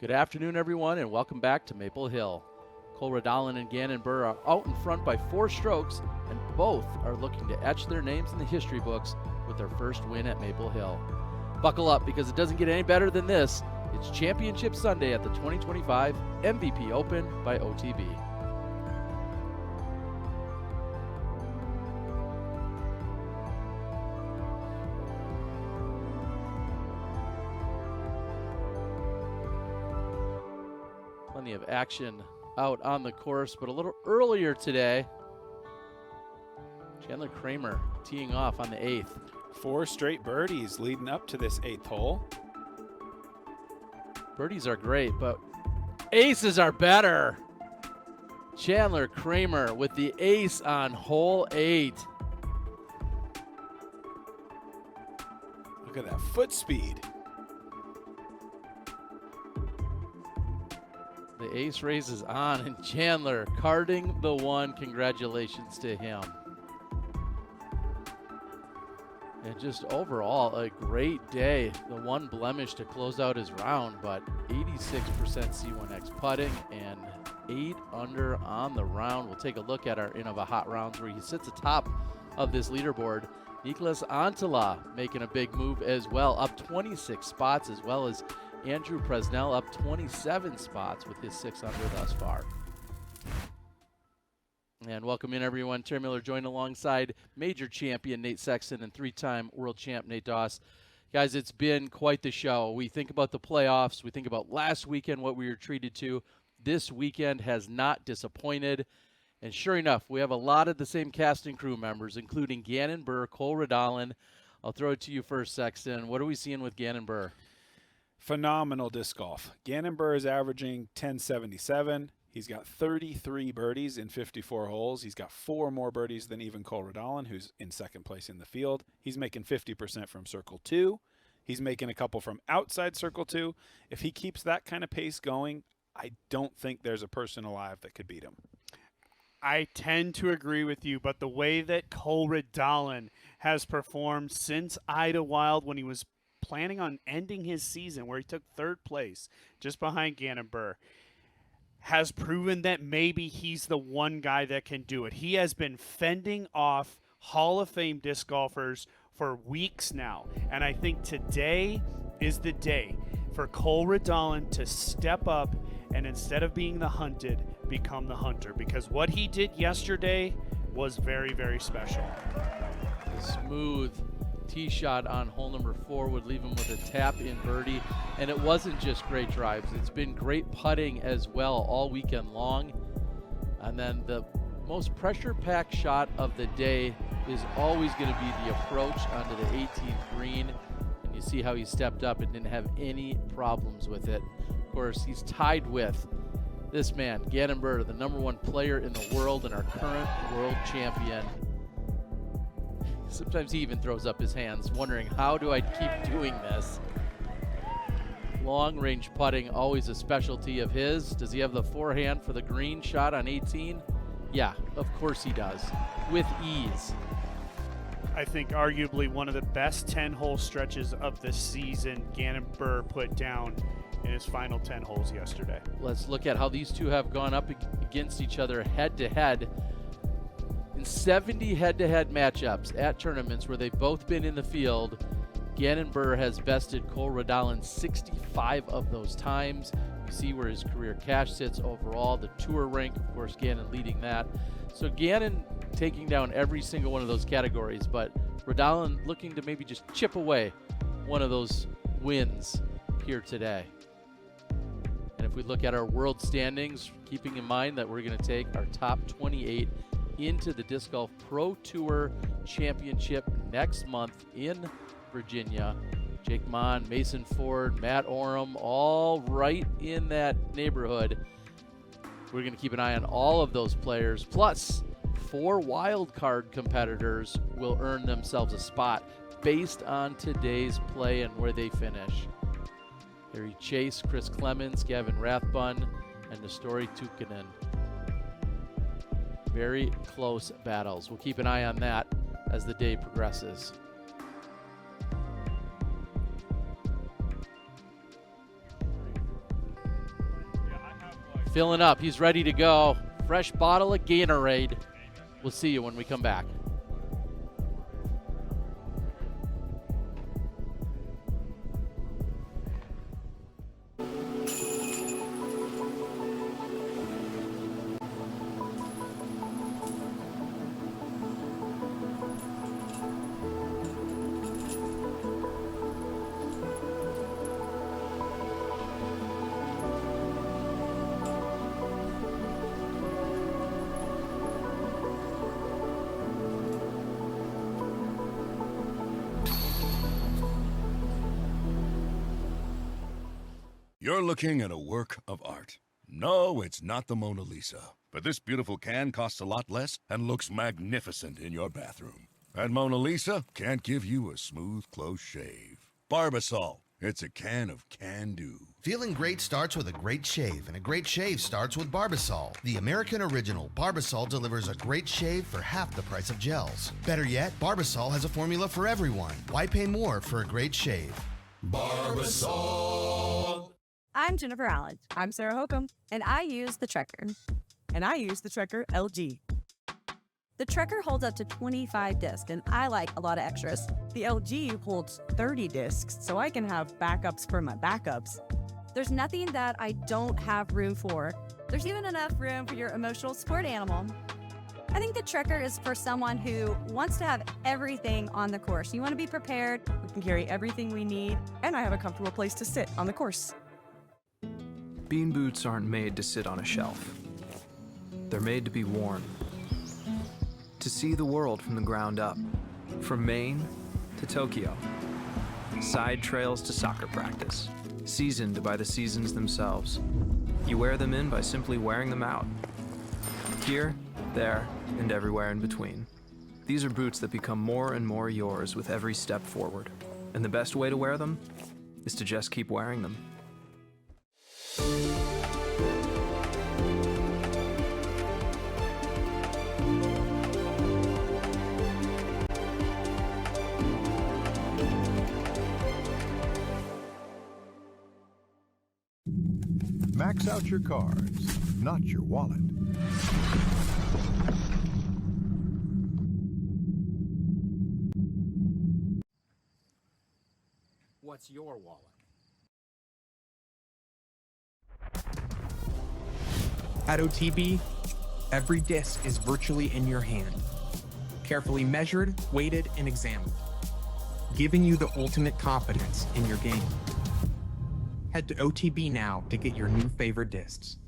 Good afternoon, everyone, and welcome back to Maple Hill. Cole Redalen and Gannon Buhr are out in front by 4 strokes, and both are looking to etch their names in the history books with their first win at Maple Hill. Buckle up, because it doesn't get any better than this. It's Championship Sunday at the 2025 MVP Open by OTB. Plenty of action out on the course, but a little earlier today, Chandler Kramer teeing off on the 8th. 4 straight birdies leading up to this 8th hole. Birdies are great, but aces are better. Chandler Kramer with the ace on hole 8. Look at that foot speed. The ace raises on, and Chandler carding the one. Congratulations to him. And just overall, a great day. The one blemish to close out his round, but 86% C1X putting and 8 under on the round. We'll take a look at our Innova Hot Rounds where he sits atop of this leaderboard. Nicholas Antala making a big move as well, up 26 spots, as well as Andrew Presnell up 27 spots with his 6 under thus far. And welcome in, everyone. Terry Miller joined alongside major champion Nate Sexton and 3-time world champ Nate Doss. Guys, it's been quite the show. We think about the playoffs. We think about last weekend, what we were treated to. This weekend has not disappointed. And sure enough, we have a lot of the same cast and crew members, including Gannon Buhr, Cole Redalen. I'll throw it to you first, Sexton. What are we seeing with Gannon Buhr? Phenomenal disc golf. Gannon Buhr is averaging 1077. He's got 33 birdies in 54 holes. He's got 4 more birdies than even Cole Redalen, who's in second place in the field. He's making 50% from circle 2. He's making a couple from outside circle 2. If he keeps that kind of pace going, I don't think there's a person alive that could beat him. I tend to agree with you, but the way that Cole Redalen has performed since Idlewild, when he was planning on ending his season where he took 3rd place just behind Gannon Buhr, has proven that maybe he's the one guy that can do it. He has been fending off Hall of Fame disc golfers for weeks now, and I think today is the day for Cole Redalen to step up and, instead of being the hunted, become the hunter, because what he did yesterday was very, very special. The smooth tee shot on hole number 4 would leave him with a tap-in birdie, and it wasn't just great drives. It's been great putting as well all weekend long. And then the most pressure-packed shot of the day is always going to be the approach onto the 18th green, and you see how he stepped up and didn't have any problems with it. Of course, he's tied with this man, Gannon Buhr, the #1 player in the world and our current world champion. Sometimes he even throws up his hands, wondering, how do I keep doing this? Long-range putting, always a specialty of his. Does he have the forehand for the green shot on 18? Yeah, of course he does, with ease. I think arguably one of the best 10-hole stretches of the season Gannon Buhr put down in his final 10 holes yesterday. Let's look at how these two have gone up against each other head-to-head. In 70 head-to-head matchups at tournaments where they've both been in the field, Gannon Buhr has bested Cole Redalen 65 of those times. You see where his career cash sits overall, the tour rank, of course, Gannon leading that. So Gannon taking down every single one of those categories, but Redalen looking to maybe just chip away one of those wins here today. And if we look at our world standings, keeping in mind that we're going to take our top 28 into the Disc Golf Pro Tour Championship next month in Virginia. Jake Mon, Mason Ford, Matt Oram, all right in that neighborhood. We're going to keep an eye on all of those players. Plus, 4 wildcard competitors will earn themselves a spot based on today's play and where they finish. Harry Chase, Chris Clemens, Gavin Rathbun, and Nestori Tukkanen. Very close battles. We'll keep an eye on that as the day progresses. Filling up. He's ready to go. Fresh bottle of Gatorade. We'll see you when we come back. You're looking at a work of art. No, it's not the Mona Lisa. But this beautiful can costs a lot less and looks magnificent in your bathroom. And Mona Lisa can't give you a smooth, close shave. Barbasol. It's a can of can-do. Feeling great starts with a great shave, and a great shave starts with Barbasol. The American original, Barbasol delivers a great shave for half the price of gels. Better yet, Barbasol has a formula for everyone. Why pay more for a great shave? Barbasol. I'm Jennifer Allen. I'm Sarah Hokum. And I use the Trekker. And I use the Trekker LG. The Trekker holds up to 25 discs, and I like a lot of extras. The LG holds 30 discs, so I can have backups for my backups. There's nothing that I don't have room for. There's even enough room for your emotional support animal. I think the Trekker is for someone who wants to have everything on the course. You want to be prepared. We can carry everything we need, and I have a comfortable place to sit on the course. Bean boots aren't made to sit on a shelf. They're made to be worn. To see the world from the ground up. From Maine to Tokyo. Side trails to soccer practice. Seasoned by the seasons themselves. You wear them in by simply wearing them out. Here, there, and everywhere in between. These are boots that become more and more yours with every step forward. And the best way to wear them is to just keep wearing them. Max out your cards, not your wallet. What's your wallet? At OTB, every disc is virtually in your hand, carefully measured, weighted, and examined, giving you the ultimate confidence in your game. Head to OTB now to get your new favorite discs.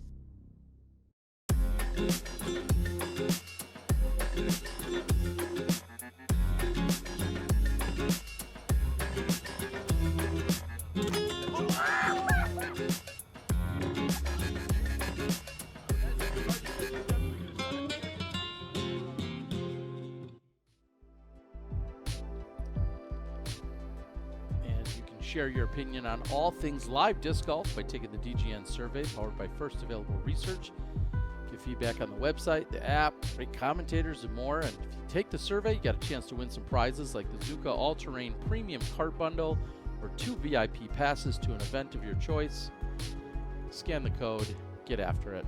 Share your opinion on all things live disc golf by taking the DGN survey powered by First Available Research. Give feedback on the website, the app, rate commentators, and more. And if you take the survey, you got a chance to win some prizes like the Zuka All-Terrain Premium Cart Bundle or 2 VIP passes to an event of your choice. Scan the code, get after it.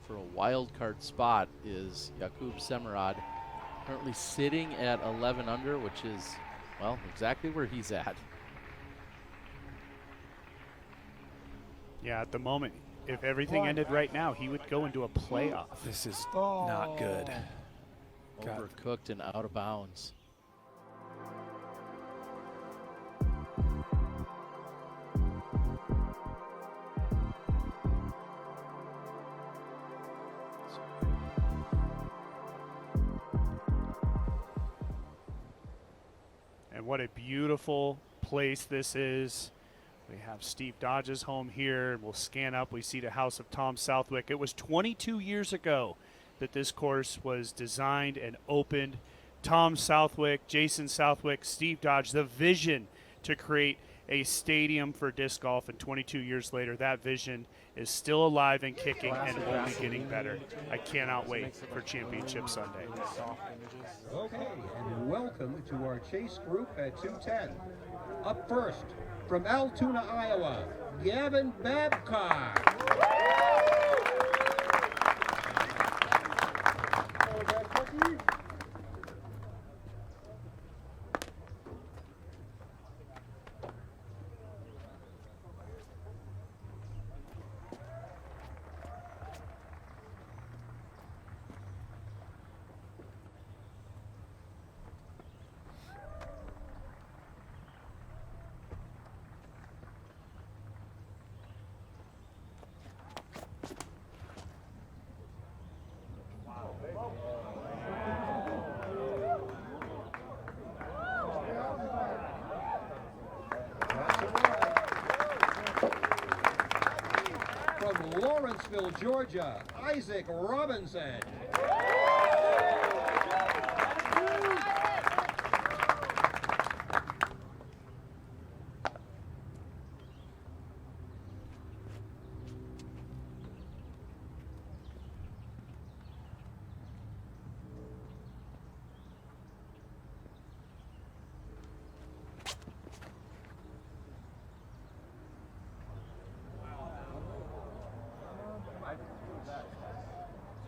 For a wild card spot is Jakub Semerad, currently sitting at 11 under, which is, well, exactly where he's at. Yeah, at the moment, if everything ended right now, he would go into a playoff. This is not good. Overcooked and out of bounds. And what a beautiful place this is. We have Steve Dodge's home here. We'll scan up. We see the house of Tom Southwick. It was 22 years ago that this course was designed and opened. Tom Southwick, Jason Southwick, Steve Dodge, the vision to create a stadium for disc golf. And 22 years later, that vision is still alive and kicking and only getting better. I cannot wait for Championship Sunday. Okay, and welcome welcome to our chase group at 210. Up first, from Altoona, Iowa, Gavin Babcock. From Lawrenceville, Georgia, Isaac Robinson.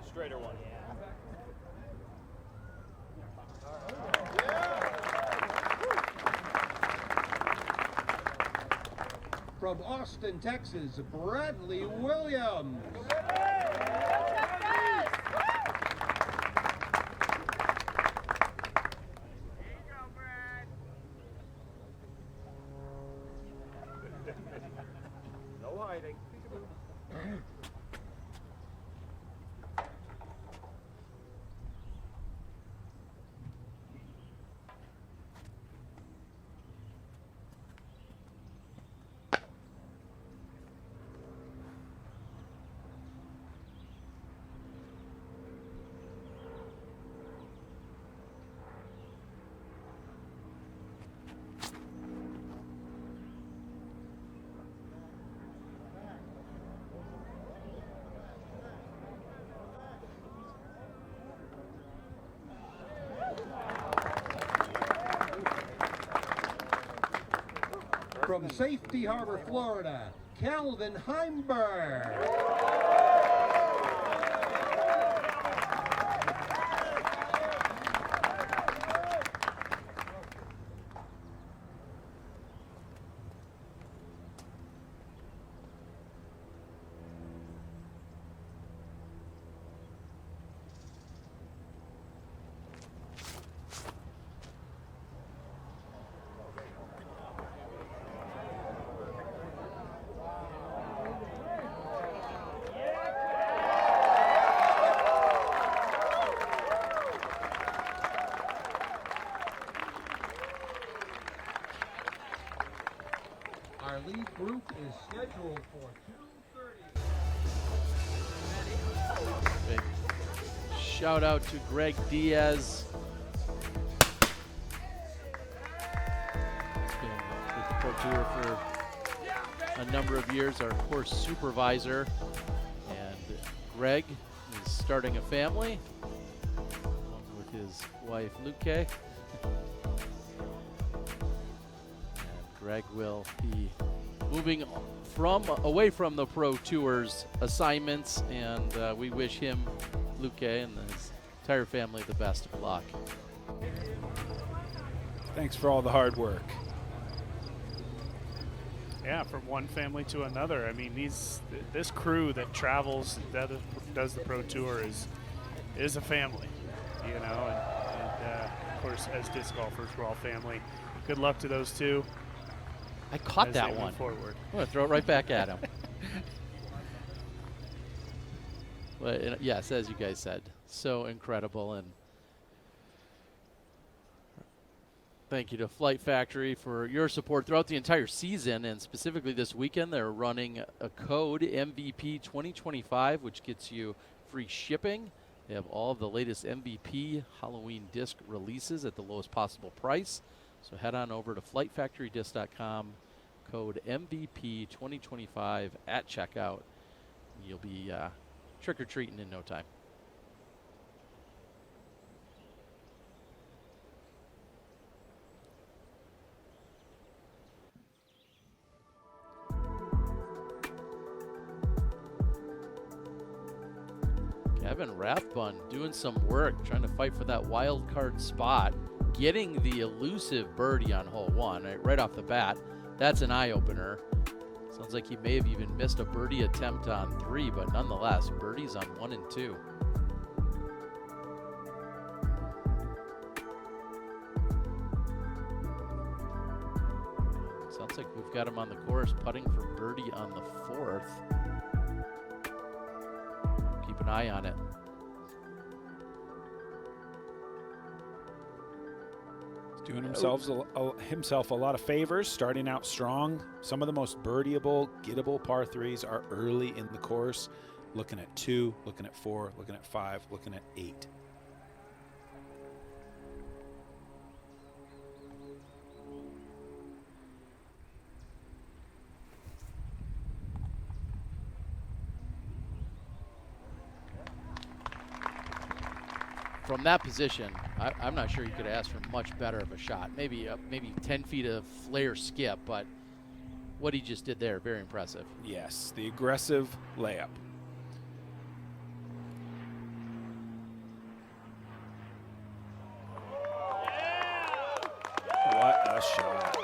Straighter one. From Austin, Texas, Bradley Williams. No hiding. From Safety Harbor, Florida, Calvin Heimberg. Our lead group is scheduled for 2:30. Big shout out to Greg Diaz. He's been with the Pro Tour for a number of years, our course supervisor. And Greg is starting a family along with his wife, Luke. And Greg will be moving away from the Pro Tour's assignments, and we wish him, Luke, and his entire family the best of luck. Thanks for all the hard work. Yeah, from one family to another. I mean, this crew that travels, that does the Pro Tour is a family, you know, and of course, as disc golfers, we're all family. Good luck to those two. I caught that one. Forward. I'm going to throw it right back at him. But yes, as you guys said, so incredible. And thank you to Flight Factory for your support throughout the entire season, and specifically this weekend. They're running a code MVP 2025, which gets you free shipping. They have all of the latest MVP Halloween disc releases at the lowest possible price. So head on over to flightfactorydisc.com, code MVP 2025 at checkout. You'll be trick-or-treating in no time. Kevin Rathbun doing some work, trying to fight for that wild card spot, getting the elusive birdie on hole 1 right off the bat. That's an eye-opener. Sounds like he may have even missed a birdie attempt on 3, but nonetheless, birdies on 1 and 2. Sounds like we've got him on the course putting for birdie on the 4th. Keep an eye on it. He's doing himself a lot of favors, starting out strong. Some of the most birdieable, gettable par 3s are early in the course. Looking at 2, looking at 4, looking at 5, looking at 8. From that position, I'm not sure you could ask for much better of a shot. Maybe 10 feet of flare skip, but what he just did there, very impressive. Yes, the aggressive layup. What a shot.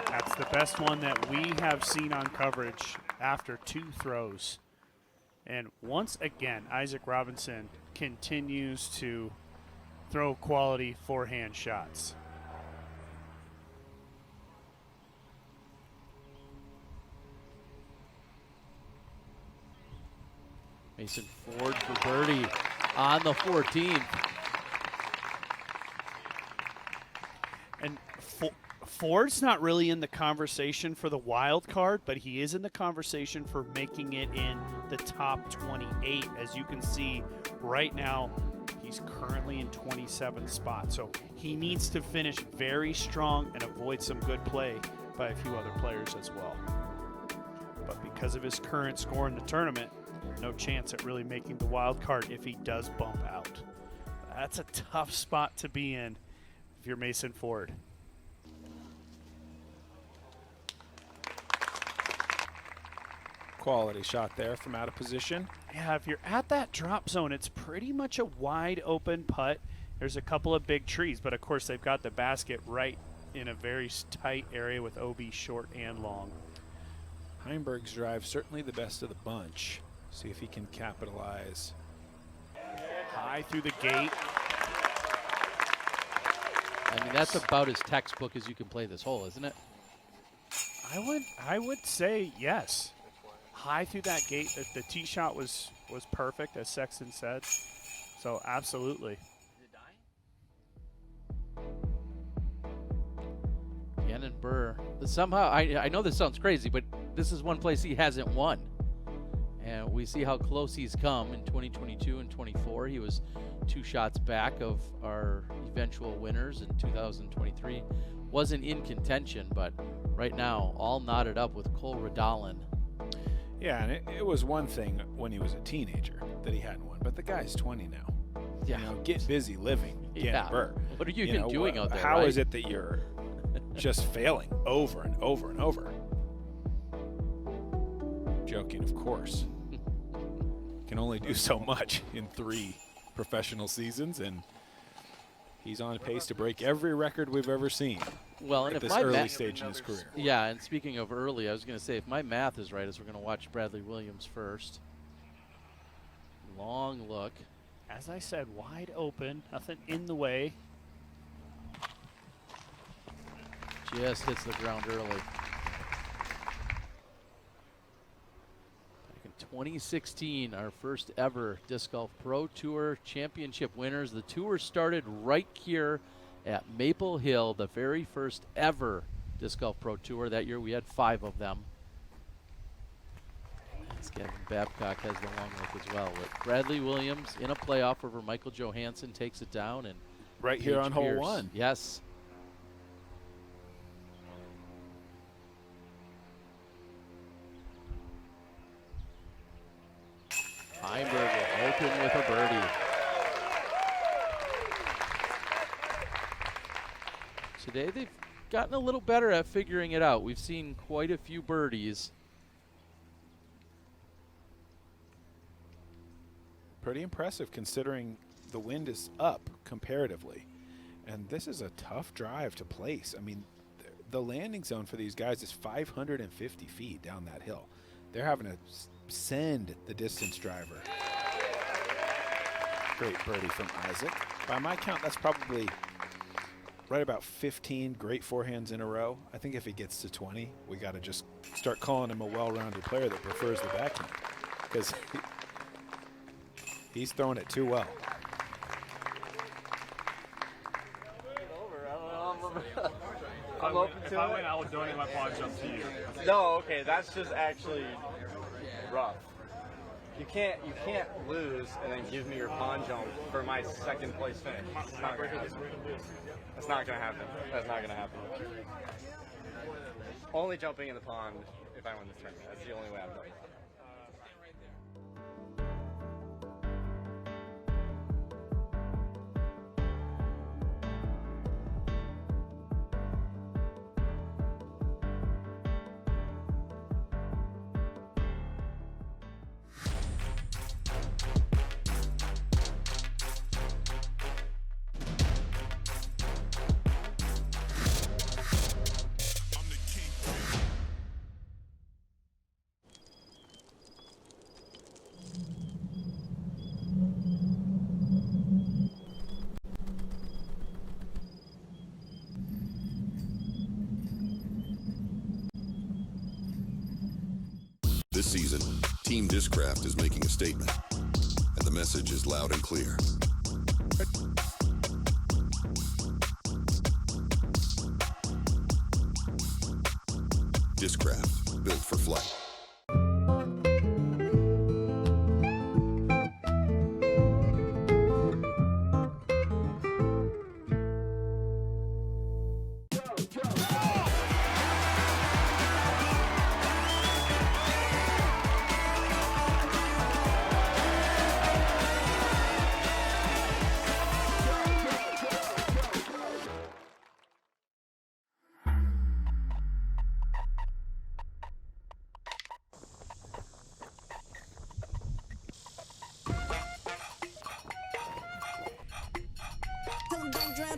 That's the best one that we have seen on coverage after 2 throws. And once again, Isaac Robinson continues to throw quality forehand shots. Mason Ford for birdie on the 14th. And Ford's not really in the conversation for the wild card, but he is in the conversation for making it in the top 28. As you can see right now, he's currently in 27th spot. So he needs to finish very strong and avoid some good play by a few other players as well. But because of his current score in the tournament, no chance at really making the wild card if he does bump out. That's a tough spot to be in if you're Mason Ford. Quality shot there from out of position. Yeah, if you're at that drop zone, it's pretty much a wide open putt. There's a couple of big trees, but of course they've got the basket right in a very tight area with OB short and long. Heimberg's drive certainly the best of the bunch. See if he can capitalize. High through the gate. I mean, that's about as textbook as you can play this hole, isn't it? I would say yes. High through that gate. The tee shot was perfect, as Sexton said. So absolutely. Gannon Buhr. Somehow, I know this sounds crazy, but this is one place he hasn't won. And we see how close he's come in 2022 and 24. He was 2 shots back of our eventual winners in 2023. Wasn't in contention, but right now, all knotted up with Cole Redalen. Yeah, and it was one thing when he was a teenager that he hadn't won, but the guy's 20 now. Yeah. You know, get busy living, Gannon Buhr. What are you even doing out there, How right? is it that you're just failing over and over and over? Joking, of course. Can only do so much in 3 professional seasons, and he's on pace to break every record we've ever seen. Well, and at if this my early stage in his career. Yeah, and speaking of early, I was going to say, if my math is right, as we're going to watch Bradley Williams first. Long look. As I said, wide open, nothing in the way. Just hits the ground early. Back in 2016, our first ever Disc Golf Pro Tour Championship winners. The tour started right here at Maple Hill, the very first ever Disc Golf Pro Tour. That year we had 5 of them. Gavin Babcock has the long look as well. With Bradley Williams in a playoff over Michael Johansson takes it down. And right here on hole Pierce. 1. Yes. Heimberg will open with a birdie. Today they've gotten a little better at figuring it out. We've seen quite a few birdies. pretty impressive considering the wind is up comparatively. And this is a tough drive to place. I mean, the landing zone for these guys is 550 feet down that hill. They're having to send the distance driver. Great birdie from Isaac. By my count, that's probably right about 15 great forehands in a row. I think if he gets to 20, we got to just start calling him a well-rounded player that prefers the backhand, because he's throwing it too well. I'm open to it. If I win, I will donate my pawn jump to you. No, okay, that's just actually rough. You can't lose and then give me your pawn jump for my second place finish. It's not gonna happen. That's not gonna happen. That's not gonna happen. Only jumping in the pond if I win this tournament. That's the only way I'm doing it. This season, Team Discraft is making a statement, and the message is loud and clear. Discraft, built for flight.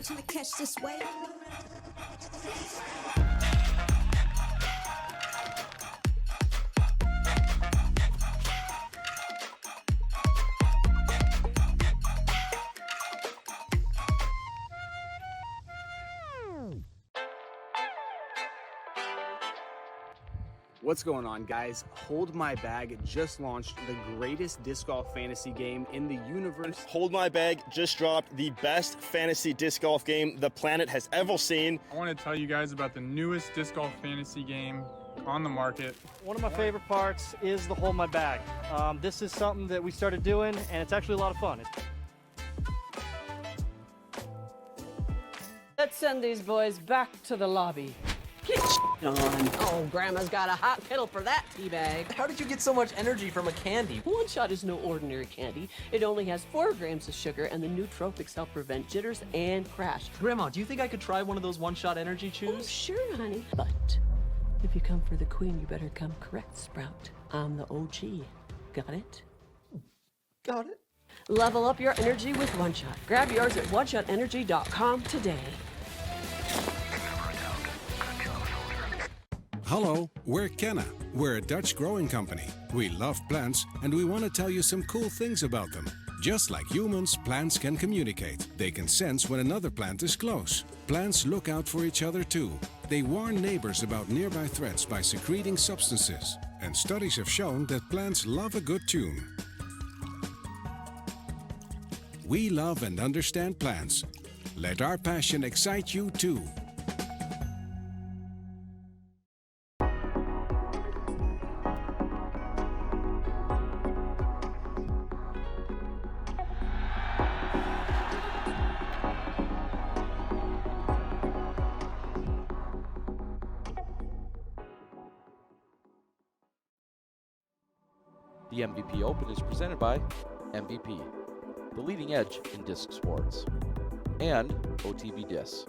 To catch this wave. What's going on, guys? Hold My Bag just launched the greatest disc golf fantasy game in the universe. Hold My Bag just dropped the best fantasy disc golf game the planet has ever seen. I want to tell you guys about the newest disc golf fantasy game on the market. One of my favorite parts is the Hold My Bag. This is something that we started doing, and it's actually a lot of fun. Let's send these boys back to the lobby. Get on. Oh, Grandma's got a hot kettle for that tea bag. How did you get so much energy from a candy? One Shot is no ordinary candy. It only has 4 grams of sugar, and the nootropics help prevent jitters and crash. Grandma, do you think I could try one of those One Shot energy chews? Oh, sure, honey. But if you come for the queen, you better come correct, Sprout. I'm the OG. Got it? Got it. Level up your energy with One Shot. Grab yours at oneshotenergy.com today. Hallo, we're Kenna. We're a Dutch growing company. We love plants and we want to tell you some cool things about them. Just like humans, plants can communicate. They can sense when another plant is close. Plants look out for each other too. They warn neighbors about nearby threats by secreting substances. And studies have shown that plants love a good tune. We love and understand plants. Let our passion excite you too. The MVP Open is presented by MVP, the leading edge in disc sports, and OTB Discs,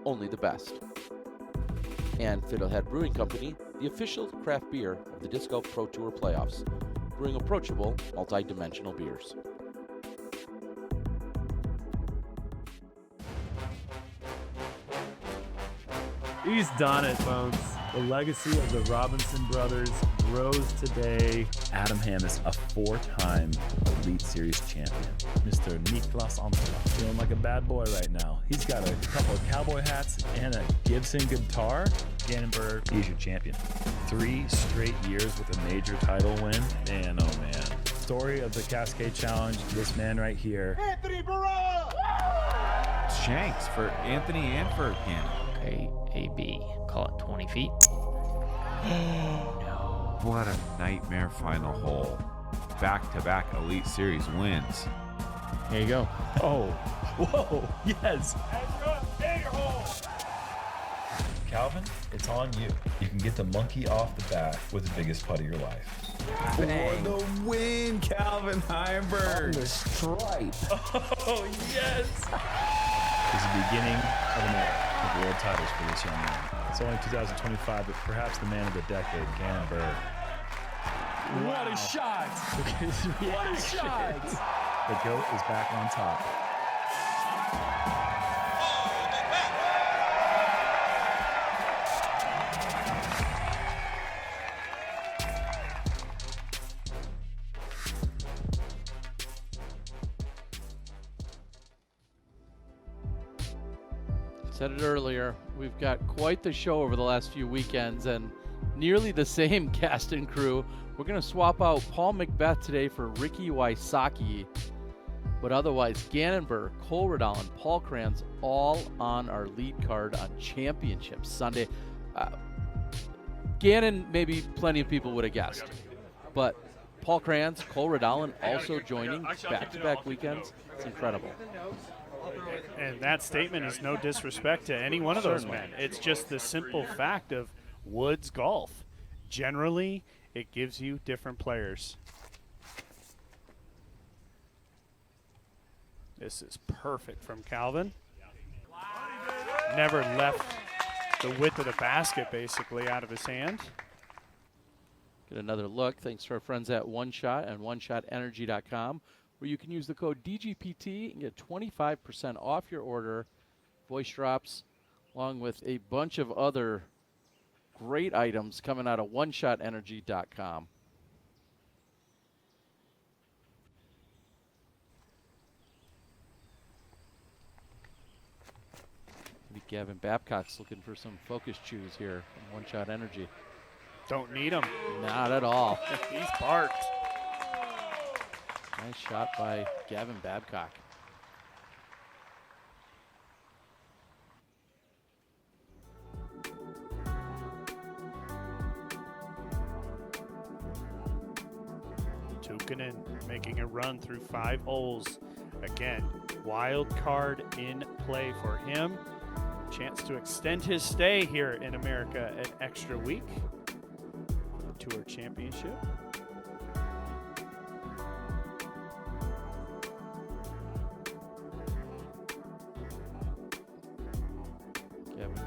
only the best, and Fiddlehead Brewing Company, the official craft beer of the Disc Golf Pro Tour playoffs, brewing approachable, multi-dimensional beers. He's done it, Bones. The legacy of the Robinson brothers grows today. Adam Ham is a 4-time Elite Series champion. Mr. Niklas Antela, feeling like a bad boy right now. He's got a couple of cowboy hats and a Gibson guitar. Gannon Buhr, he's your champion. 3 straight years with a major title win. Man, oh man. Story of the Cascade Challenge, this man right here. Anthony Barra! Shanks for Anthony and for Gannon. Okay, AB, call it 20 feet. No. What a nightmare final hole. Back-to-back Elite Series wins. Here you go. Oh, whoa, yes. Calvin, it's on you. You can get the monkey off the bat with the biggest putt of your life. Bang. For the win, Calvin Heimberg. On the stripe. Oh, yes. It's the beginning of an era of world titles for this young man. It's only 2025, but perhaps the man of the decade, Gannon Buhr. What a shot! What a shot! The GOAT is back on top. Said it earlier, we've got quite the show over the last few weekends and nearly the same cast and crew. We're going to swap out Paul Macbeth today for Ricky Wysocki, but otherwise Gannon Buhr, Cole Redalen, Paul Kranz, all on our lead card on Championship Sunday. Gannon, maybe plenty of people would have guessed, but Paul Kranz, Cole Redalen also joining back-to-back weekends. It's incredible. And that statement is no disrespect to any one of those men. It's just the simple fact of Woods golf. Generally, it gives you different players. This is perfect from Calvin. Never left the width of the basket basically out of his hand. Get another look thanks to our friends at One Shot and OneShotEnergy.com, where you can use the code DGPT and get 25% off your order. Voice drops, along with a bunch of other great items coming out of OneShotEnergy.com. Maybe Gavin Babcock's looking for some focus chews here from One Shot Energy. Don't need them. Not at all. He's parked. Nice shot by Gavin Babcock. Tukinen making a run through 5 holes. Again, wild card in play for him. Chance to extend his stay here in America an extra week for the Tour Championship.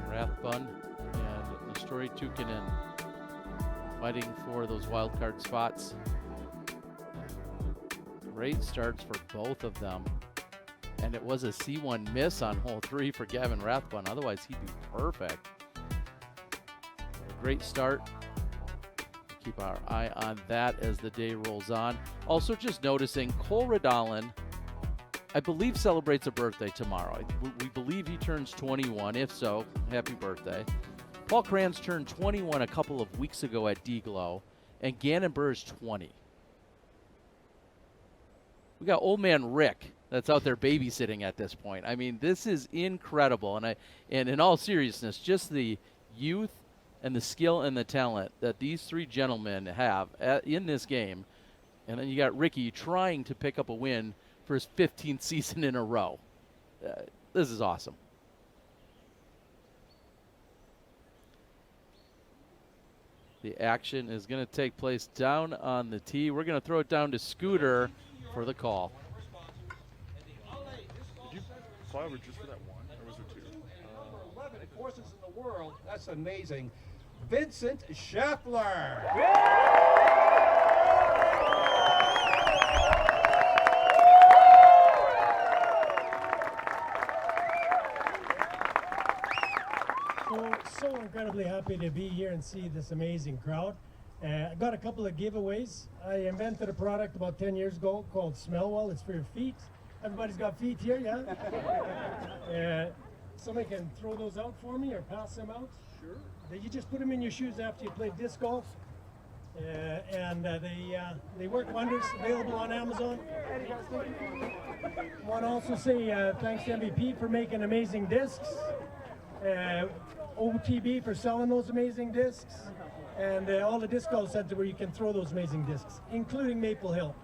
Rathbun and Nestori Tukinen fighting for those wild card spots. Great starts for both of them. And it was a C1 miss on hole 3 for Gavin Rathbun. Otherwise, he'd be perfect. A great start. Keep our eye on that as the day rolls on. Also, just noticing Cole Redalen, I believe, celebrates a birthday tomorrow. We believe he turns 21. If so, happy birthday. Paul Kranz turned 21 a couple of weeks ago at D-Glow, and Gannon Buhr is 20. We got old man Rick that's out there babysitting at this point. I mean, this is incredible. And in all seriousness, just the youth and the skill and the talent that these 3 gentlemen have in this game. And then you got Ricky trying to pick up a win for his 15th season in a row. This is awesome. The action is going to take place down on the tee. We're going to throw it down to Scooter for the call. Did you fly over just for that one, or was there 2? 11 courses in the world. That's amazing. Vincent Scheffler. So incredibly happy to be here and see this amazing crowd. I got a couple of giveaways. I invented a product about 10 years ago called Smell Well. It's for your feet. Everybody's got feet here, yeah? Somebody can throw those out for me or pass them out. Sure. You just put them in your shoes after you play disc golf. They work wonders, available on Amazon. I want to also say thanks to MVP for making amazing discs, OTB for selling those amazing discs, and all the disc golf centers where you can throw those amazing discs, including Maple Hill.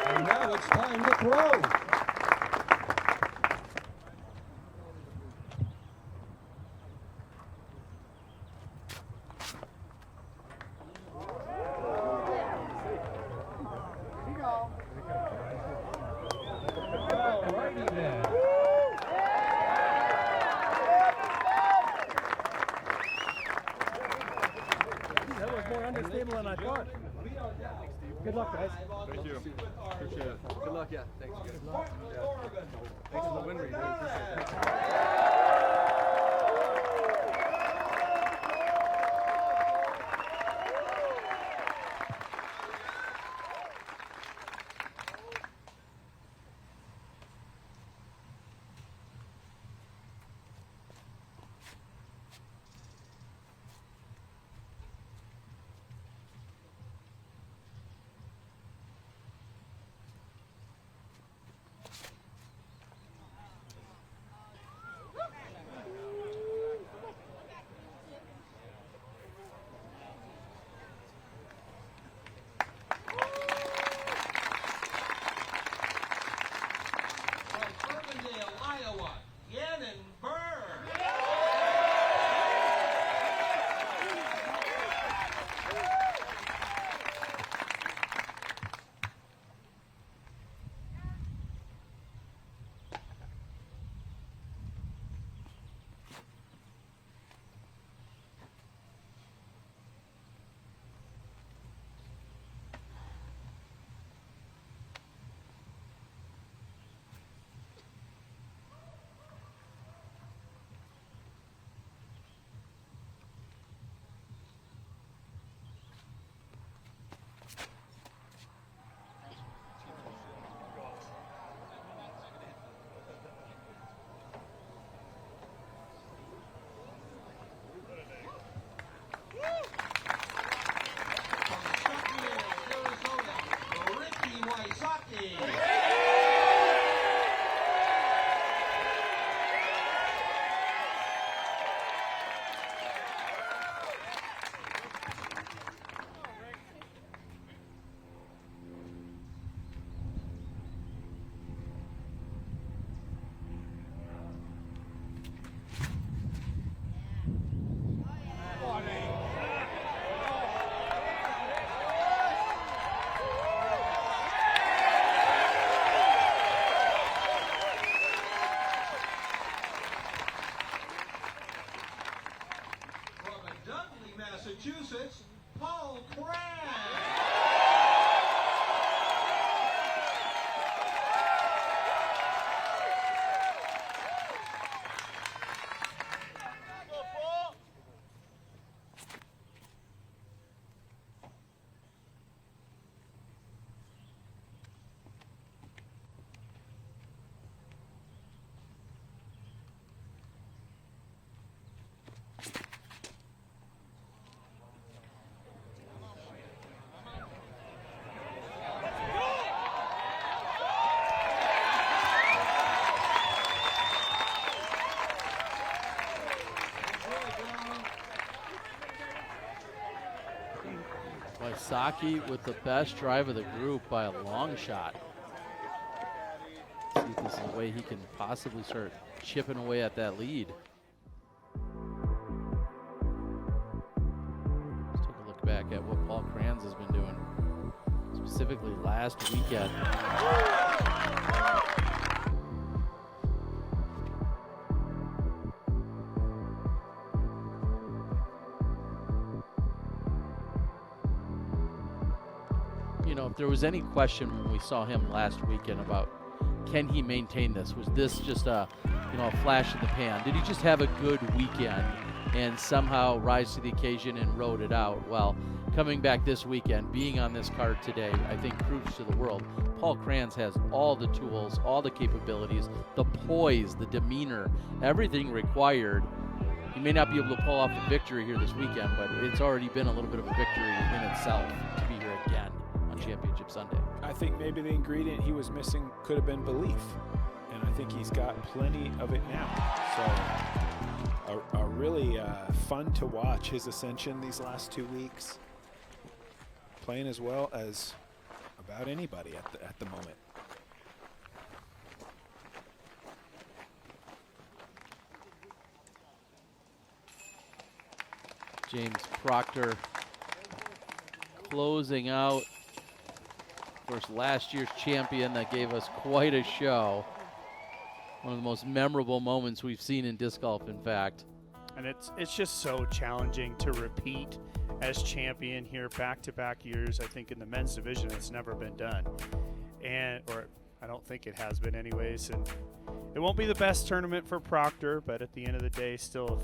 And now it's time to throw. Good luck, guys. Thank you. Appreciate it. Good luck, yeah. Thanks, guys. Good luck. Thanks for the win rate. Really appreciate it. Gannon Buhr. Wysocki. Massachusetts, Cole Redalen. Wysocki with the best drive of the group by a long shot. See if this is a way he can possibly start chipping away at that lead. Let's take a look back at what Paul Kranz has been doing, specifically last weekend. You know, if there was any question when we saw him last weekend about can he maintain this? Was this just a flash in the pan? Did he just have a good weekend and somehow rise to the occasion and rode it out? Well, coming back this weekend, being on this card today, I think proves to the world Paul Kranz has all the tools, all the capabilities, the poise, the demeanor, everything required. He may not be able to pull off the victory here this weekend, but it's already been a little bit of a victory in itself to be here again on Championship Sunday. I think maybe the ingredient he was missing could have been belief, and I think he's got plenty of it now. So a really fun to watch his ascension these last 2 weeks, playing as well as about anybody at the moment. James Proctor closing out. Of course, last year's champion that gave us quite a show. One of the most memorable moments we've seen in disc golf, in fact. And it's just so challenging to repeat as champion here back-to-back years. I think in the men's division it's never been done. Or I don't think it has been anyways. And it won't be the best tournament for Proctor, but at the end of the day, still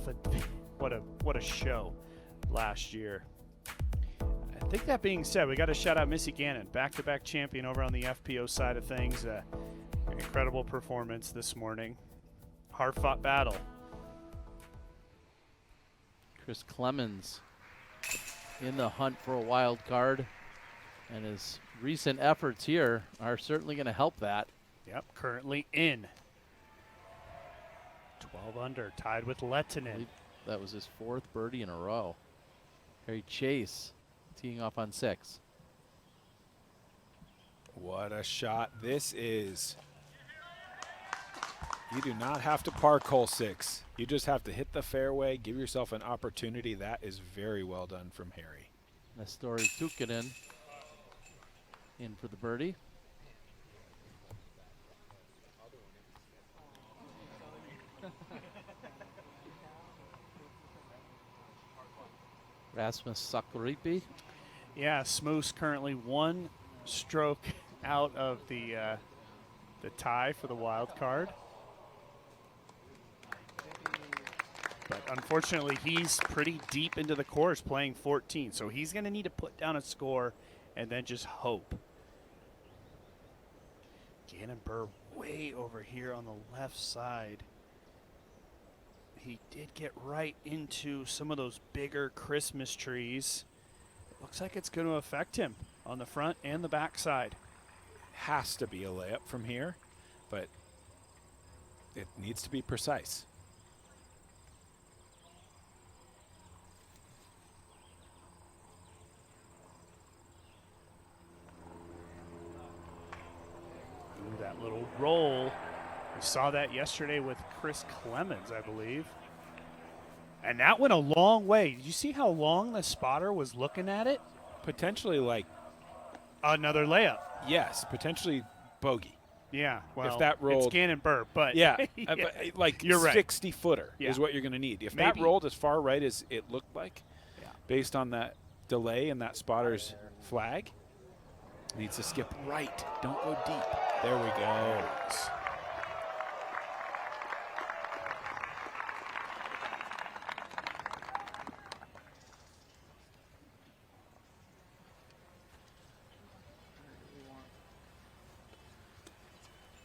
what a show last year. I think that being said, we got to shout out Missy Gannon, back-to-back champion over on the FPO side of things. Incredible performance this morning. Hard-fought battle. Chris Clemens in the hunt for a wild card, and his recent efforts here are certainly going to help that. Yep, currently in 12 under, tied with Lettinen. That was his 4th birdie in a row. Harry Chase teeing off on 6. What a shot this is. You do not have to park hole 6. You just have to hit the fairway, give yourself an opportunity. That is very well done from Harry. Nestori Tukkanen in for the birdie. Rasmus Sakaripi. Yeah, Smoose currently 1 stroke out of the tie for the wild card. But unfortunately, he's pretty deep into the course playing 14, so he's going to need to put down a score and then just hope. Gannon Buhr way over here on the left side. He did get right into some of those bigger Christmas trees. Looks like it's going to affect him on the front and the back side. Has to be a layup from here, but it needs to be precise. Ooh, that little roll. We saw that yesterday with Chris Clemens, I believe. And that went a long way. Did you see how long the spotter was looking at it? Potentially like another layup. Yes, potentially bogey. Yeah, well, if that rolled, it's Gannon Buhr, but yeah, yeah. like you're right. 60-footer is what you're going to need. If that rolled as far right as it looked like, based on that delay and that spotter's flag, needs to skip right. Don't go deep. There we go.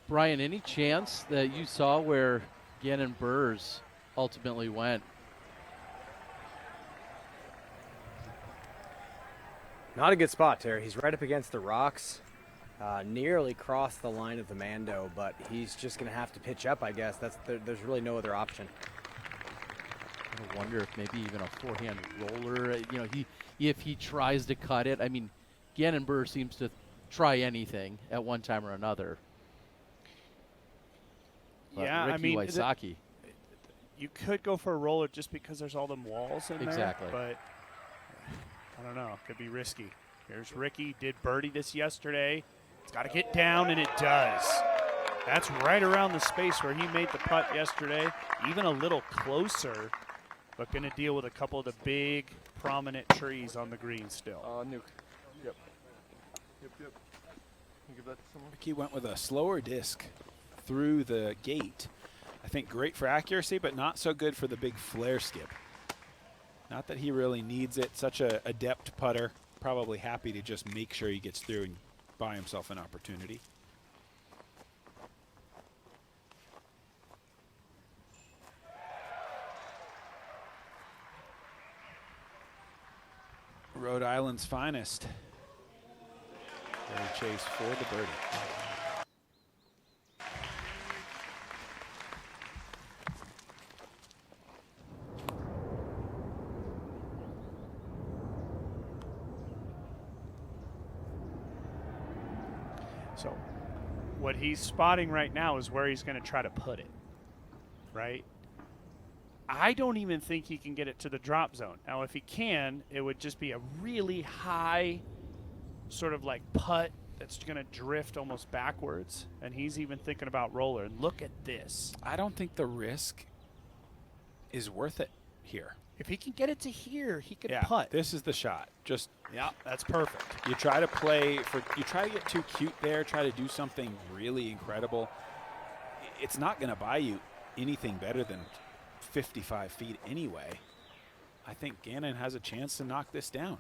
Brian, any chance that you saw where Gannon Buhr's ultimately went? Not a good spot, Terry. He's right up against the rocks. Nearly crossed the line of the Mando, but he's just going to have to pitch up, I guess. There's really no other option. I wonder if maybe even a forehand roller, if he tries to cut it. I mean, Gannon Buhr seems to try anything at one time or another. But yeah, Ricky I mean, Wysocki. You could go for a roller just because there's all them walls in exactly. there. But I don't know. Could be risky. Here's Ricky. Did birdie this yesterday. It's got to get down, and it does. That's right around the space where he made the putt yesterday. Even a little closer, but going to deal with a couple of the big, prominent trees on the green still. Nuke. Yep. Give that to someone. Ricky went with a slower disc through the gate. I think great for accuracy, but not so good for the big flare skip. Not that he really needs it. Such a adept putter. Probably happy to just make sure he gets through and buy himself an opportunity. Rhode Island's finest. Gary Chase for the birdie. So what he's spotting right now is where he's going to try to put it, right? I don't even think he can get it to the drop zone. Now, if he can, it would just be a really high sort of like putt that's going to drift almost backwards, and he's even thinking about roller. And look at this. I don't think the risk is worth it here. If he can get it to here, he could Yeah, putt. this is the shot. Just Yeah, that's perfect. you try to play for, you try to get too cute there, try to do something really incredible. It's not going to buy you anything better than 55 feet anyway. I think Gannon has a chance to knock this down.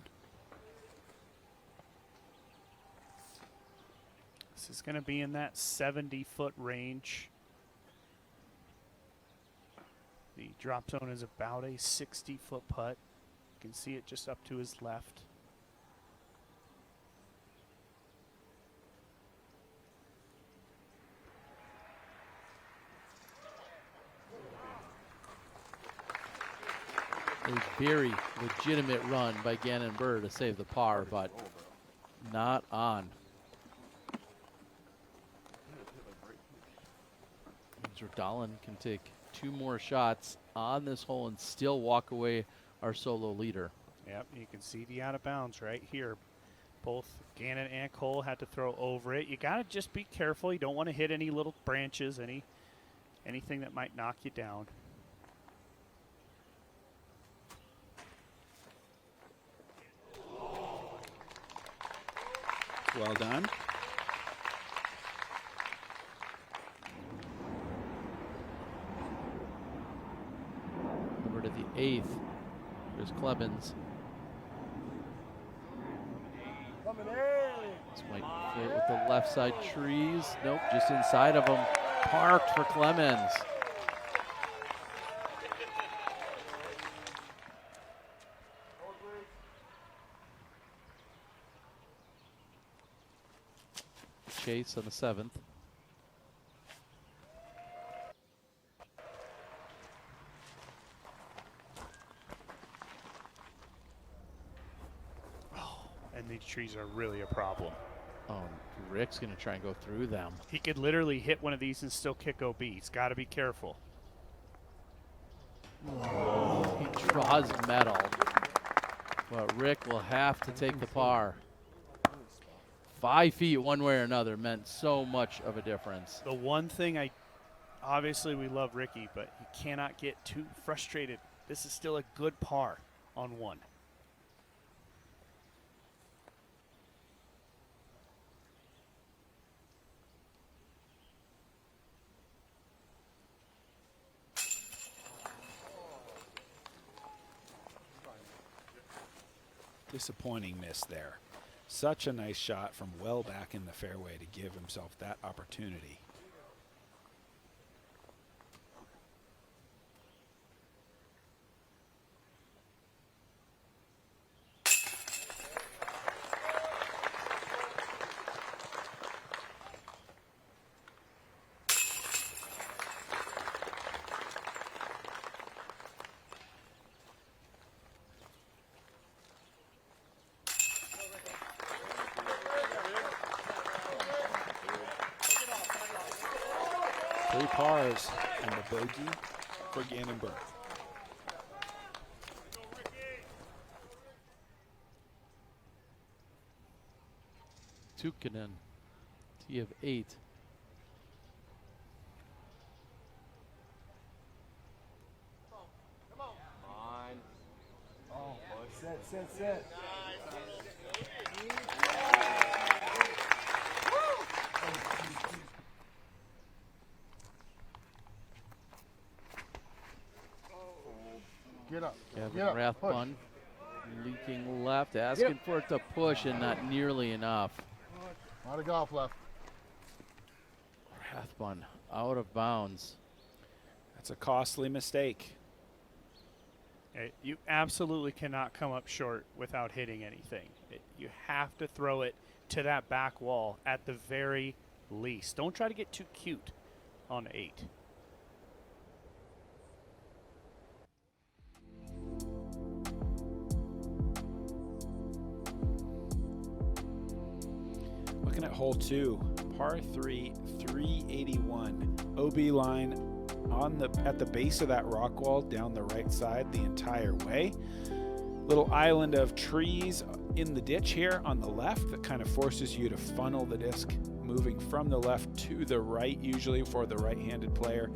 This is going to be in that 70-foot range. The drop zone is about a 60-foot putt. You can see it just up to his left. A very legitimate run by Gannon Buhr to save the par, but not on. Redalen can take 2 more shots on this hole and still walk away our solo leader. Yep, you can see the out of bounds right here. Both Gannon and Cole had to throw over it. You got to just be careful. You don't want to hit any little branches, anything that might knock you down. Well done. Over to the 8th. There's Clemens. This might fit with the left side trees. Nope, just inside of them. Parked for Clemens. Chase on the 7th. And these trees are really a problem. Oh, Rick's going to try and go through them. He could literally hit one of these and still kick OB. He's got to be careful. Oh, he draws metal. But Rick will have to take the par. 5 feet one way or another meant so much of a difference. The one thing obviously we love Ricky, but you cannot get too frustrated. This is still a good par on 1. Disappointing miss there. Such a nice shot from well back in the fairway to give himself that opportunity. Three pars and the bogey for Gannon Buhr. Tukkanen, T of 8. Come on. Oh, boy, set. Get up. Kevin Get up. Rathbun leaking left, asking for it to push and not nearly enough. A lot of golf left. Rathbun out of bounds. That's a costly mistake. You absolutely cannot come up short without hitting anything. You have to throw it to that back wall at the very least. Don't try to get too cute on 8. Looking at hole 2, par 3, 381. OB line at the base of that rock wall down the right side the entire way. Little island of trees in the ditch here on the left that kind of forces you to funnel the disc moving from the left to the right, usually for the right-handed player.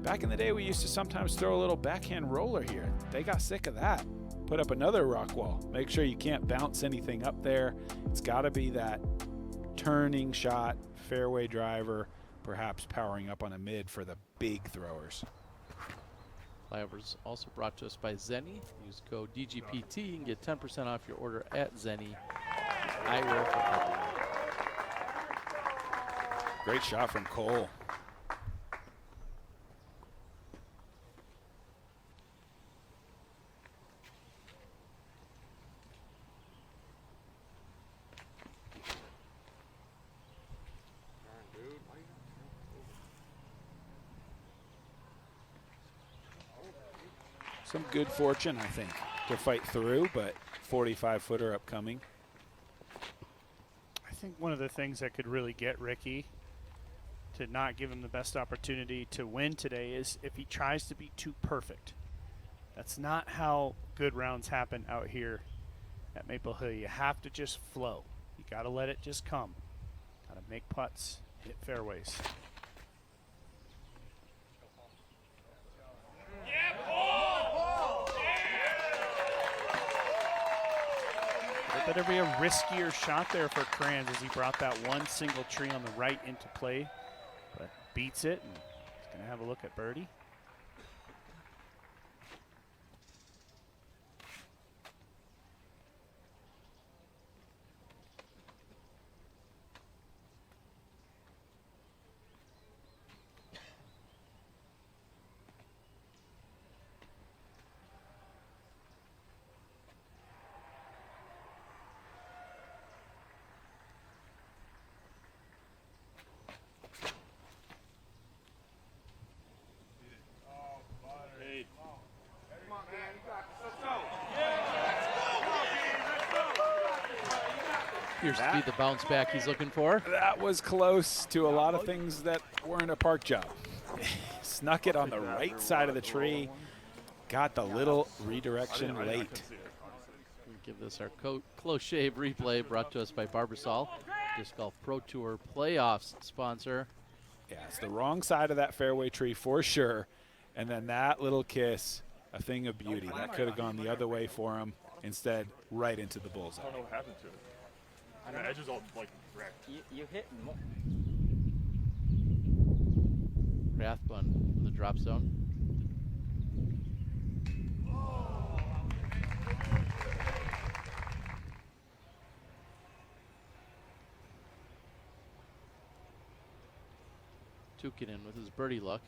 Back in the day, we used to sometimes throw a little backhand roller here. They got sick of that. Put up another rock wall. Make sure you can't bounce anything up there. It's got to be that turning shot, fairway driver, perhaps powering up on a mid for the big throwers. Flyovers also brought to us by Zenny. Use code DGPT and get 10% off your order at Zenny. Eyewear for everyone. Great shot from Cole. Some good fortune, I think, to fight through, but 45-footer upcoming. I think one of the things that could really get Ricky to not give him the best opportunity to win today is if he tries to be too perfect. That's not how good rounds happen out here at Maple Hill. You have to just flow. You got to let it just come. Got to make putts, hit fairways. Better be a riskier shot there for Kranz as he brought that one single tree on the right into play, but beats it and he's going to have a look at birdie. Appears to be the bounce back he's looking for. That was close to a lot of things that weren't a park job. Snuck it on the right side of the tree. Got the little redirection late. We'll give this our close shave replay brought to us by Barbasol, Disc Golf Pro Tour Playoffs sponsor. Yeah, it's the wrong side of that fairway tree for sure. And then that little kiss, a thing of beauty. That could have gone the other way for him. Instead, right into the bullseye. I don't know what happened to it. The edges all like wrecked. You hit more. Rathbun in the drop zone. Tukinen with his birdie luck.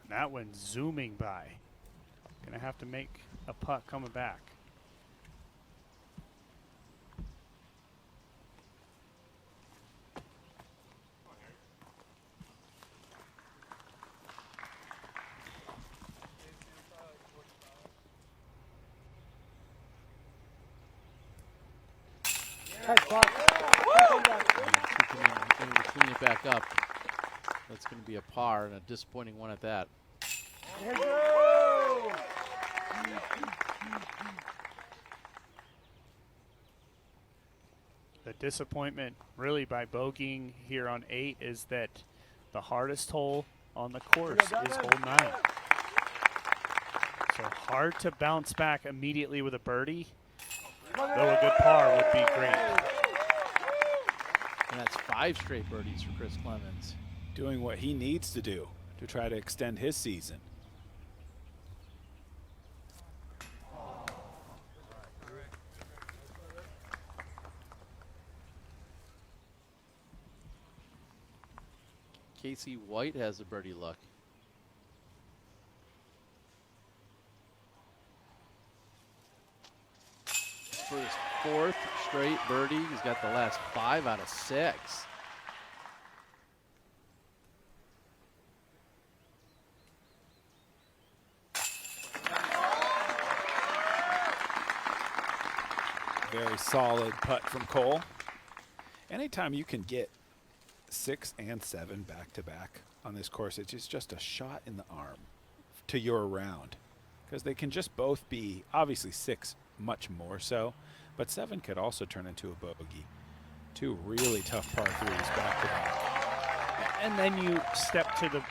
That one zooming by. Gonna have to make a putt coming back. Going to clean it back up. That's going to be a par and a disappointing one at that. The disappointment really by bogeying here on 8 is that the hardest hole on the course is hole 9. So hard to bounce back immediately with a birdie, though a good par would be great. And that's 5 5 straight birdies for Chris Clemens. Doing what he needs to do to try to extend his season. Casey White has a birdie luck. For his 4th straight birdie. He's got the last 5 out of 6. Very solid putt from Cole. Anytime you can get 6 and 7 back-to-back on this course, it's just a shot in the arm to your round, because they can just both be, obviously 6 much more so, but 7 could also turn into a bogey. 2 really tough par 3s back-to-back. And then you step to the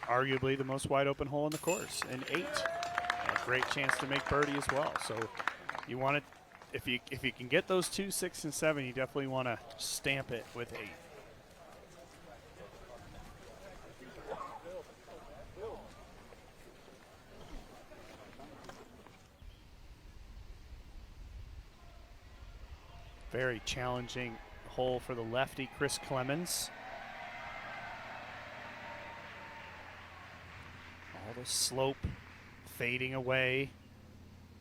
arguably the most wide open hole in the course, an 8. A great chance to make birdie as well. So you want to, if you can get those 2, 6, and 7, you definitely want to stamp it with 8. Very challenging hole for the lefty, Chris Clemens. All the slope fading away,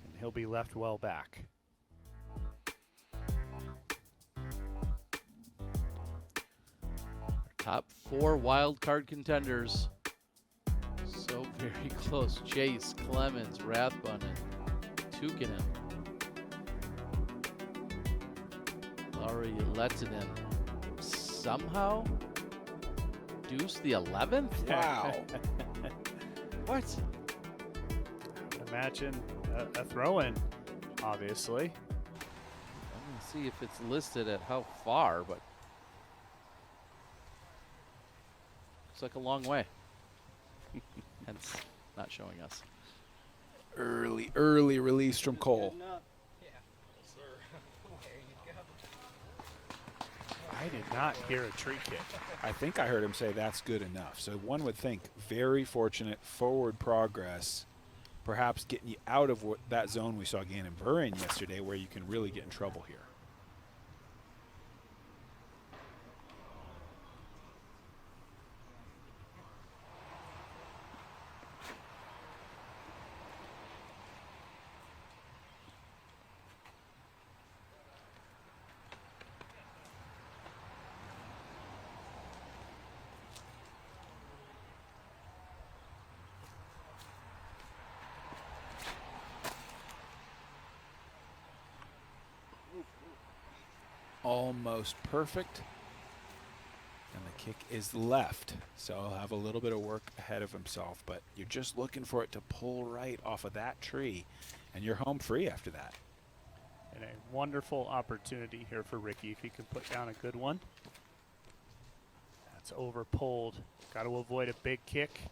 and he'll be left well back. Top 4 wild card contenders. So very close. Chase, Clemens, Rathbun, and Tukinen. Laurie Lettinen somehow deuce the 11th? Wow. What? Imagine a throw-in, obviously. I'm going to see if it's listed at how far, but looks like a long way. Hence not showing us. Early release from Cole. I did not hear a tree kick. I think I heard him say that's good enough. So one would think very fortunate forward progress, perhaps getting you out of that zone we saw Gannon Buhr in yesterday, where you can really get in trouble here. Almost perfect, and the kick is left, so he'll have a little bit of work ahead of himself, but you're just looking for it to pull right off of that tree, and you're home free after that. And a wonderful opportunity here for Ricky if he can put down a good one. That's over pulled. Got to avoid a big kick.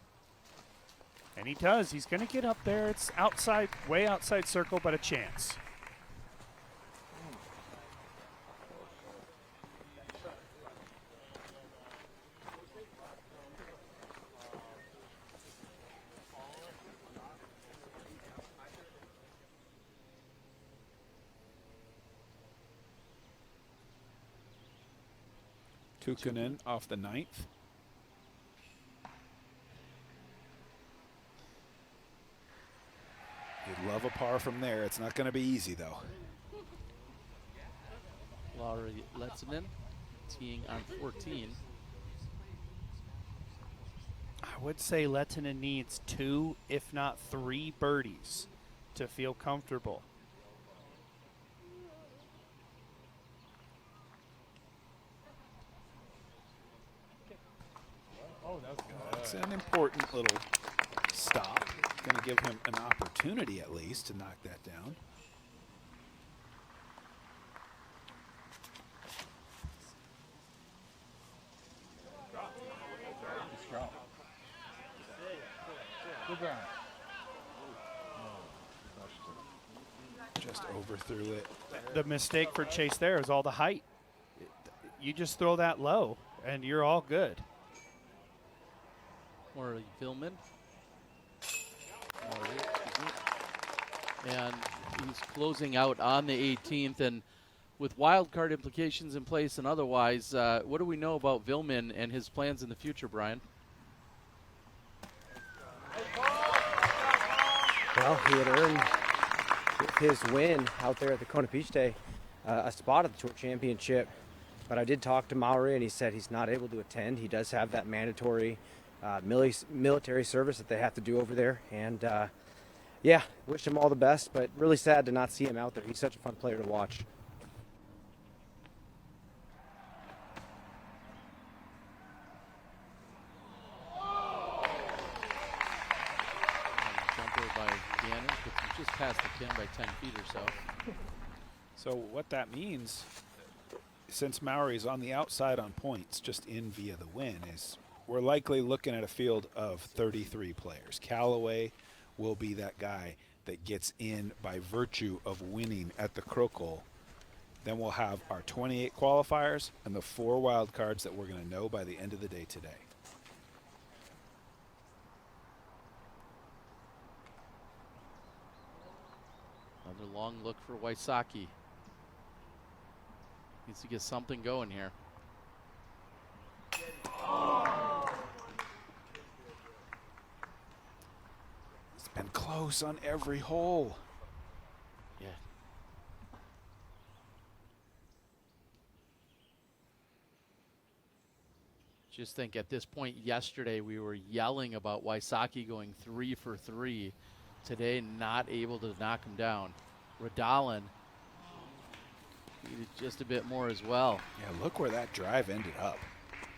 And he does. He's going to get up there. It's outside, way outside circle, but a chance. Tukinen off the 9th. You'd love a par from there. It's not going to be easy, though. Laurie Lettinen teeing on 14. I would say Lettinen needs 2, if not 3 birdies to feel comfortable. It's an important little stop. Going to give him an opportunity at least to knock that down. Just overthrew it. The mistake for Chase there is all the height. you just throw that low, and you're all good. Or Villman. And he's closing out on the 18th. And with wild card implications in place and otherwise, what do we know about Villman and his plans in the future, Brian? Well, he had earned with his win out there at the Kona Beach Day a spot at the Tour Championship. But I did talk to Maury, and he said he's not able to attend. He does have that mandatory military service that they have to do over there. And, yeah, wish him all the best, but really sad to not see him out there. He's such a fun player to watch. Jumper by Gannon, puts him just past the pin by 10 feet or so. So what that means, since Maury's on the outside on points, just in via the win, is we're likely looking at a field of 33 players. Callaway will be that guy that gets in by virtue of winning at the Crocal. Then we'll have our 28 qualifiers and the 4 wild cards that we're going to know by the end of the day today. Another long look for Wysocki. Needs to get something going here. It's been close on every hole. Yeah. Just think at this point yesterday we were yelling about Wysocki going 3 for 3. Today not able to knock him down. Redalen needed just a bit more as well. Yeah, look where that drive ended up.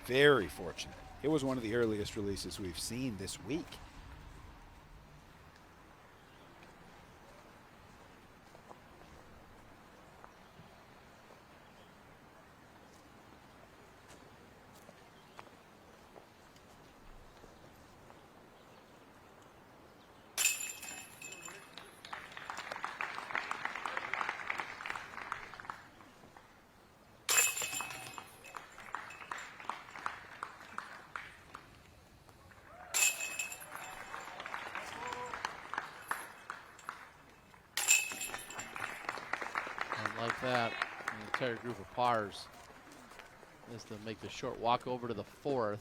Very fortunate. It was one of the earliest releases we've seen this week. Like that, an entire group of pars. Is to make the short walk over to the 4th.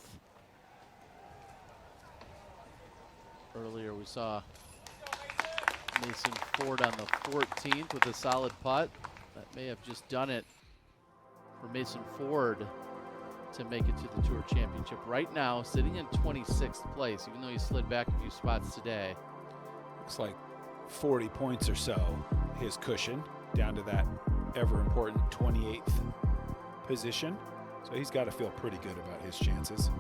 Earlier we saw Mason Ford on the 14th with a solid putt. That may have just done it for Mason Ford to make it to the Tour Championship. Right now, sitting in 26th place, even though he slid back a few spots today. Looks like 40 points or so, his cushion, down to that ever-important 28th position. So he's got to feel pretty good about his chances.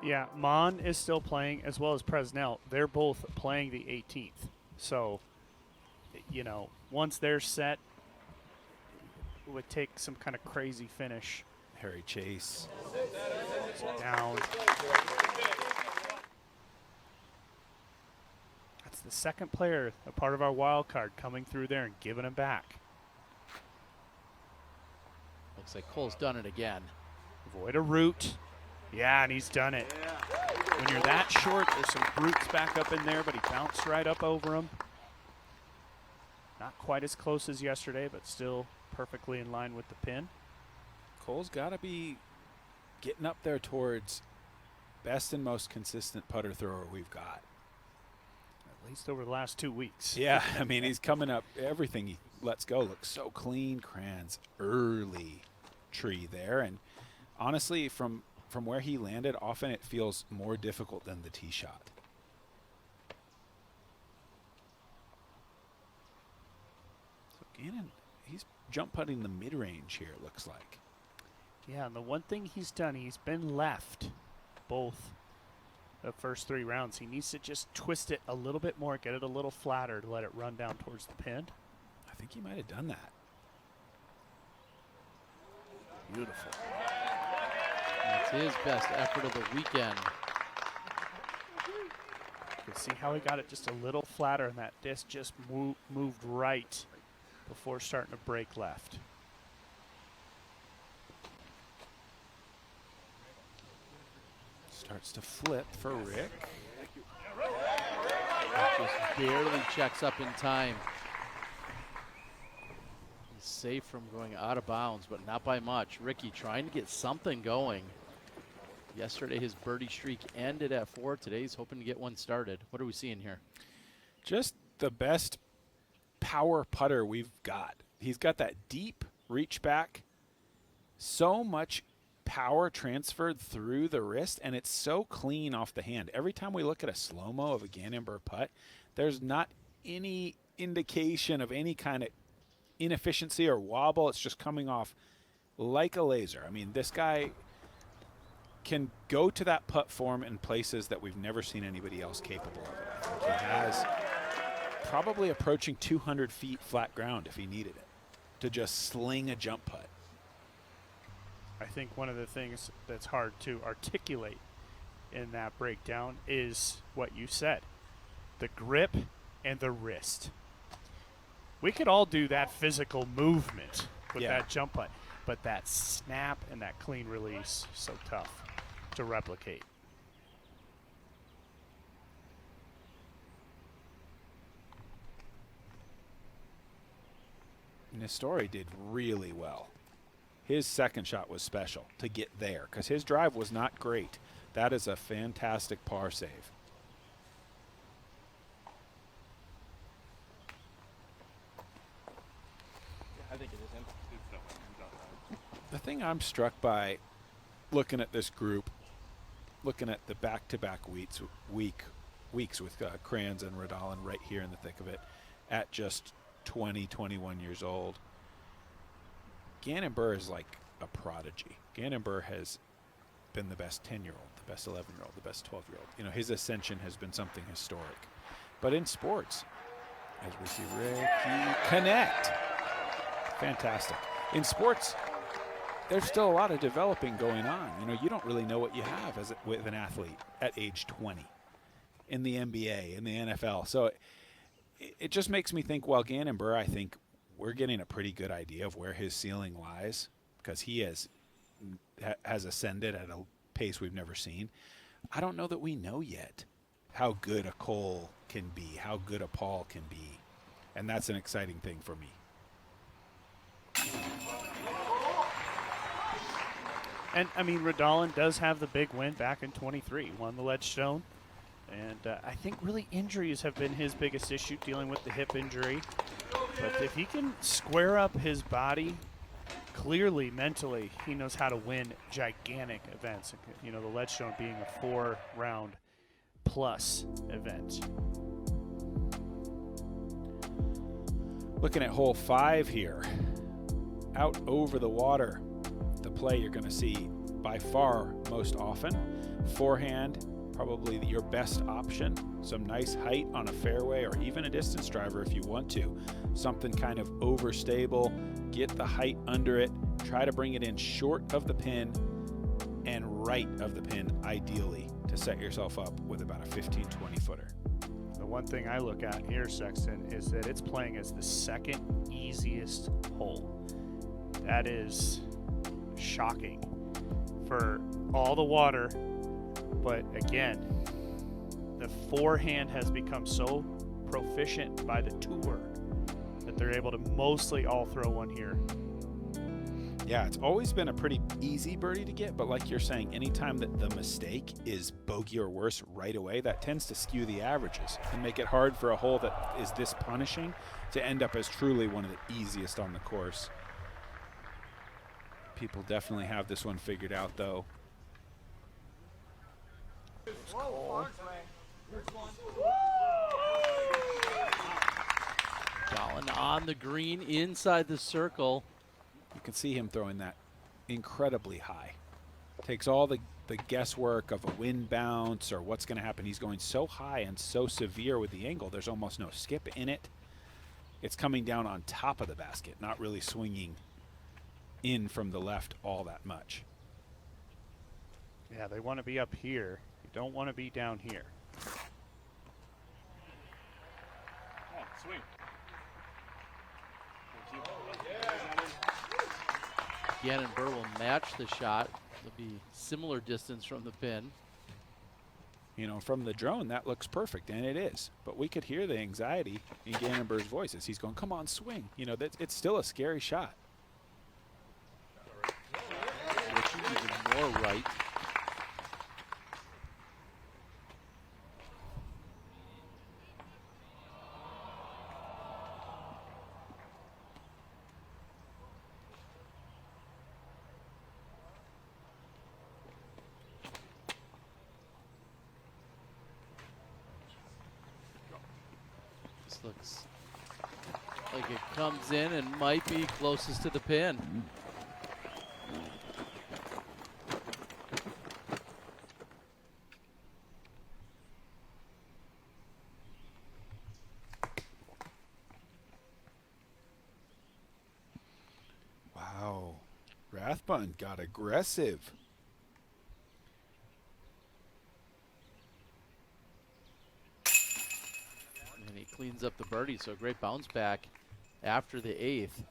Yeah, Mon is still playing, as well as Presnell. They're both playing the 18th. So, you know, once they're set, it would take some kind of crazy finish. Harry Chase. Down. That's the second player, a part of our wild card, coming through there and giving him back. Looks like Cole's done it again. Avoid a root. Yeah, and he's done it. When you're that short, there's some brutes back up in there, but he bounced right up over him. Not quite as close as yesterday, but still perfectly in line with the pin. Cole's got to be getting up there towards best and most consistent putter thrower we've got. At least over the last 2 weeks. Yeah, I mean, he's coming up. Everything he lets go looks so clean. Kranz early tree there. And honestly, from where he landed, often it feels more difficult than the tee shot. So Gannon, he's jump putting the mid-range here, it looks like. Yeah, and the one thing he's done, he's been left both the first 3 rounds. He needs to just twist it a little bit more, get it a little flatter to let it run down towards the pin. I think he might have done that. Beautiful. That's his best effort of the weekend. You can see how he got it just a little flatter, and that disc just moved right before starting to break left. Starts to flip for Rick. Just barely checks up in time. He's safe from going out of bounds, but not by much. Ricky trying to get something going. Yesterday his birdie streak ended at 4. Today he's hoping to get one started. What are we seeing here? Just the best power putter we've got. He's got that deep reach back. So much power transferred through the wrist, and it's so clean off the hand. Every time we look at a slow-mo of a Gannon Buhr putt, there's not any indication of any kind of inefficiency or wobble. It's just coming off like a laser. I mean, this guy can go to that putt form in places that we've never seen anybody else capable of it. I think he has probably approaching 200 feet flat ground if he needed it to just sling a jump putt. I think one of the things that's hard to articulate in that breakdown is what you said, the grip and the wrist. We could all do that physical movement with that jump putt, but that snap and that clean release, so tough to replicate. Nestori did really well. His second shot was special to get there because his drive was not great. That is a fantastic par save. I think it is him. The thing I'm struck by looking at this group, looking at the back-to-back weeks with Kranz and Redalen right here in the thick of it at just 20, 21 years old. Gannon Buhr is like a prodigy. Gannon Buhr has been the best 10-year-old, the best 11-year-old, the best 12-year-old. You know, his ascension has been something historic. But in sports, as we see Ricky connect, fantastic. In sports, there's still a lot of developing going on. You know, you don't really know what you have with an athlete at age 20 in the NBA, in the NFL. So it just makes me think, well, Gannon Buhr, I think we're getting a pretty good idea of where his ceiling lies because he has ascended at a pace we've never seen. I don't know that we know yet how good a Cole can be, how good a Paul can be, and that's an exciting thing for me. And, I mean, Redalen does have the big win back in 23, won the Ledgestone. And I think really injuries have been his biggest issue, dealing with the hip injury. But if he can square up his body, clearly, mentally, he knows how to win gigantic events. You know, the Ledgestone being a 4-round plus event. Looking at hole 5 here, out over the water, the play you're going to see by far most often. Forehand, probably your best option. Some nice height on a fairway or even a distance driver if you want to. Something kind of overstable, get the height under it, try to bring it in short of the pin and right of the pin ideally to set yourself up with about a 15-20 footer. The one thing I look at here, Sexton, is that it's playing as the second easiest hole. That is shocking for all the water. But again, the forehand has become so proficient by the tour that they're able to mostly all throw one here. Yeah, it's always been a pretty easy birdie to get, but like you're saying, anytime that the mistake is bogey or worse right away, that tends to skew the averages and make it hard for a hole that is this punishing to end up as truly one of the easiest on the course. People definitely have this one figured out, though. Redalen on the green inside the circle. You can see him throwing that incredibly high. Takes all the guesswork of a wind bounce or what's going to happen. He's going so high and so severe with the angle, there's almost no skip in it. It's coming down on top of the basket, not really swinging in from the left all that much. Yeah, they want to be up here. You don't want to be down here. Swing. Gannon Buhr will match the shot. It'll be similar distance from the pin. You know, from the drone, that looks perfect, and it is. But we could hear the anxiety in Gannon Buhr's voice as he's going, come on, swing. You know, it's still a scary shot. Even more right. This looks like it comes in and might be closest to the pin. Wow. Rathbun got aggressive. And he cleans up the birdie, so a great bounce back after the 8th.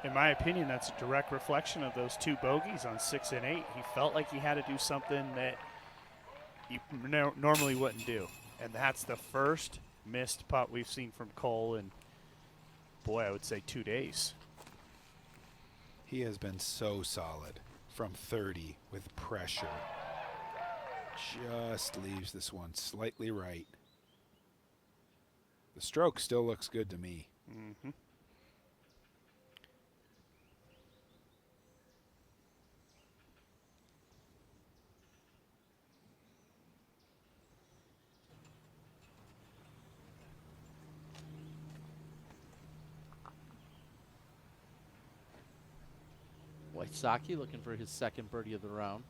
In my opinion, that's a direct reflection of those 2 bogeys on 6 and 8. He felt like he had to do something that he normally wouldn't do. And that's the first missed putt we've seen from Cole in, boy, I would say 2 days. He has been so solid from 30 with pressure. Just leaves this one slightly right. The stroke still looks good to me. Mm-hmm. Wysocki looking for his second birdie of the round.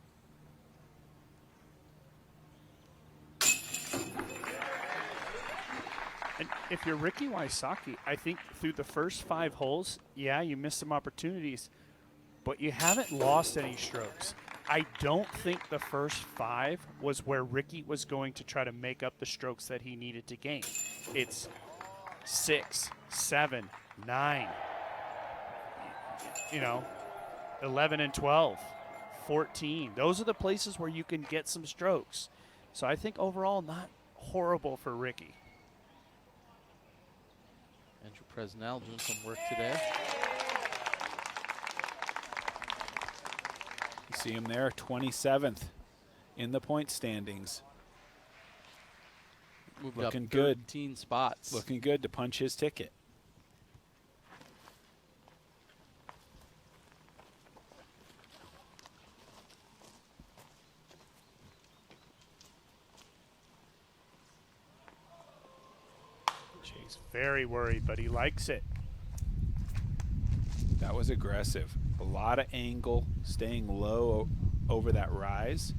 And if you're Ricky Wysocki, I think through the first 5 holes, yeah, you missed some opportunities, but you haven't lost any strokes. I don't think the first 5 was where Ricky was going to try to make up the strokes that he needed to gain. It's 6, 7, 9, 11 and 12, 14. Those are the places where you can get some strokes. So I think overall not horrible for Ricky. Andrew Presnell doing some work today. You see him there, 27th in the point standings. Moved Looking up good. 13 spots. Looking good to punch his ticket. He's very worried, but he likes it. That was aggressive. A lot of angle, staying low over that rise.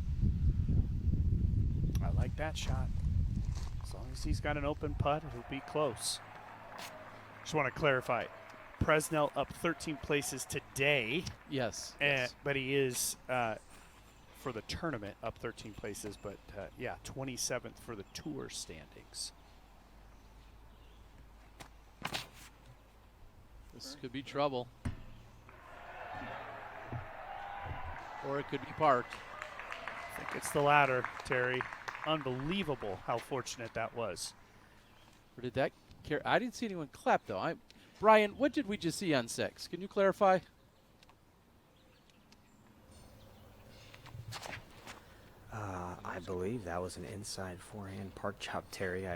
I like that shot. As long as he's got an open putt, it'll be close. Just want to clarify. Presnell up 13 places today. Yes. But he is, for the tournament, up 13 places. But, 27th for the tour standings. This could be trouble. Or it could be parked. I think it's the latter, Terry. Unbelievable how fortunate that was. Or did that care? I didn't see anyone clap, though. Brian, what did we just see on 6? Can you clarify? I believe that was an inside forehand park chop, Terry.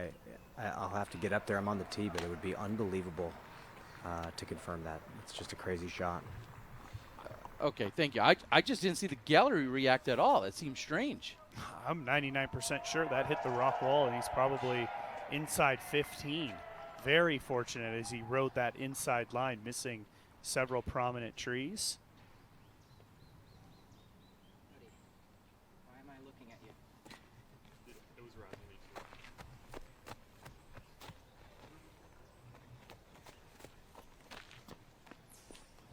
I'll have to get up there. I'm on the tee, but it would be unbelievable to confirm that. It's just a crazy shot. Okay, thank you. I just didn't see the gallery react at all. It seemed strange. I'm 99% sure that hit the rock wall, and he's probably inside 15. Very fortunate as he rode that inside line, missing several prominent trees. Why am I looking at you? It was rather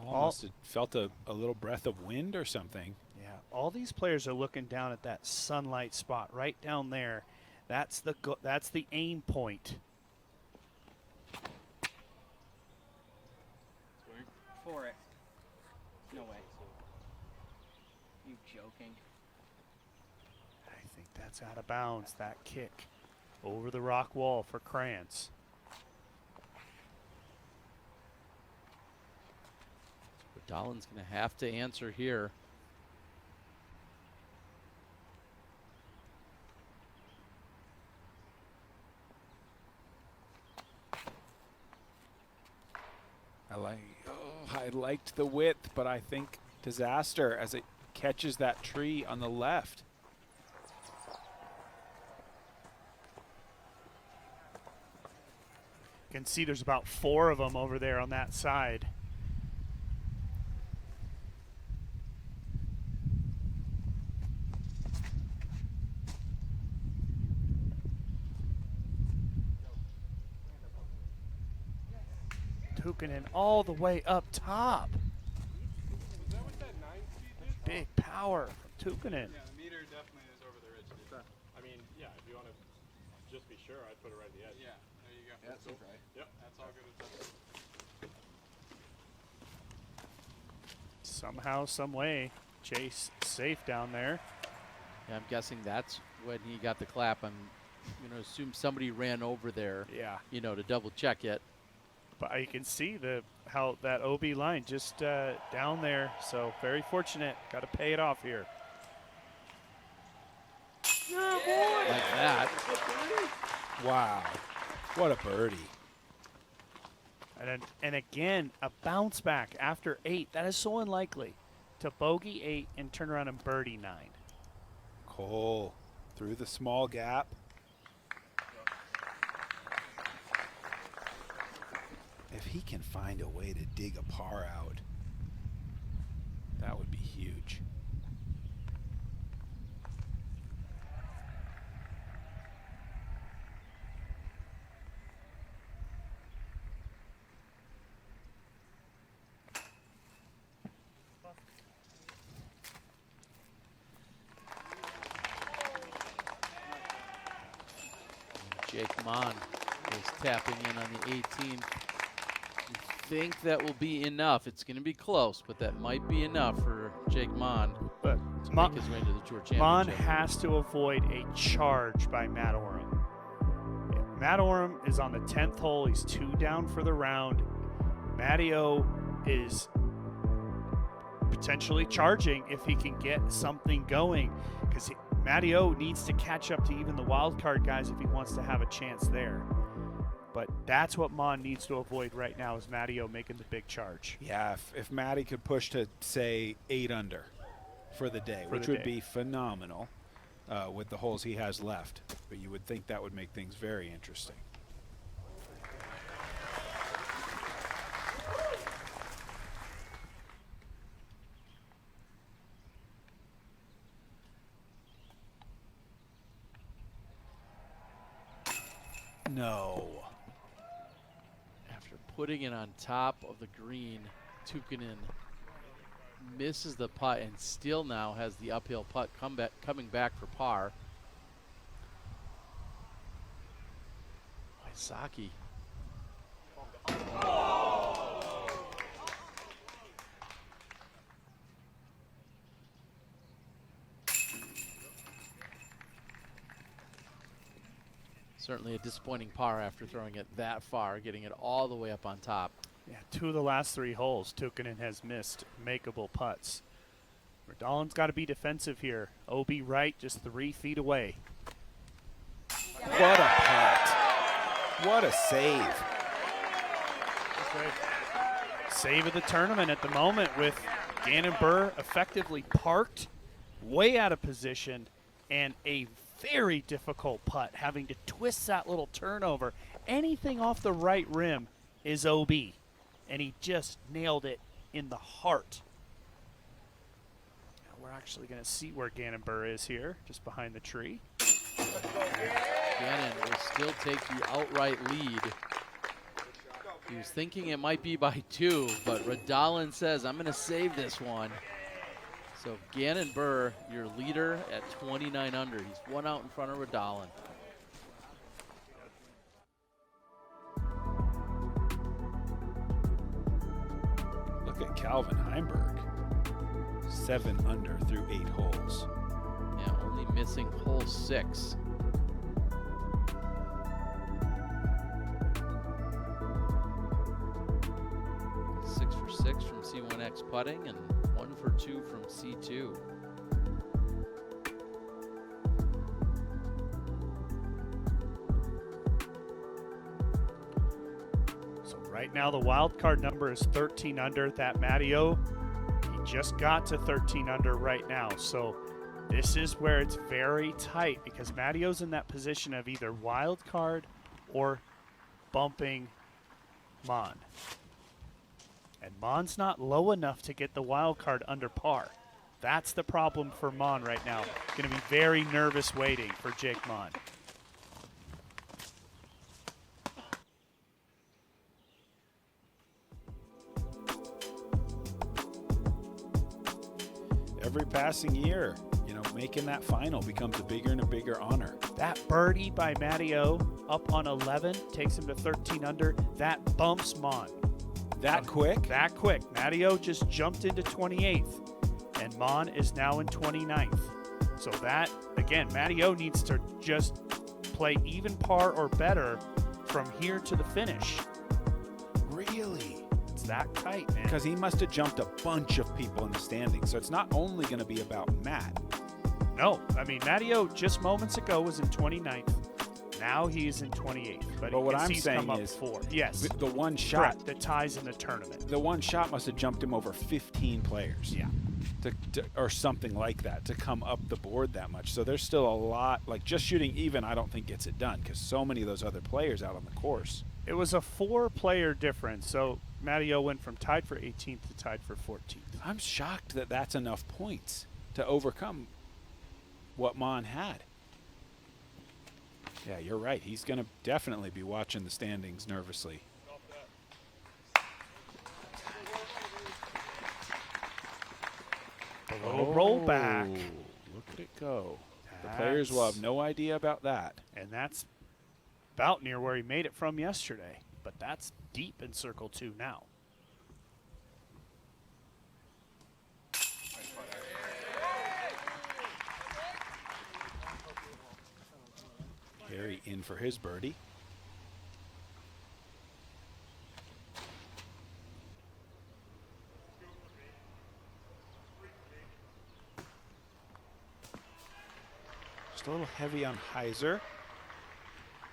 Almost felt a little breath of wind or something. Yeah, all these players are looking down at that sunlight spot right down there. That's the aim point. For it. No way. You joking? I think that's out of bounds, that kick over the rock wall for Krantz. Redalen's going to have to answer here. I liked the width, but I think disaster as it catches that tree on the left. You can see there's about 4 of them over there on that side. Tukkanen all the way up top. Big power from Tukkanen. Yeah, the meter definitely is over the ridge. I mean, yeah, if you want to just be sure, I'd put it right at the edge. Yeah, there you go. Yeah, that seems right. Yep, that's all good as that. Somehow, some way, Chase safe down there. Yeah, I'm guessing that's when he got the clap. I'm going to assume somebody ran over there, Yeah. To double check it. But you can see how that OB line just down there. So very fortunate. Got to pay it off here. Like that. Wow. What a birdie. And again, a bounce back after 8. That is so unlikely. To bogey 8 and turn around and birdie 9. Cole through the small gap. If he can find a way to dig a par out, that would be huge. Jake Mon is tapping in on the 18th. Think that will be enough. It's going to be close, but that might be enough for Jake Mon to make his way to the Tour Championship. Mon has to avoid a charge by Matt Oram. Matt Oram is on the 10th hole. He's 2 down for the round. Matty-O is potentially charging if he can get something going, because Matty-O needs to catch up to even the wild card guys if he wants to have a chance there. But that's what Mon needs to avoid right now, is Matty-O making the big charge. Yeah, if Matty could push to, say, 8 under for the day, which would be phenomenal with the holes he has left. But you would think that would make things very interesting. No. After putting it on top of the green, Tukkanen misses the putt and still now has the uphill putt coming back for par. Wysocki. Certainly a disappointing par after throwing it that far, getting it all the way up on top. Yeah, 2 of the last 3 holes, Tukkanen has missed makeable putts. Redalen's got to be defensive here. OB right, just 3 feet away. What a putt. What a save. Save of the tournament at the moment, with Gannon Buhr effectively parked, way out of position, and a very difficult putt, having to twist that little turnover. Anything off the right rim is OB, and he just nailed it in the heart. Now we're actually going to see where Gannon Buhr is here, just behind the tree. Gannon will still take the outright lead. He was thinking it might be by 2, but Redalen says, I'm going to save this one. So Gannon Buhr, your leader at 29 under. He's 1 out in front of Redalen. Look at Calvin Heimberg. 7 under through 8 holes. Yeah, only missing hole 6. Six for 6 from C1X putting and 1 for 2 from C2. So right now the wild card number is 13 under. That Matteo, he just got to 13 under right now. So this is where it's very tight because Matteo's in that position of either wild card or bumping Mon. And Mon's not low enough to get the wild card under par. That's the problem for Mon right now. Going to be very nervous waiting for Jake Mon. Every passing year, making that final becomes a bigger and a bigger honor. That birdie by Matteo up on 11 takes him to 13 under. That bumps Mon. That quick? That quick. Matteo just jumped into 28th, and Mon is now in 29th. So that, again, Matteo needs to just play even par or better from here to the finish. Really? It's that tight, man. Because he must have jumped a bunch of people in the standings. So it's not only going to be about Matt. No. I mean, Matteo just moments ago was in 29th. Now he's in 28th. But what I'm saying is, yes, the one shot correct, that ties in the tournament. The one shot must have jumped him over 15 players. Yeah. Or something like that to come up the board that much. So there's still a lot. Like just shooting even, I don't think gets it done because so many of those other players out on the course. It was a 4-player difference. So Matteo went from tied for 18th to tied for 14th. I'm shocked that that's enough points to overcome what Mon had. Yeah, you're right. He's going to definitely be watching the standings nervously. A little roll back. Look at it go. The players will have no idea about that. And that's about near where he made it from yesterday. But that's deep in circle 2 now. Harry in for his birdie. Just a little heavy on Heiser.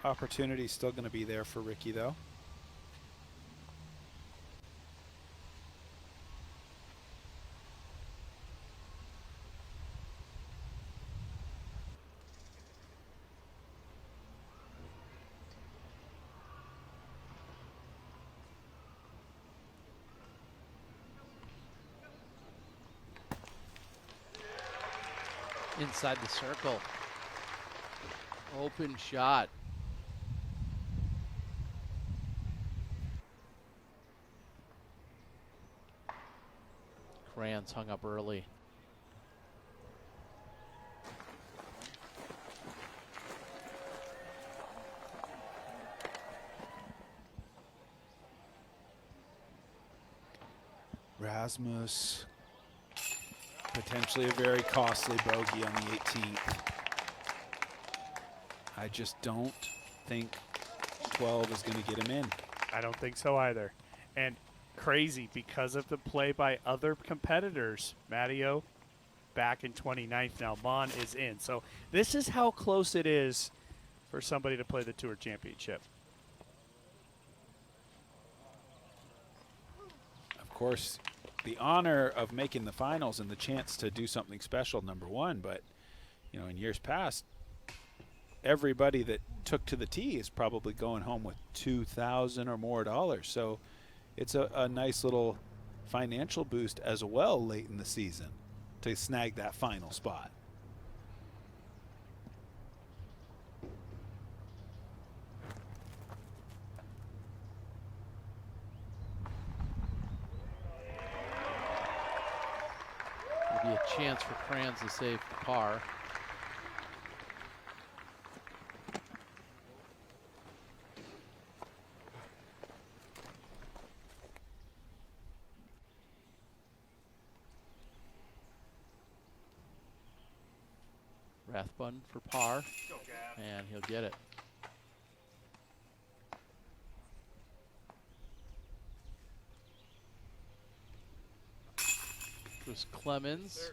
Opportunity still going to be there for Ricky, though. Inside the circle. Open shot. Kranz hung up early. Rasmus. Potentially a very costly bogey on the 18th. I just don't think 12 is going to get him in. I don't think so either. And crazy because of the play by other competitors. Matteo back in 29th now. Mon is in. So this is how close it is for somebody to play the Tour Championship. Of course, the honor of making the finals and the chance to do something special, number one. But, in years past, everybody that took to the tee is probably going home with $2,000 or more dollars. So it's a nice little financial boost as well late in the season to snag that final spot. Be a chance for Kranz to save par. Rathbun for par, and he'll get it. Chris Clemens,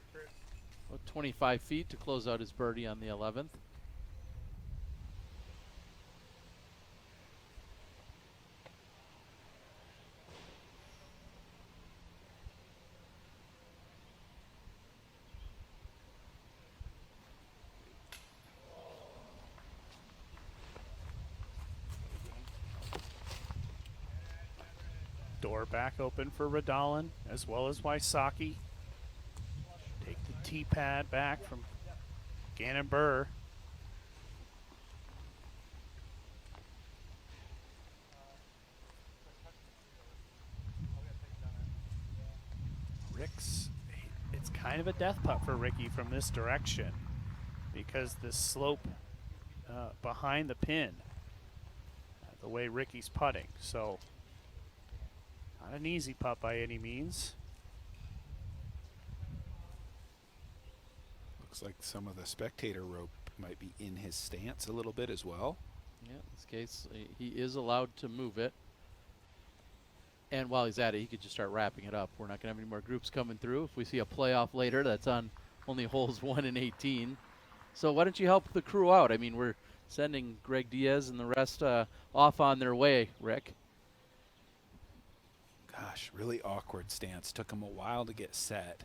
about 25 feet to close out his birdie on the 11th. Door back open for Redalen as well as Wysocki. Take the tee pad back from Gannon Buhr. Rick's, it's kind of a death putt for Ricky from this direction because the slope behind the pin, the way Ricky's putting. So not an easy putt by any means. Looks like some of the spectator rope might be in his stance a little bit as well. Yeah, in this case, he is allowed to move it. And while he's at it, he could just start wrapping it up. We're not going to have any more groups coming through. If we see a playoff later, that's on only holes 1 and 18. So why don't you help the crew out? I mean, we're sending Greg Diaz and the rest off on their way, Rick. Gosh, really awkward stance. Took him a while to get set.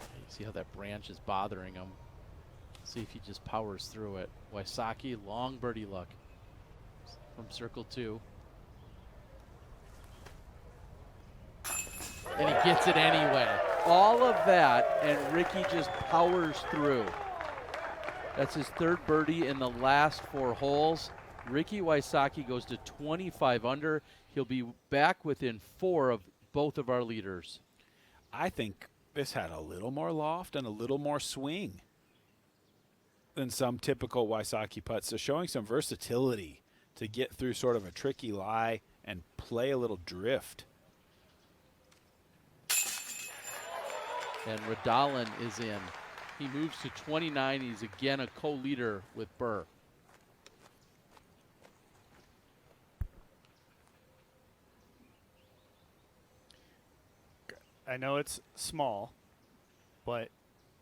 You see how that branch is bothering him. See if he just powers through it. Wysocki, long birdie luck from circle 2. And he gets it anyway. All of that, and Ricky just powers through. That's his 3rd birdie in the last 4 holes. Ricky Wysocki goes to 25 under. He'll be back within 4 of both of our leaders. I think this had a little more loft and a little more swing than some typical Wysocki putts. So showing some versatility to get through sort of a tricky lie and play a little drift. And Redalen is in. He moves to 29. He's again a co-leader with Buhr. I know it's small, but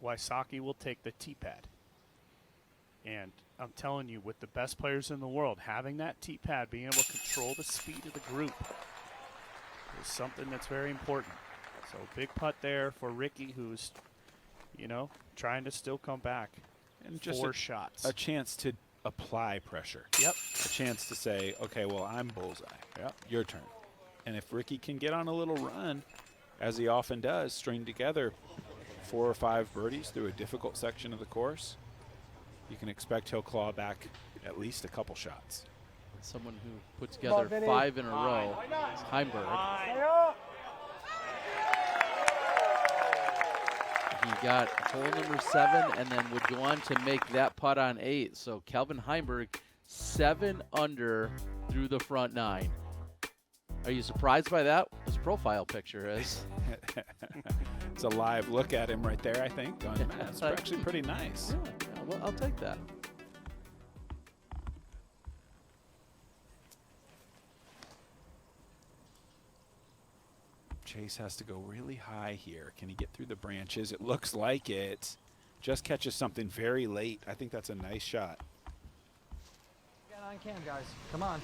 Wysocki will take the tee pad. And I'm telling you, with the best players in the world, having that tee pad, being able to control the speed of the group is something that's very important. So big putt there for Ricky, who's, you know, trying to still come back. And just 4 shots. A chance to apply pressure. Yep. A chance to say, okay, well, I'm bullseye. Yep. Your turn. And if Ricky can get on a little run, as he often does, string together 4 or 5 birdies through a difficult section of the course, you can expect he'll claw back at least a couple shots. Someone who put together 5 in a row is Heimberg. He got hole number 7 and then would go on to make that putt on 8. So Calvin Heimberg, 7 under through the front 9. Are you surprised by that? His profile picture is. It's a live look at him right there, I think. That's actually pretty nice. Yeah, well, I'll take that. Chase has to go really high here. Can he get through the branches? It looks like it. Just catches something very late. I think that's a nice shot. Get on cam, guys. Come on.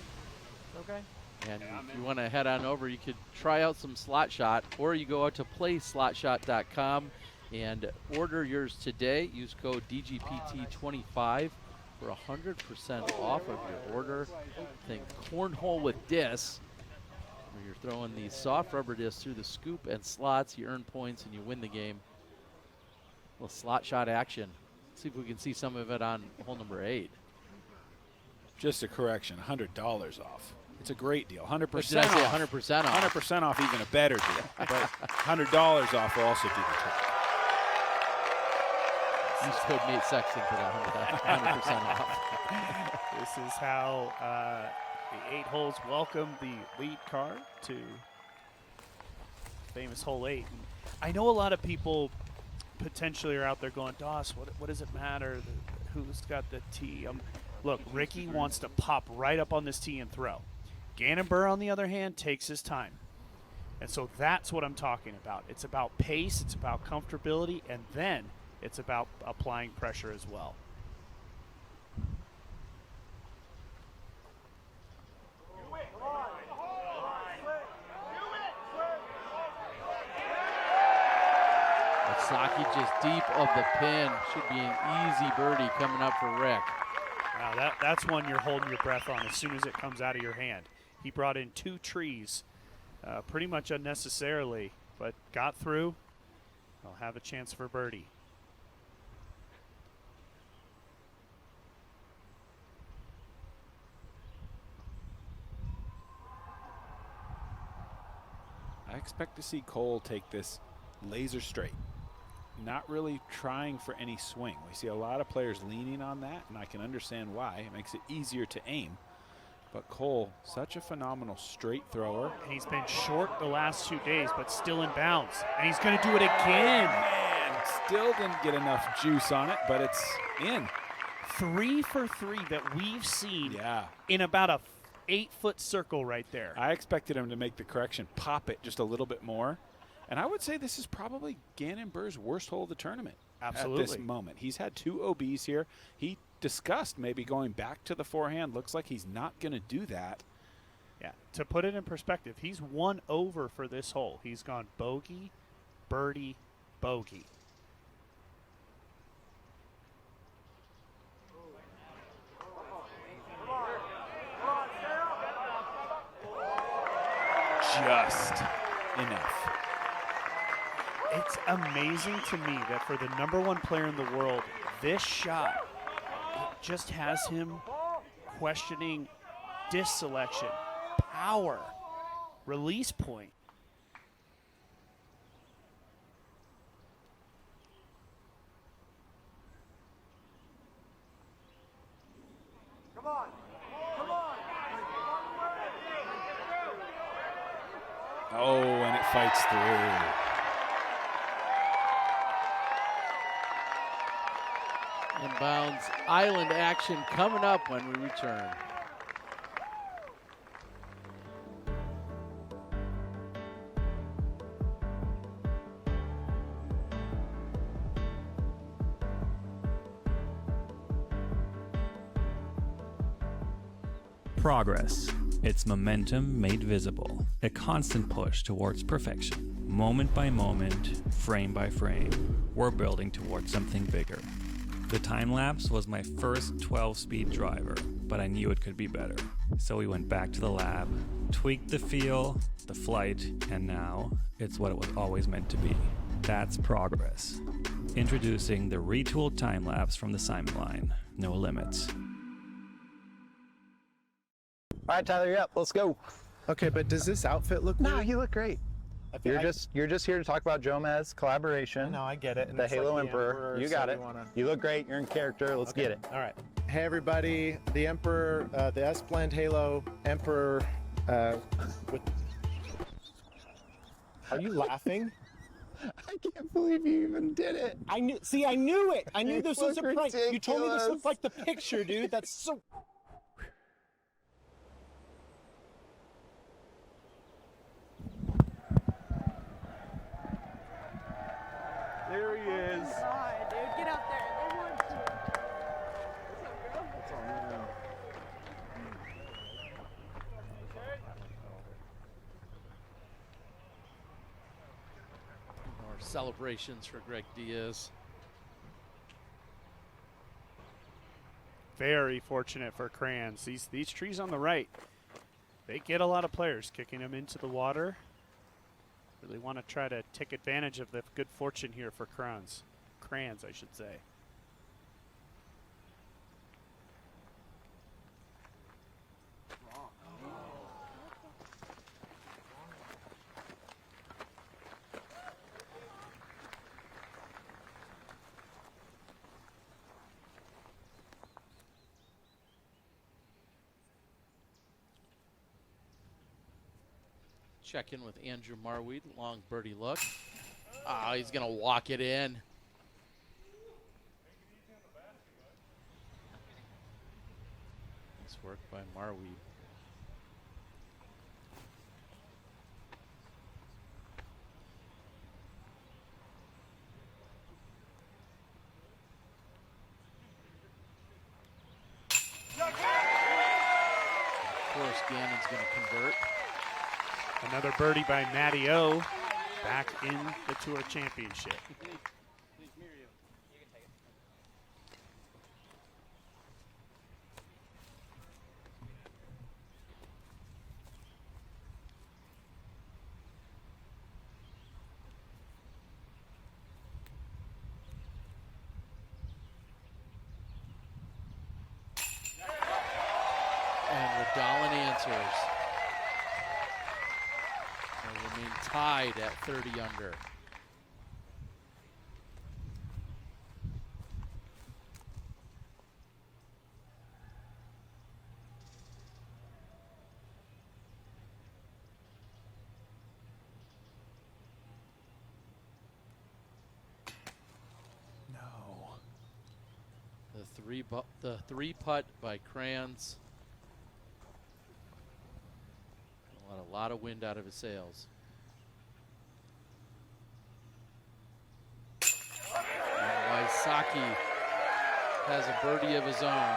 Okay. And if you want to head on over, you could try out some Slot Shot, or you go out to playslotshot.com and order yours today. Use code DGPT25 for 100% off of your order. Think cornhole with discs, where you're throwing these soft rubber discs through the scoop and slots. You earn points and you win the game. A little Slot Shot action. See if we can see some of it on hole number 8. Just a correction, $100 off. It's a great deal. 100% Did I say off. 100% off? 100% off, even a better deal. But $100 off will also do the trick. Use code Nate Sexton for that 100% off. This is how the 8 holes welcome the lead card to famous hole 8. And I know a lot of people potentially are out there going, Doss, what does it matter? Who's got the tee? Look, Ricky wants to pop right up on this tee and throw. Gannon Buhr, on the other hand, takes his time. And so that's what I'm talking about. It's about pace, it's about comfortability, and then it's about applying pressure as well. Wysocki just deep of the pin. Should be an easy birdie coming up for Rick. Wow, that's one you're holding your breath on as soon as it comes out of your hand. He brought in 2 trees pretty much unnecessarily, but got through. He'll have a chance for birdie. I expect to see Cole take this laser straight, not really trying for any swing. We see a lot of players leaning on that, and I can understand why. It makes it easier to aim. But Cole, such a phenomenal straight thrower. And he's been short the last 2 days, but still in bounds. And he's going to do it again. Man, still didn't get enough juice on it, but it's in. 3 for 3 that we've seen in about a 8-foot circle right there. I expected him to make the correction, pop it just a little bit more. And I would say this is probably Gannon Buhr's worst hole of the tournament. Absolutely. At this moment. He's had 2 OBs here. He discussed maybe going back to the forehand. Looks like he's not going to do that. Yeah, to put it in perspective, he's 1 over for this hole. He's gone bogey, birdie, bogey. Just enough. It's amazing to me that for the #1 player in the world, this shot, it just has him questioning disc selection, power, release point. Come on. Come on. Oh, and it fights through. Inbounds island action coming up when we return. Progress. It's momentum made visible. A constant push towards perfection. Moment by moment, frame by frame, we're building towards something bigger. The time lapse was my first 12-speed driver, but I knew it could be better. So we went back to the lab, tweaked the feel, the flight, and now it's what it was always meant to be. That's progress. Introducing the retooled time lapse from the Simon line. No limits. All right, Tyler, you're up. Let's go. Okay, but does this outfit look weird? No, you look great. You're just here to talk about Jomez collaboration. No, I get it. And the it's Halo like the Emperor. You got it. You look great. You're in character. Let's get it. All right. Hey, everybody. The Emperor, the S-Blend Halo Emperor. With... Are you laughing? I can't believe you even did it. I knew. See, I knew it. I knew this was a prank. Ridiculous. You told me this looked like the picture, dude. That's so. There he is. Come on, dude, get up there. They want to. What's up, girl? What's on now? More celebrations for Greg Diaz. Very fortunate for Crans. These trees on the right, they get a lot of players kicking them into the water. Really want to try to take advantage of the good fortune here for Crans, I should say. Check in with Andrew Marweed. Long birdie look. Oh, he's going to walk it in. Nice work by Marweed. Of course, Gannon's going to convert. Another birdie by Matty O, back in the Tour Championship. And Redalen answers. They remain tied at 30 under. No. The three putt by Kranz. A lot of wind out of his sails. And Wysocki has a birdie of his own.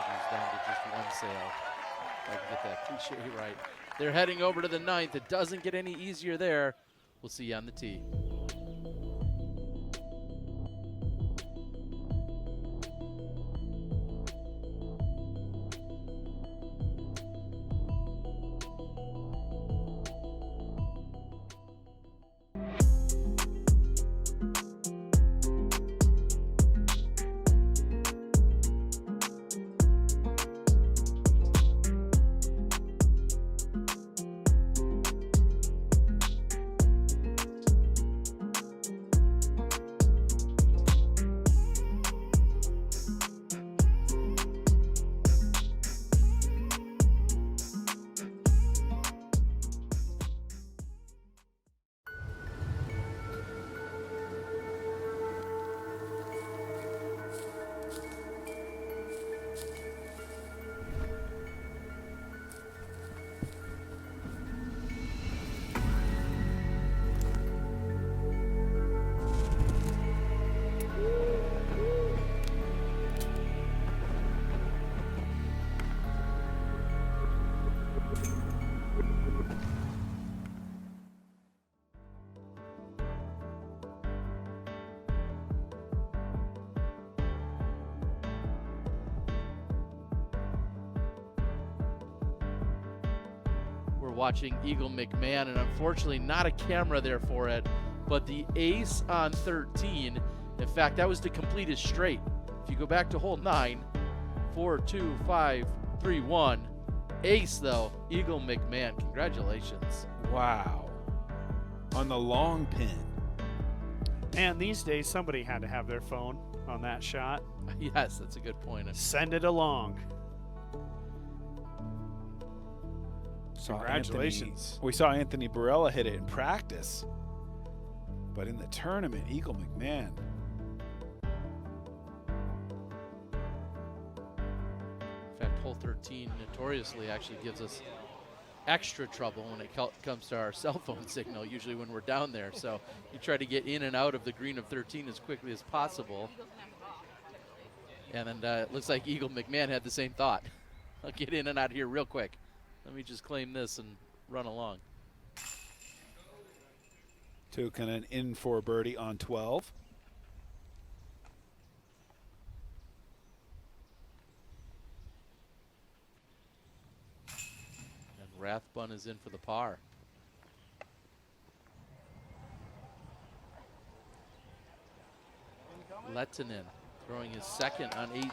He's down to just one sail. If I can get that cliche right. They're heading over to the 9th. It doesn't get any easier there. We'll see you on the tee. Watching Eagle McMahon, and unfortunately not a camera there for it, but the ace on 13. In fact, that was to complete his straight. If you go back to hole 9, 4, 2, 5, 3, 1. Ace though, Eagle McMahon. Congratulations. Wow. On the long pin. And these days, somebody had to have their phone on that shot. Yes, that's a good point. Send it along. Congratulations. We saw Anthony Barella hit it in practice. But in the tournament, Eagle McMahon. In fact, hole 13 notoriously actually gives us extra trouble when it comes to our cell phone signal, usually when we're down there. So you try to get in and out of the green of 13 as quickly as possible. And then it looks like Eagle McMahon had the same thought. I'll get in and out of here real quick. Let me just claim this and run along. Tukkanen in for birdie on 12. And Rathbun is in for the par. Lehtinen throwing his second on 18,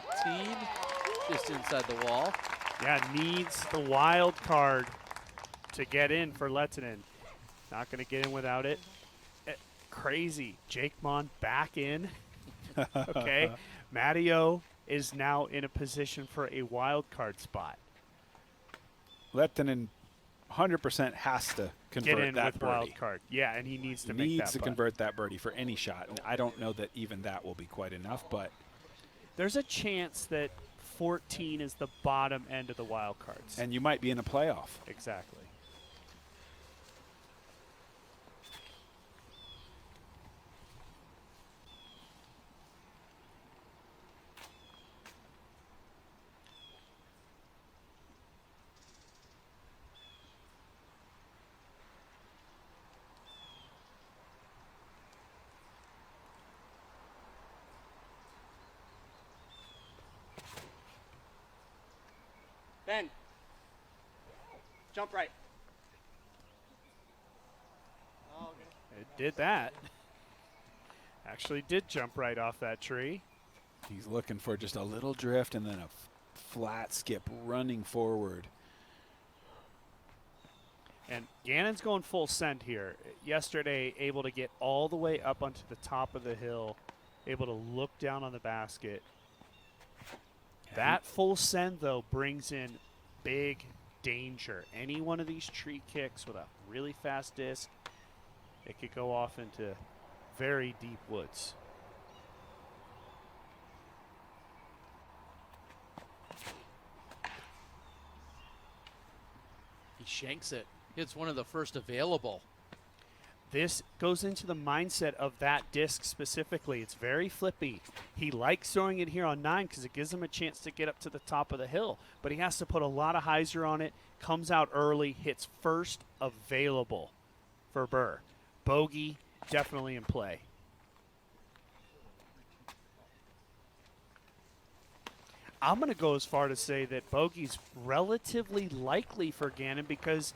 just inside the wall. Yeah, needs the wild card to get in for Lehtinen. Not going to get in without it. Crazy. Jake Mon back in. Okay. Matteo is now in a position for a wild card spot. Lehtinen 100% has to convert Get in that with birdie. Wildcard. Yeah, and he needs to make that Needs to putt. convert that birdie for any shot, and I don't know that even that will be quite enough, but There's a chance that 14 is the bottom end of the wild cards. and you might be in a playoff. Exactly. Ben, jump right. Oh, okay. It did that. Actually did jump right off that tree. He's looking for just a little drift and then a flat skip running forward. And Gannon's going full send here. Yesterday, able to get all the way up onto the top of the hill, able to look down on the basket. That full send, though, brings in big danger. Any one of these tree kicks with a really fast disc, it could go off into very deep woods. He shanks it. It's one of the first available. This goes into the mindset of that disc specifically. It's very flippy. He likes throwing it here on 9 because it gives him a chance to get up to the top of the hill. But he has to put a lot of hyzer on it, comes out early, hits first available for Buhr. Bogey definitely in play. I'm going to go as far to say that bogey's relatively likely for Gannon because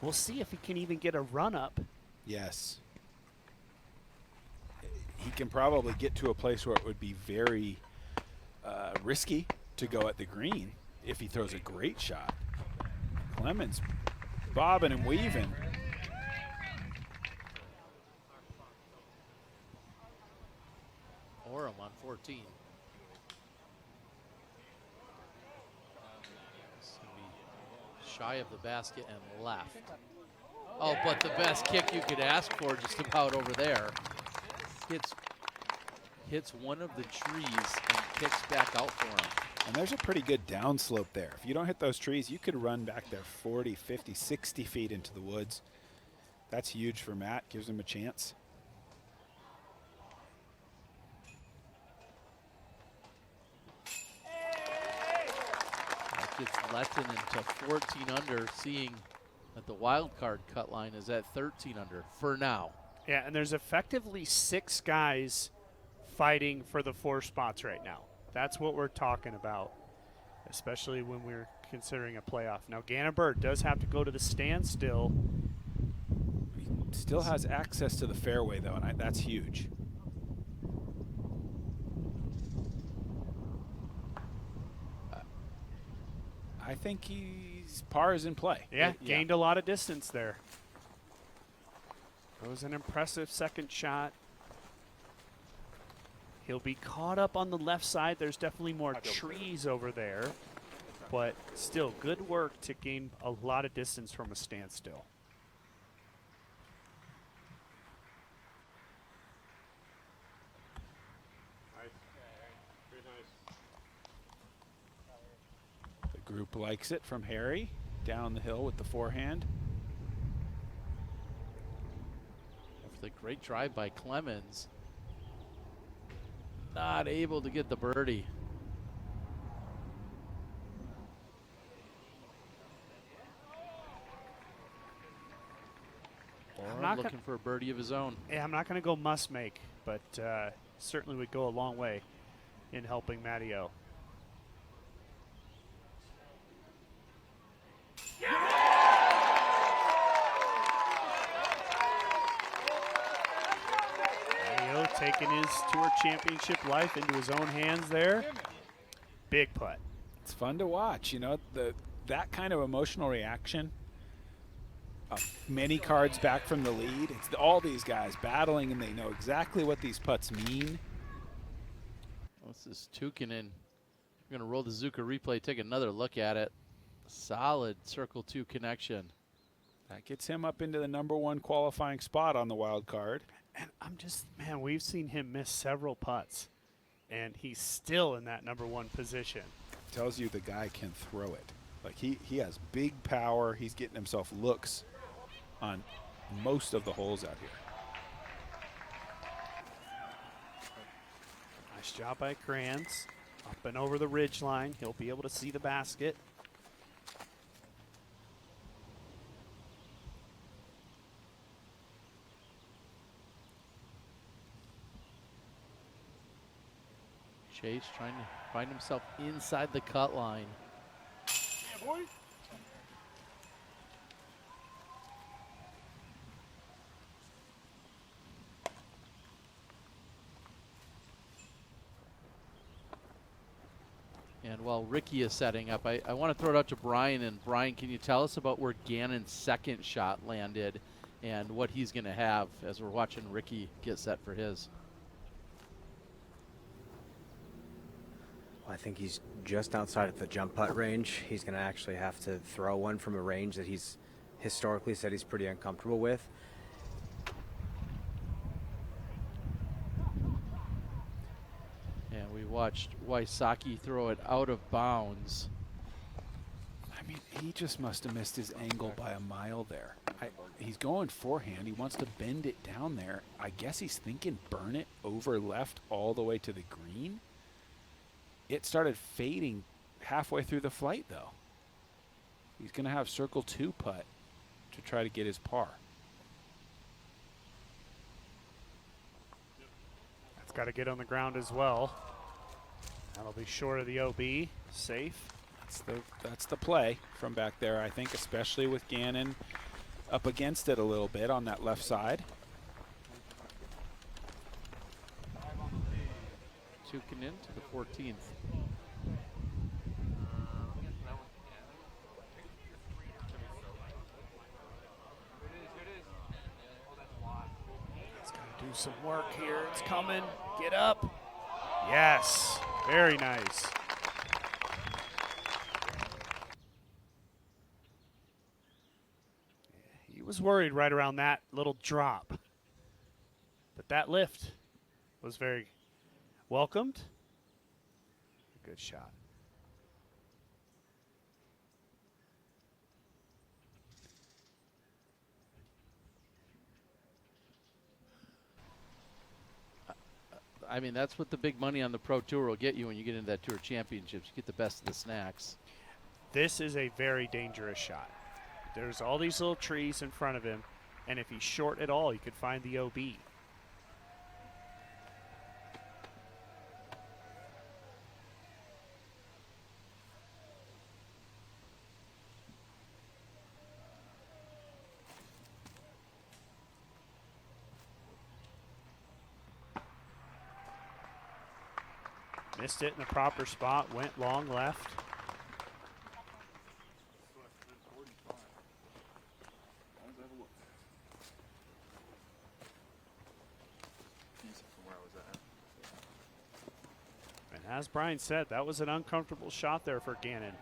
we'll see if he can even get a run up. Yes. He can probably get to a place where it would be very risky to go at the green if he throws a great shot. Clemens bobbing and weaving. Orem on 14. It's going to be shy of the basket and left. Oh, but the best kick you could ask for just about over there. Hits one of the trees and kicks back out for him. And there's a pretty good downslope there. If you don't hit those trees, you could run back there 40, 50, 60 feet into the woods. That's huge for Matt. Gives him a chance. That gets Letton into 14 under, seeing that the wild card cut line is at 13 under for now. Yeah, and there's effectively 6 guys fighting for the 4 spots right now. That's what we're talking about, especially when we're considering a playoff. Now, Gannon Buhr does have to go to the standstill. He still has access to the fairway, though, and that's huge. I think par is in play. Yeah, gained a lot of distance there. It was an impressive second shot. He'll be caught up on the left side. There's definitely more trees over there, but still good work to gain a lot of distance from a standstill. Nice. Very nice. The group likes it from Harry down the hill with the forehand. After the great drive by Clemens, not able to get the birdie. I'm not looking for a birdie of his own. Yeah, I'm not going to go must make, but certainly would go a long way in helping Matteo. Matteo taking his tour championship life into his own hands there. Big putt. It's fun to watch, you know, that kind of emotional reaction. Many cards back from the lead. It's all these guys battling, and they know exactly what these putts mean. This is Tukinen. We're going to roll the Zuka replay, take another look at it. Solid circle 2 connection. That gets him up into the #1 qualifying spot on the wild card. And I'm just, man, we've seen him miss several putts, and he's still in that #1 position. Tells you the guy can throw it. Like he has big power. He's getting himself looks on most of the holes out here. Nice job by Kranz. Up and over the ridge line. He'll be able to see the basket. Chase trying to find himself inside the cut line. Yeah, boy. And while Ricky is setting up, I want to throw it out to Brian. And Brian, can you tell us about where Gannon's second shot landed and what he's going to have as we're watching Ricky get set for his? I think he's just outside of the jump putt range. He's going to actually have to throw one from a range that he's historically said he's pretty uncomfortable with. And we watched Wysocki throw it out of bounds. I mean, he just must have missed his angle by a mile there. He's going forehand. He wants to bend it down there. I guess he's thinking burn it over left all the way to the green. It started fading halfway through the flight, though. He's going to have circle 2 putt to try to get his par. That's got to get on the ground as well. That'll be short of the OB. Safe. That's the play from back there, I think, especially with Gannon up against it a little bit on that left side. Tukin into the 14th. It's going to do some work here. It's coming. Get up. Yes. Very nice. He was worried right around that little drop. But that lift was very welcomed. Good shot. I mean, that's what the big money on the Pro Tour will get you when you get into that Tour Championships. You get the best of the snacks. This is a very dangerous shot. There's all these little trees in front of him, and if he's short at all, he could find the OB. Missed it in the proper spot, went long left. And as Brian said, that was an uncomfortable shot there for Gannon.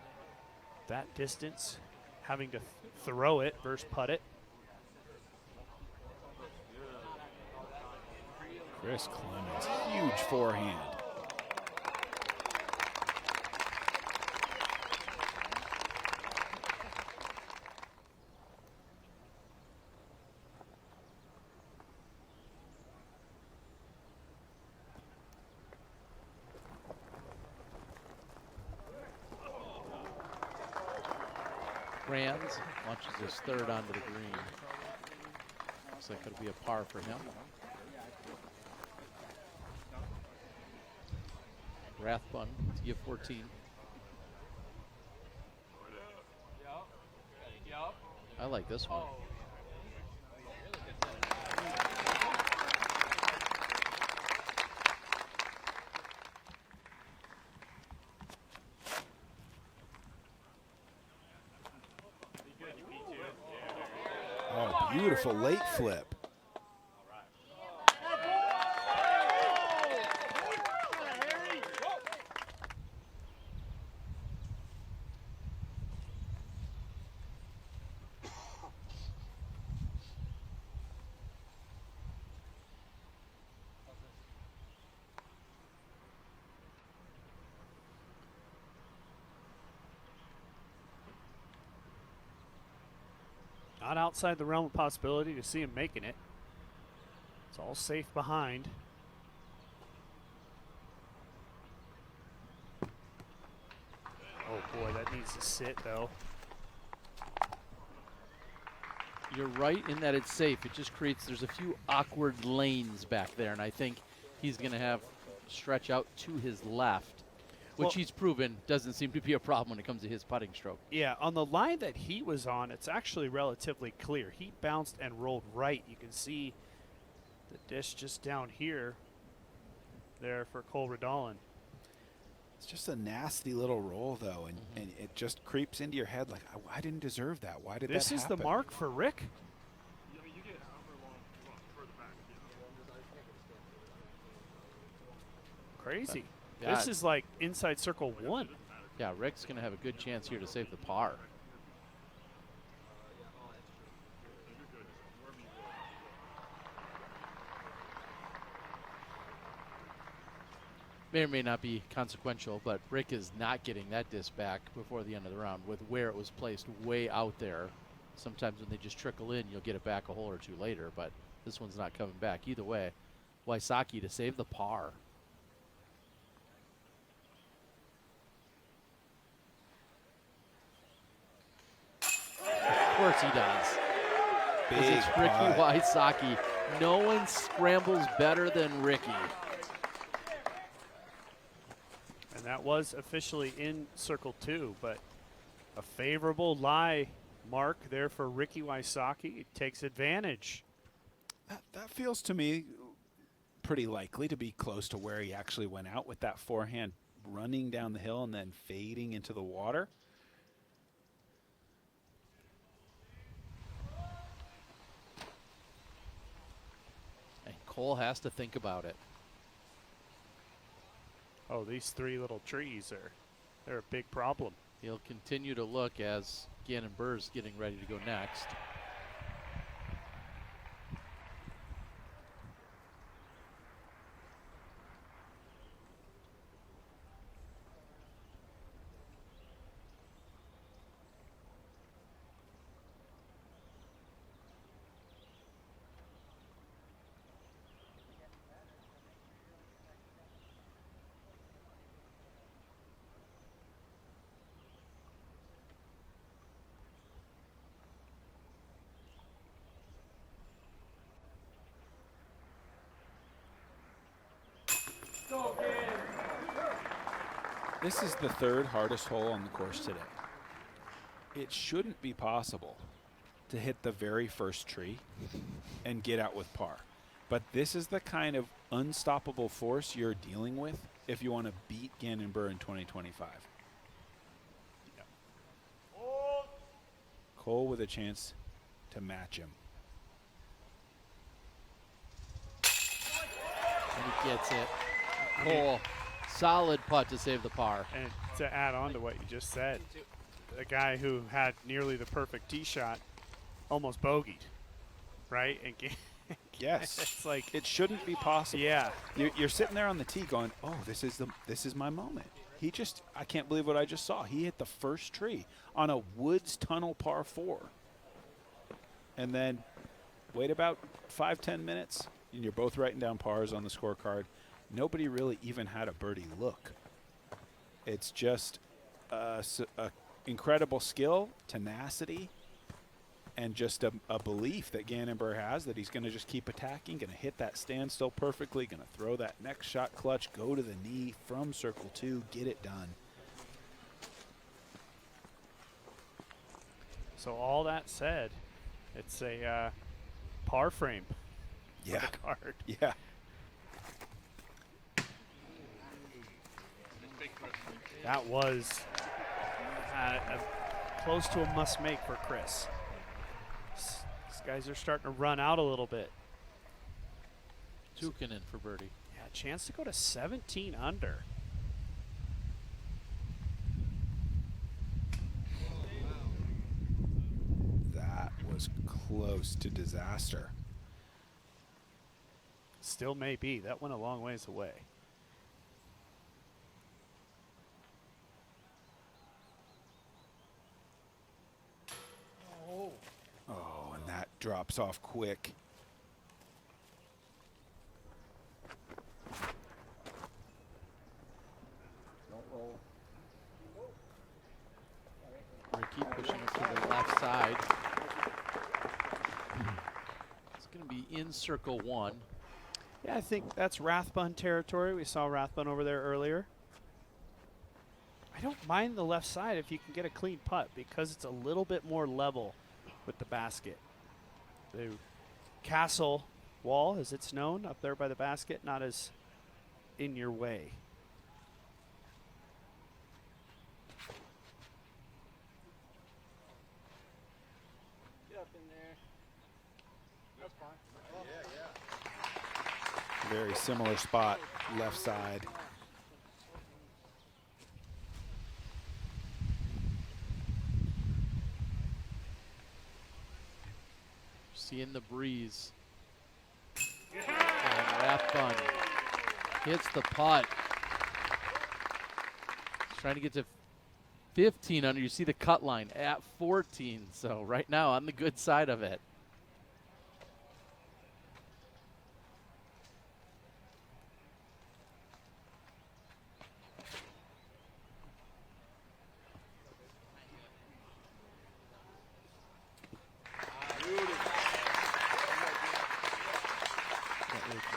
That distance, having to throw it versus putt it. Chris Clemens, huge forehand. Kranz launches his third onto the green. Looks like it'll be a par for him. Rathbun to give 14. I like this one. Oh, beautiful late flip. not outside the realm of possibility to see him making it. It's all safe behind. Oh boy, that needs to sit though. You're right in that it's safe. It just creates, there's a few awkward lanes back there, and I think he's going to have stretch out to his left, which he's proven doesn't seem to be a problem when it comes to his putting stroke. Yeah, on the line that he was on, it's actually relatively clear. He bounced and rolled right. You can see the dish just down here there for Cole Redalen. It's just a nasty little roll, though, and it just creeps into your head like, I didn't deserve that. Why did that happen? This is the mark for Rick. Crazy. Yeah. This is like inside circle 1. Yeah, Rick's going to have a good chance here to save the par. May or may not be consequential, but Rick is not getting that disc back before the end of the round with where it was placed way out there. Sometimes when they just trickle in, you'll get it back a hole or two later, but this one's not coming back. Either way, Wysocki to save the par. Of course he does. Because it's Ricky Wysocki. No one scrambles better than Ricky. And that was officially in circle 2, but a favorable lie mark there for Ricky Wysocki. It takes advantage. That feels to me pretty likely to be close to where he actually went out with that forehand running down the hill and then fading into the water. And Cole has to think about it. Oh, these 3 little trees they're a big problem. He'll continue to look as Gannon Buhr's getting ready to go next. This is the 3rd hardest hole on the course today. It shouldn't be possible to hit the very first tree and get out with par. But this is the kind of unstoppable force you're dealing with if you want to beat Gannon Buhr in 2025. Yep. Cole with a chance to match him. And he gets it. Cole, solid putt to save the par. And to add on to what you just said, the guy who had nearly the perfect tee shot almost bogeyed, right? And yes, it's like it shouldn't be possible. Yeah, you're sitting there on the tee going, "Oh, this is my moment." I can't believe what I just saw. He hit the first tree on a Woods Tunnel par 4, and then wait about 5-10 minutes, and you're both writing down pars on the scorecard. Nobody really even had a birdie look. It's just a incredible skill, tenacity, and just a belief that Gannon Buhr has that he's going to just keep attacking, going to hit that standstill perfectly, going to throw that next shot clutch, go to the knee from circle 2, get it done. So all that said, it's a par frame. Yeah. For the card. Yeah. That was close to a must-make for Chris. These guys are starting to run out a little bit. Tukinen for birdie. Yeah, chance to go to 17 under. That was close to disaster. Still may be. That went a long ways away. Oh, drops off quick. Ricky pushing it to the left side. It's going to be in circle 1. Yeah, I think that's Rathbun territory. We saw Rathbun over there earlier. I don't mind the left side if you can get a clean putt because it's a little bit more level with the basket. The castle wall, as it's known, up there by the basket, not as in your way. Get up in there. That's fine. Very similar spot, left side. Seeing the breeze. And Rathbun hits the putt. He's trying to get to 15 under. You see the cut line at 14. So right now on the good side of it.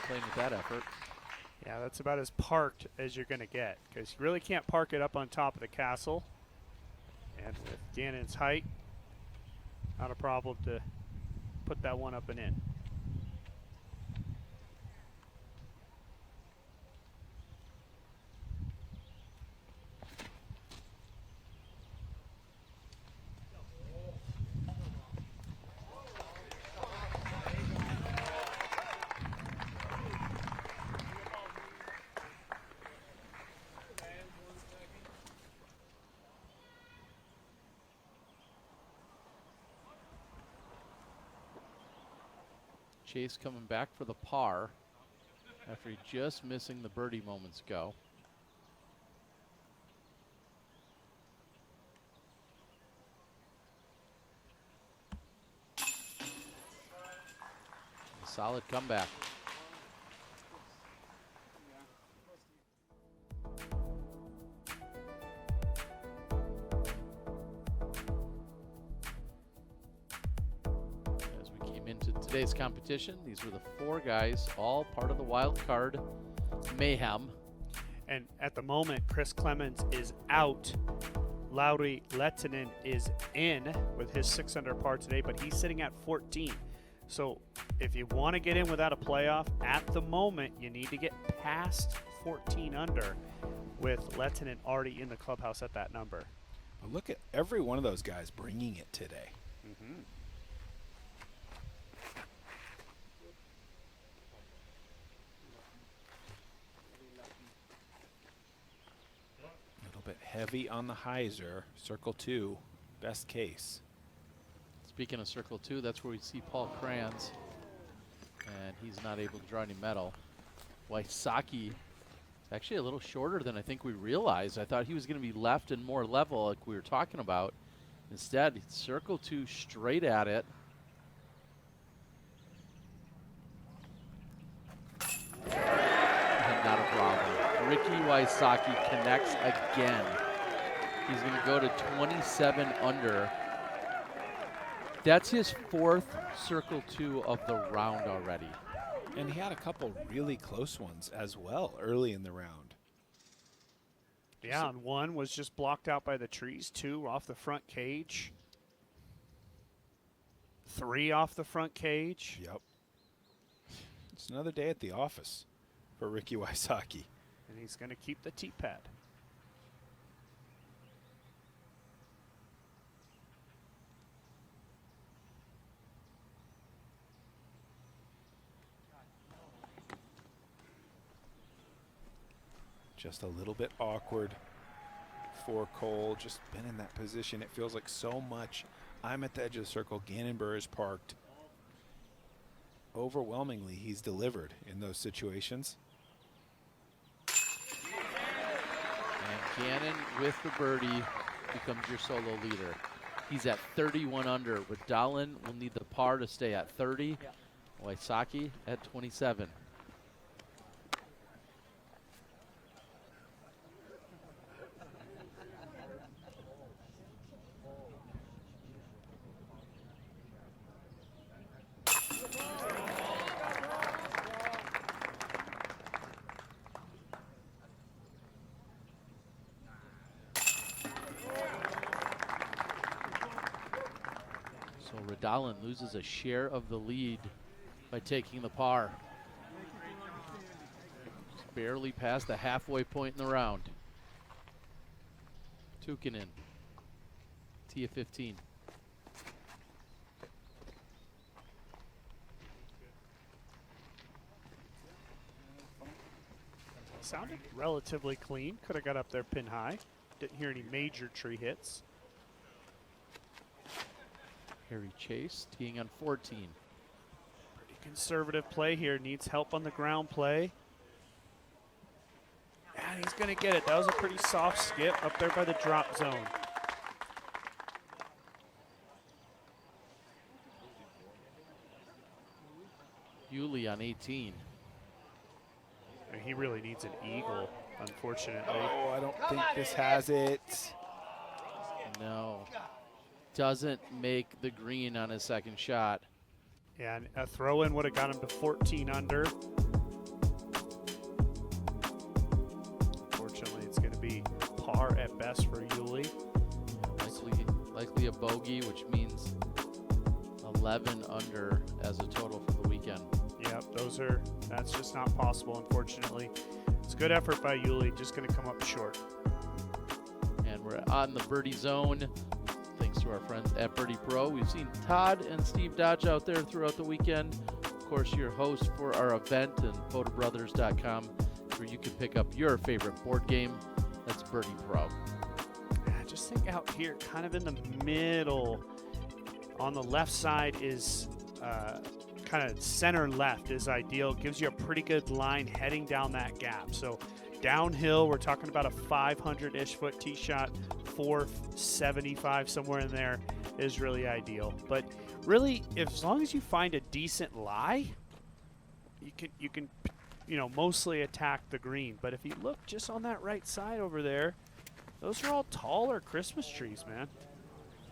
With that effort. Yeah, that's about as parked as you're going to get because you really can't park it up on top of the castle. And with Gannon's height, not a problem to put that one up and in. Chase coming back for the par after he just missing the birdie moments ago. A solid comeback. Today's competition. These were the 4 guys, all part of the Wildcard mayhem. And at the moment, Chris Clemens is out. Lauri Lehtinen is in with his 6 under par today, but he's sitting at 14. So if you want to get in without a playoff, at the moment, you need to get past 14 under with Lehtinen already in the clubhouse at that number. But look at every one of those guys bringing it today. Mm-hmm. Bit heavy on the hyzer. Circle 2, best case. Speaking of circle 2, that's where we see Paul Kranz, and he's not able to draw any medal. Wysocki is actually a little shorter than I think we realized. I thought he was going to be left and more level like we were talking about. Instead, circle 2 straight at it. And not a problem. Ricky Wysocki connects again. He's going to go to 27 under. That's his 4th circle 2 of the round already. And he had a couple really close ones as well early in the round. Yeah, and 1 was just blocked out by the trees. 2 off the front cage. 3 off the front cage. Yep. It's another day at the office for Ricky Wysocki. And he's going to keep the tee pad. Just a little bit awkward for Cole. Just been in that position. It feels like so much. I'm at the edge of the circle. Gannon Buhr is parked. Overwhelmingly, he's delivered in those situations. And Gannon with the birdie becomes your solo leader. He's at 31 under. Redalen will need the par to stay at 30. Wysocki at 27. Redalen loses a share of the lead by taking the par. Just barely past the halfway point in the round. Tukinen, tee of 15. Sounded relatively clean. Could have got up there pin high. Didn't hear any major tree hits. Harry Chase teeing on 14. Pretty conservative play here. Needs help on the ground play. And he's going to get it. That was a pretty soft skip up there by the drop zone. Yuli on 18. And he really needs an eagle, unfortunately. Oh, I don't think this has it. No. Doesn't make the green on his second shot. Yeah, and a throw-in would have got him to 14 under. Unfortunately, it's going to be par at best for Yuli. Likely a bogey, which means 11 under as a total for the weekend. Yep, that's just not possible, unfortunately. It's a good effort by Yuli, just going to come up short. And we're on the birdie zone. Thanks to our friends at Birdie Pro. We've seen Todd and Steve Dodge out there throughout the weekend. Of course, your host for our event and photobrothers.com, where you can pick up your favorite board game. That's Birdie Pro. Just think out here, kind of in the middle. On the left side is kind of center left is ideal. Gives you a pretty good line heading down that gap. So downhill, we're talking about a 500-ish foot tee shot. 475 somewhere in there is really ideal. But really, as long as you find a decent lie, you can mostly attack the green. But if you look just on that right side over there, those are all taller Christmas trees, man.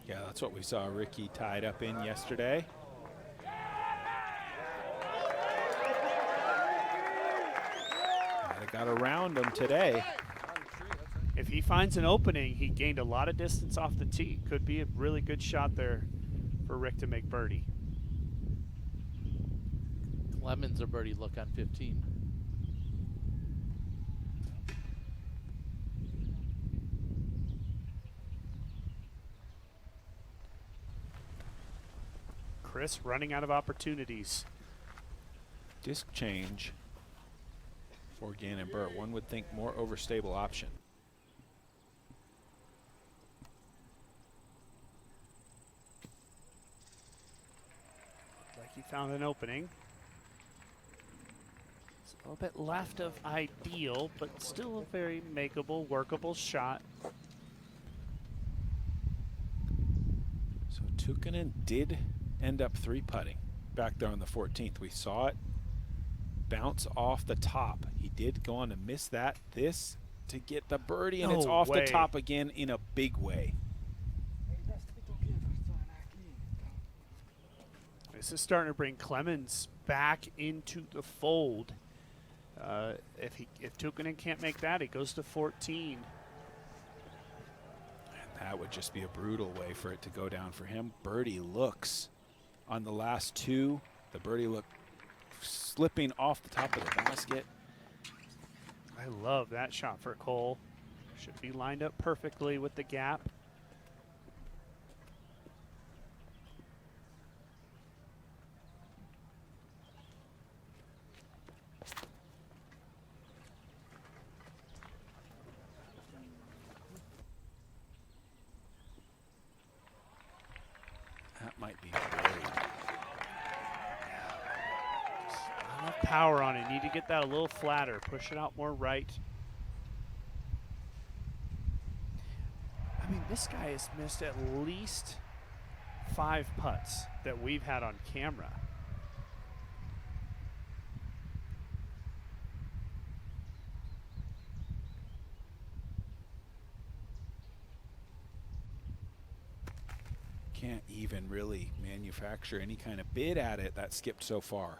Yeah, that's what we saw Ricky tied up in yesterday. Got around him today. If he finds an opening, he gained a lot of distance off the tee. Could be a really good shot there for Rick to make birdie. Clemens a birdie look on 15. Chris running out of opportunities. Disc change for Gannon Buhr. One would think more overstable option. Like he found an opening. It's a little bit left of ideal, but still a very makeable, workable shot. So Tukinen did end up 3-putting back there on the 14th. We saw it bounce off the top. He did go on to miss that. This to get the birdie, and it's off the top again in a big way. This is starting to bring Clemens back into the fold. If Tukinen can't make that, he goes to 14. And that would just be a brutal way for it to go down for him. Birdie looks on the last two. The birdie look slipping off the top of the basket. I love that shot for Cole. Should be lined up perfectly with the gap. That might be enough power on it. Need to get that a little flatter. Push it out more right. I mean, this guy has missed at least 5 putts that we've had on camera. Can't even really manufacture any kind of bid at it. That skipped so far.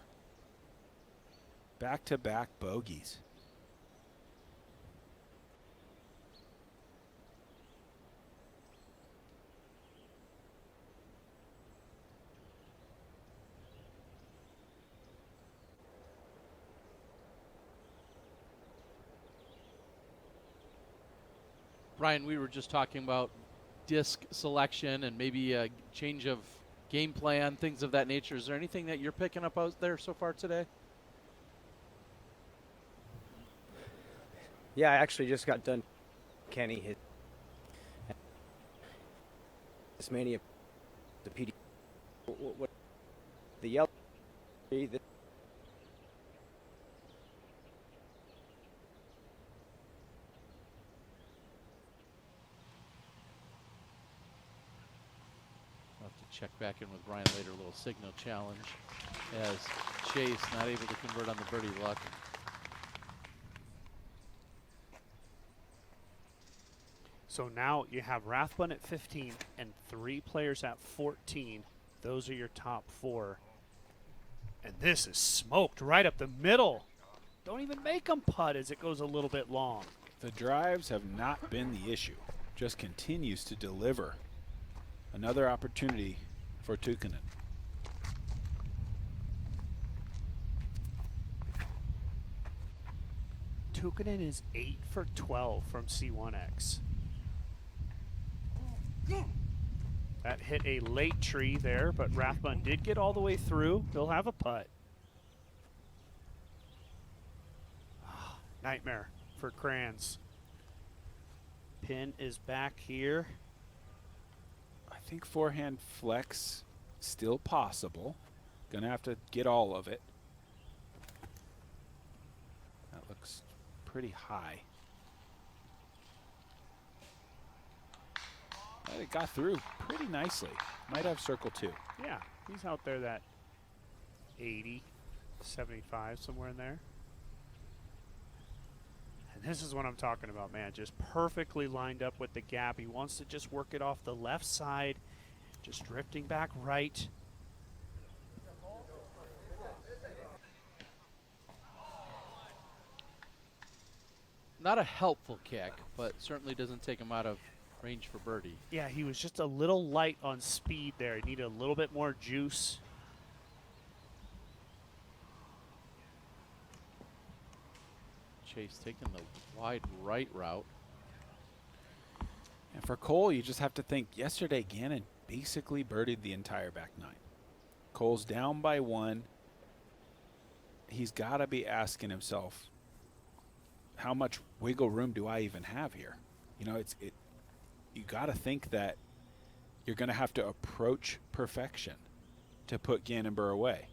Back-to-back bogeys. Brian, we were just talking about disc selection and maybe a change of game plan, things of that nature. Is there anything that you're picking up out there so far today? Yeah, I actually just got done. Kenny hit this mania. The PD. What the yellow. The I'll have to check back in with Brian later. A little signal challenge as Chase not able to convert on the birdie luck. So now you have Rathbun at 15 and 3 players at 14. Those are your top 4. And this is smoked right up the middle. Don't even make them putt as it goes a little bit long. The drives have not been the issue. Just continues to deliver. Another opportunity for Tukkanen. Tukkanen is 8 for 12 from C1X. That hit a late tree there, but Rathbun did get all the way through. He'll have a putt. Nightmare for Kranz. Pin is back here. I think forehand flex still possible. Gonna have to get all of it. That looks pretty high. But it got through pretty nicely. Might have circle 2. Yeah, he's out there that 80, 75, somewhere in there. And this is what I'm talking about, man. Just perfectly lined up with the gap. He wants to just work it off the left side, just drifting back right. Not a helpful kick, but certainly doesn't take him out of range for birdie. Yeah, he was just a little light on speed there. He needed a little bit more juice. Chase taking the wide right route. And for Cole, you just have to think, yesterday Gannon basically birdied the entire back 9. Cole's down by 1. He's got to be asking himself, how much wiggle room do I even have here? You know, you got to think that you're going to have to approach perfection to put Gannon Buhr away.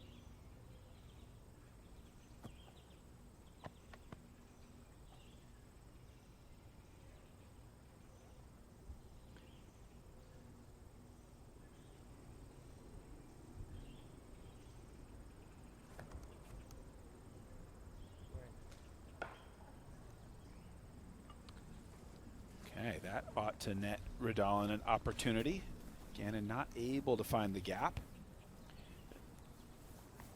Okay, that ought to net Redalen an opportunity. Gannon not able to find the gap.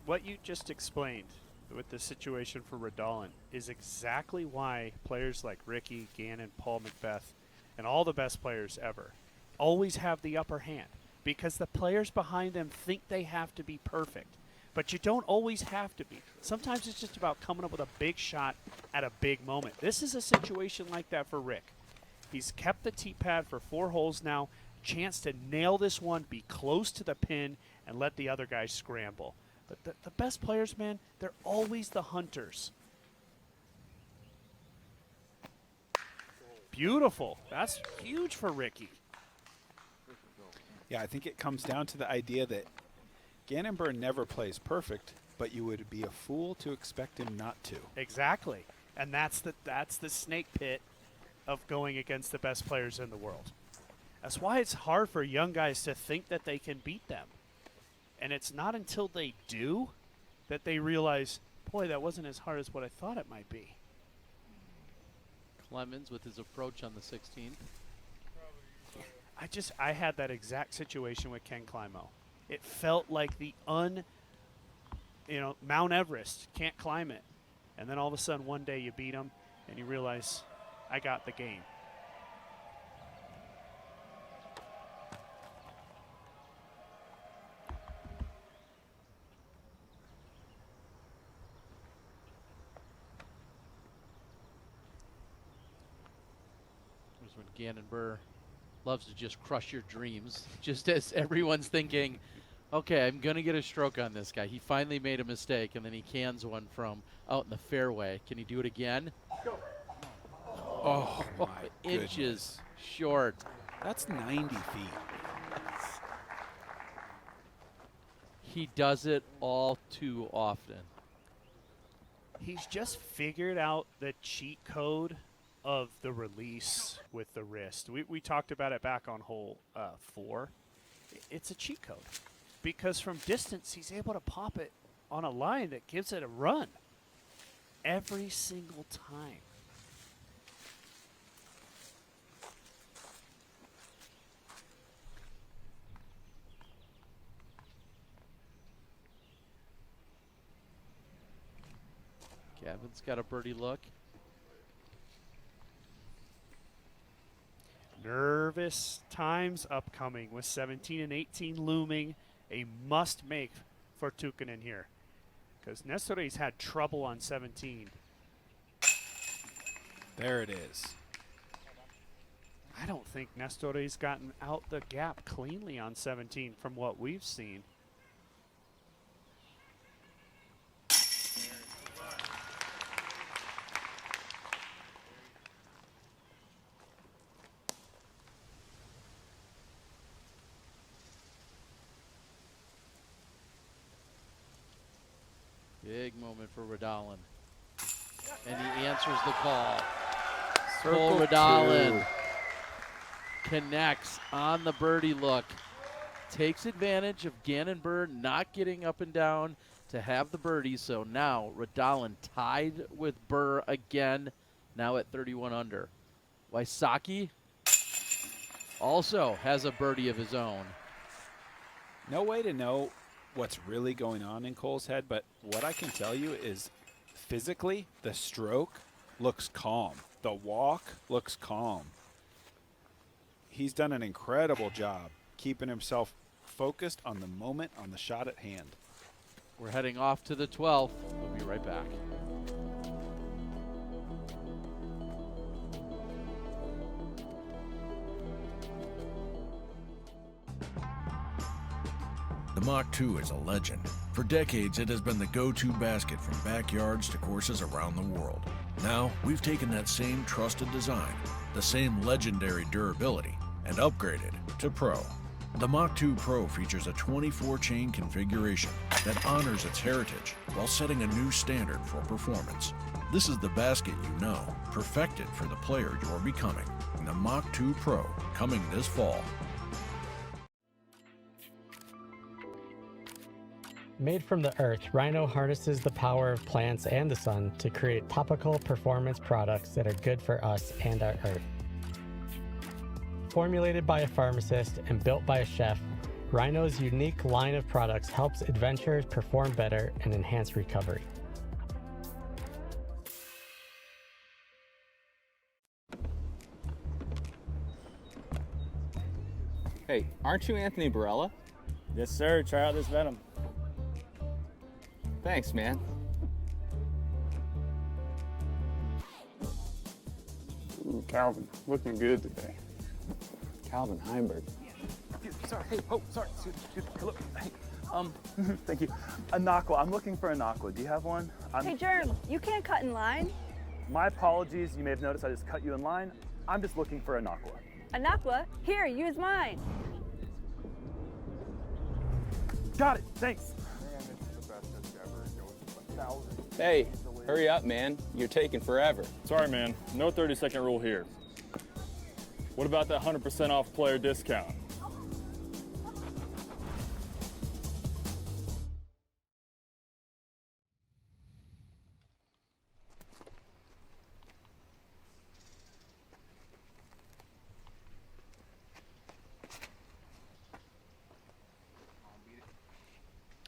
What you just explained with the situation for Redalen is exactly why players like Ricky, Gannon, Paul Macbeth, and all the best players ever always have the upper hand, because the players behind them think they have to be perfect. But you don't always have to be. Sometimes it's just about coming up with a big shot at a big moment. This is a situation like that for Rick. He's kept the tee pad for 4 holes now. Chance to nail this one, be close to the pin, and let the other guys scramble. But the best players, man, they're always the hunters. Beautiful. That's huge for Ricky. Yeah, I think it comes down to the idea that Gannon Buhr never plays perfect, but you would be a fool to expect him not to. Exactly. And that's the snake pit of going against the best players in the world. That's why it's hard for young guys to think that they can beat them. And it's not until they do that they realize, boy, that wasn't as hard as what I thought it might be. Clemens with his approach on the 16th. I had that exact situation with Ken Climo. It felt like the Mount Everest, can't climb it. And then all of a sudden one day you beat him and you realize, I got the game. Here's when Gannon Buhr loves to just crush your dreams, just as everyone's thinking, okay, I'm going to get a stroke on this guy. He finally made a mistake, and then he cans one from out in the fairway. Can he do it again? Go. Oh, my inches goodness. short. That's 90 feet. He does it all too often. He's just figured out the cheat code of the release with the wrist. We talked about it back on hole 4. It's a cheat code because from distance he's able to pop it on a line that gives it a run every single time. Gavin's got a birdie look. Nervous times upcoming with 17 and 18 looming. A must-make for Tukkanen here because Nestore's had trouble on 17. There it is. I don't think Nestore's gotten out the gap cleanly on 17 from what we've seen. Big moment for Redalen. And he answers the call. Cole Redalen connects on the birdie look. Takes advantage of Gannon Buhr not getting up and down to have the birdie. So now Redalen tied with Buhr again, now at 31 under. Wysocki also has a birdie of his own. No way to know what's really going on in Cole's head, but what I can tell you is physically the stroke looks calm. The walk looks calm. He's done an incredible job keeping himself focused on the moment, on the shot at hand. We're heading off to the 12th. We'll be right back. The Mach 2 is a legend. For decades, it has been the go-to basket from backyards to courses around the world. Now, we've taken that same trusted design, the same legendary durability, and upgraded to Pro. The Mach 2 Pro features a 24-chain configuration that honors its heritage while setting a new standard for performance. This is the basket you know, perfected for the player you're becoming. The Mach 2 Pro, coming this fall. Made from the earth, Rhino harnesses the power of plants and the sun to create topical performance products that are good for us and our earth. Formulated by a pharmacist and built by a chef, Rhino's unique line of products helps adventurers perform better and enhance recovery. Hey, aren't you Anthony Barella? Yes, sir. Try out this Venom. Thanks, man. Ooh, Calvin, looking good today. Calvin Heimberg. Sorry, hey, oh, sorry, excuse me, hello, hey, thank you. A Naqua, I'm looking for a Naqua. Do you have one? Hey, Jerm, you can't cut in line. My apologies, you may have noticed I just cut you in line. I'm just looking for a Naqua. A Naqua? Here, use mine. Got it, thanks. Hey, hurry up, man. You're taking forever. Sorry, man. No 30-second rule here. What about that 100% off player discount?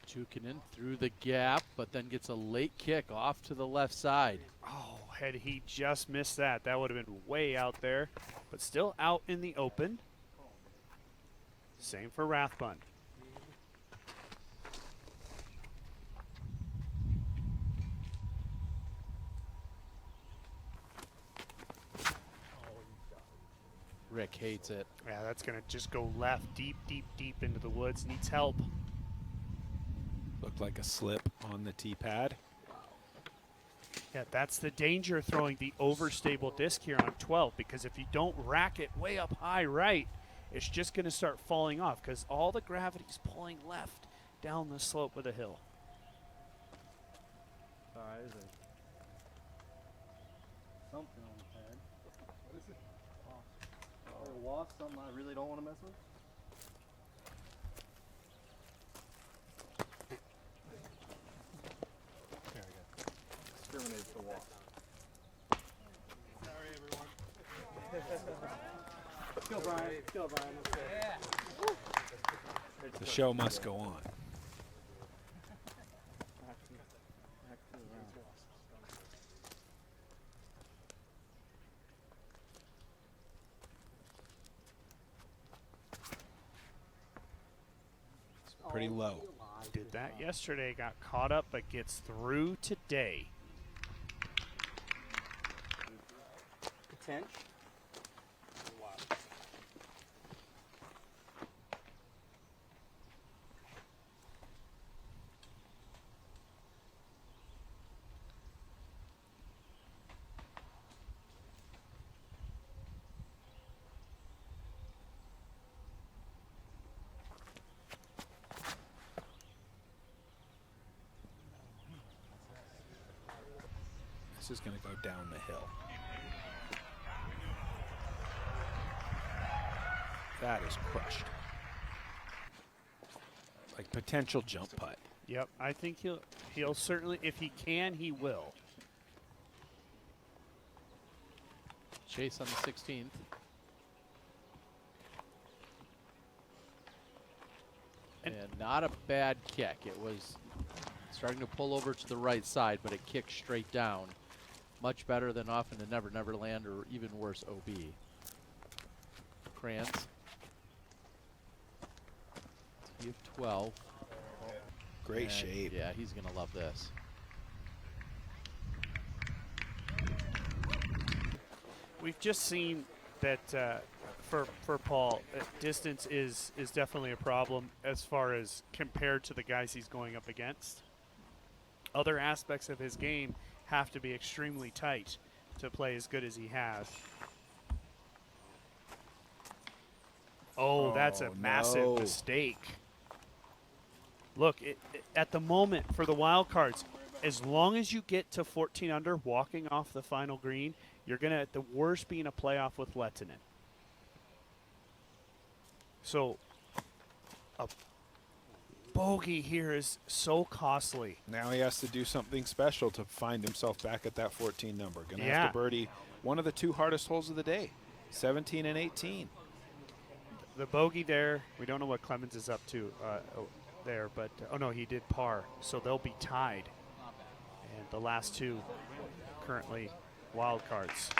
Jukin through the gap, but then gets a late kick off to the left side. Oh, had he just missed that, that would have been way out there, but still out in the open. Same for Rathbun. Rick hates it. Yeah, that's going to just go left, deep, deep, deep into the woods. Needs help. Looked like a slip on the tee pad. Yeah, that's the danger of throwing the overstable disc here on 12, because if you don't rack it way up high right, it's just going to start falling off because all the gravity's pulling left down the slope of the hill. Alright, is it? Something on the pad. What is it? Wasp. Oh, a wasp, something I really don't want to mess with. There we go. Exterminates the wasp. Sorry, everyone. Let's go, Brian. Let's go, Brian. Let's go. Yeah. The show must go on. Pretty low. Did that yesterday, got caught up, but gets through today. Tench. This is going to go down the hill. That is crushed. Like potential jump putt. Yep, I think he'll certainly, if he can, he will. Chase on the 16th. And not a bad kick. It was starting to pull over to the right side, but it kicked straight down. Much better than off in the Never Never Land, or even worse, OB. Krantz. Tee of 12. Great And shape. Yeah, he's going to love this. We've just seen that for Paul, distance is definitely a problem as far as compared to the guys he's going up against. Other aspects of his game have to be extremely tight to play as good as he has. Oh, that's a massive mistake. Look, at the moment for the wild cards, as long as you get to 14 under walking off the final green, you're going to, at the worst, be in a playoff with Lehtinen. So a bogey here is so costly. Now he has to do something special to find himself back at that 14 number. Going to have to birdie one of the two hardest holes of the day, 17 and 18. The bogey there, we don't know what Clemens is up to there, but oh no, he did par, so they'll be tied. And the last two currently wild cards.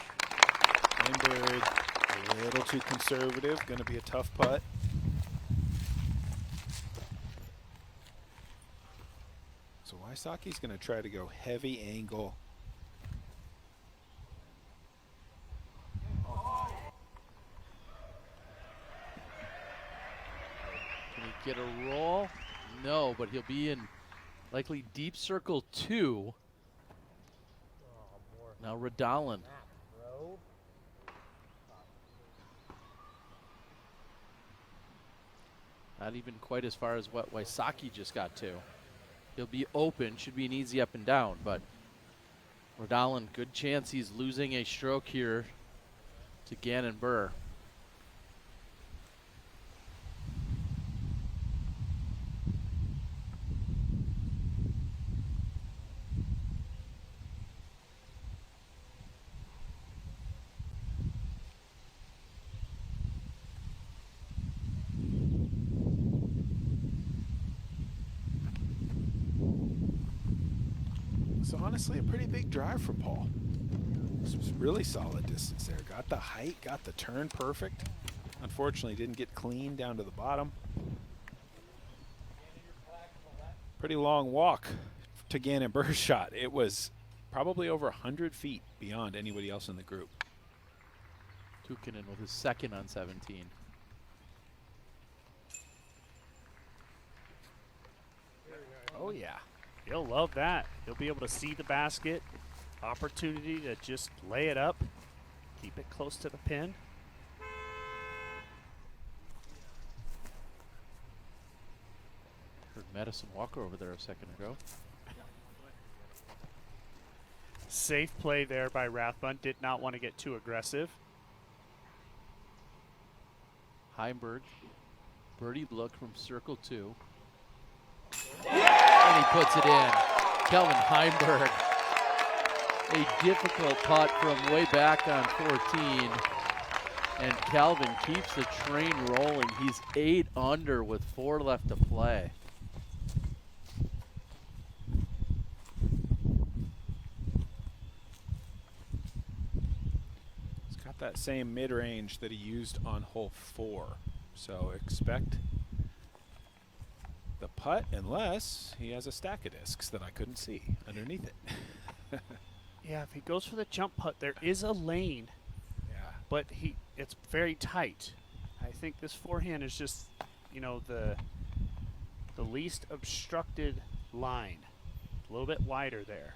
Weinberg a little too conservative, going to be a tough putt. So Wysocki's going to try to go heavy angle. Can he get a roll? No, but he'll be in likely deep circle 2. Now Redalen. Not even quite as far as what Wysocki just got to. He'll be open, should be an easy up and down, but Redalen, good chance he's losing a stroke here to Gannon Buhr. was honestly a pretty big drive from Paul. This was really solid distance there. Got the height, got the turn perfect. Unfortunately, didn't get clean down to the bottom. Pretty long walk to Gannon Buhr's shot. It was probably over 100 feet beyond anybody else in the group. Tukinen with his second on 17. Oh, yeah. He'll love that. He'll be able to see the basket. Opportunity to just lay it up. Keep it close to the pin. Heard Madison Walker over there a second ago. Safe play there by Rathbun. Did not want to get too aggressive. Heimberg, birdie look from circle 2. And he puts it in. Kelvin Heimberg, a difficult putt from way back on 14. And Calvin keeps the train rolling. He's 8 under with 4 left to play. He's got that same mid-range that he used on hole 4. So expect the putt, unless he has a stack of discs that I couldn't see underneath it. Yeah, if he goes for the jump putt, there is a lane. Yeah. But it's very tight. I think this forehand is just, you know, the least obstructed line. A little bit wider there.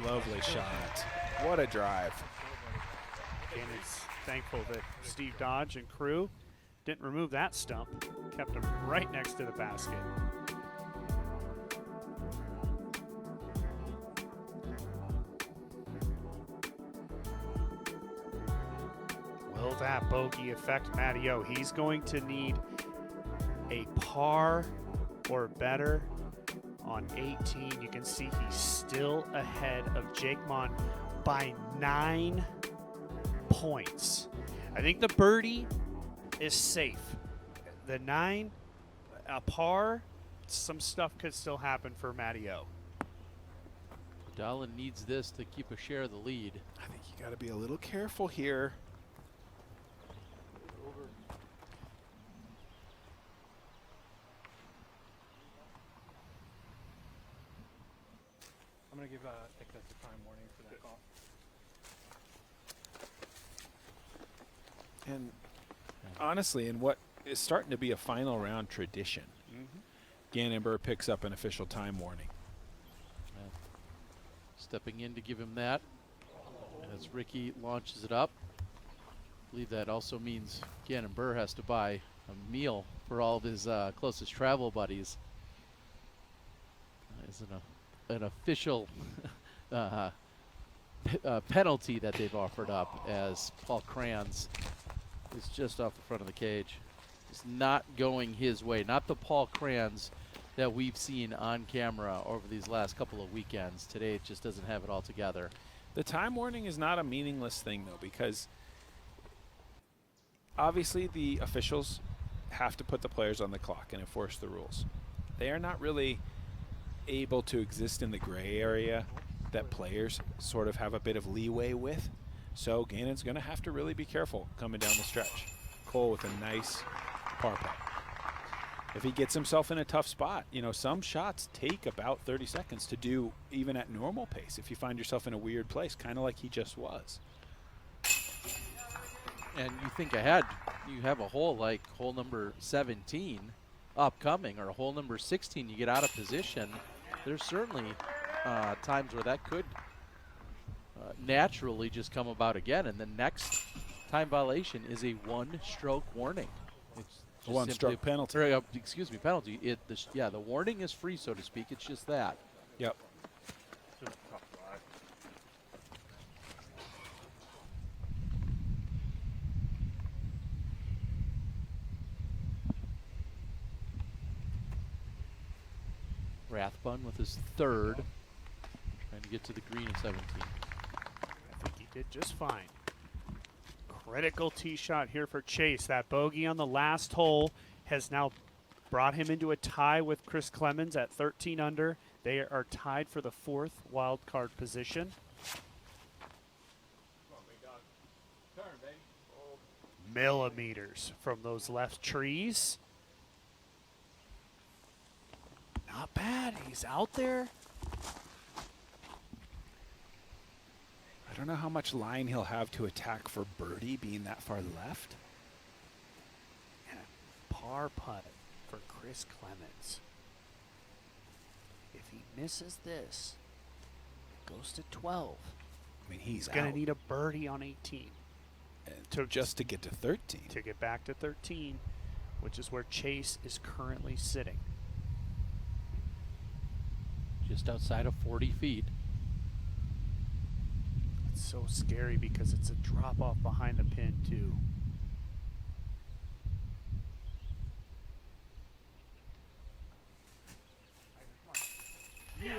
Lovely shot. What a drive. And it's thankful that Steve Dodge and crew didn't remove that stump. Kept him right next to the basket. Will that bogey affect Matty O? He's going to need a par or better on 18. You can see he's still ahead of Jake Mon by 9 points. I think the birdie is safe. The 9, a par, some stuff could still happen for Matty O. Redalen needs this to keep a share of the lead. I think you got to be a little careful here. I'm going to give excessive time warning for that call. And honestly, in what is starting to be a final round tradition, Gannon Buhr picks up an official time warning. Stepping in to give him that. As Ricky launches it up. I believe that also means Gannon Buhr has to buy a meal for all of his closest travel buddies. Isn't an official penalty that they've offered up, as Paul Kranz is just off the front of the cage. It's not going his way. Not the Paul Kranz that we've seen on camera over these last couple of weekends. Today it just doesn't have it all together. The time warning is not a meaningless thing, though, because obviously the officials have to put the players on the clock and enforce the rules. They are not really able to exist in the gray area that players sort of have a bit of leeway with. So Gannon's going to have to really be careful coming down the stretch. Cole with a nice par putt. If he gets himself in a tough spot, you know, some shots take about 30 seconds to do even at normal pace if you find yourself in a weird place, kind of like he just was. And you think ahead, you have a hole like hole number 17 upcoming, or hole number 16, you get out of position. There's certainly times where that could naturally just come about again, and the next time violation is a 1-stroke warning. It's a 1-stroke penalty. Or, excuse me, penalty. The warning is free, so to speak. It's just that. Yep. Rathbun with his third, trying to get to the green at 17. I think he did just fine. Critical tee shot here for Chase. That bogey on the last hole has now brought him into a tie with Chris Clemens at 13 under. They are tied for the 4th wild card position. Millimeters from those left trees. Not bad. He's out there. I don't know how much line he'll have to attack for birdie being that far left. And a par putt for Chris Clemens. If he misses this, it goes to 12. I mean, he's going out. to need a birdie on 18. Just to get to 13. To get back to 13, which is where Chase is currently sitting. Just outside of 40 feet. It's so scary because it's a drop off behind the pin too.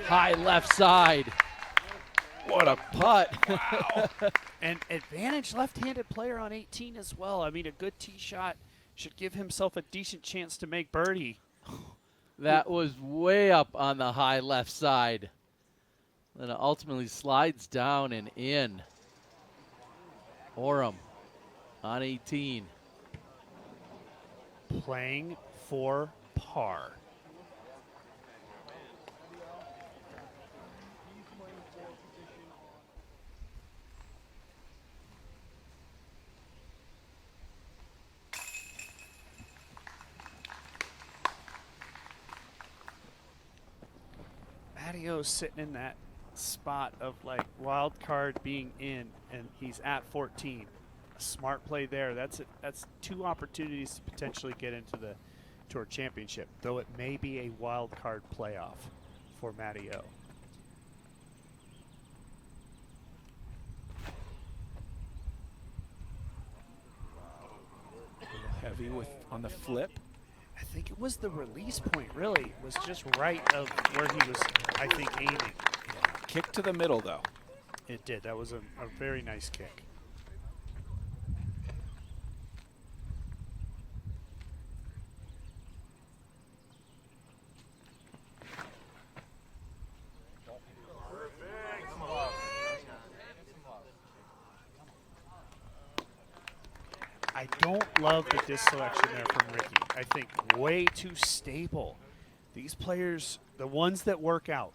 High left side. What a putt. Wow. And advantage left-handed player on 18 as well. I mean, a good tee shot should give himself a decent chance to make birdie. That was way up on the high left side. Then it ultimately slides down and in. Oram on 18. Playing for par. Mattio's sitting in that spot of like wild card being in, and he's at 14. A smart play there. That's 2 opportunities to potentially get into the Tour Championship, though it may be a wild card playoff for Mattio. Heavy on the flip. I think it was the release point, really. It was just right of where he was, I think, aiming. Kick to the middle, though. It did. That was a very nice kick. I don't love the disc selection there from Ricky. I think way too stable. These players, the ones that work out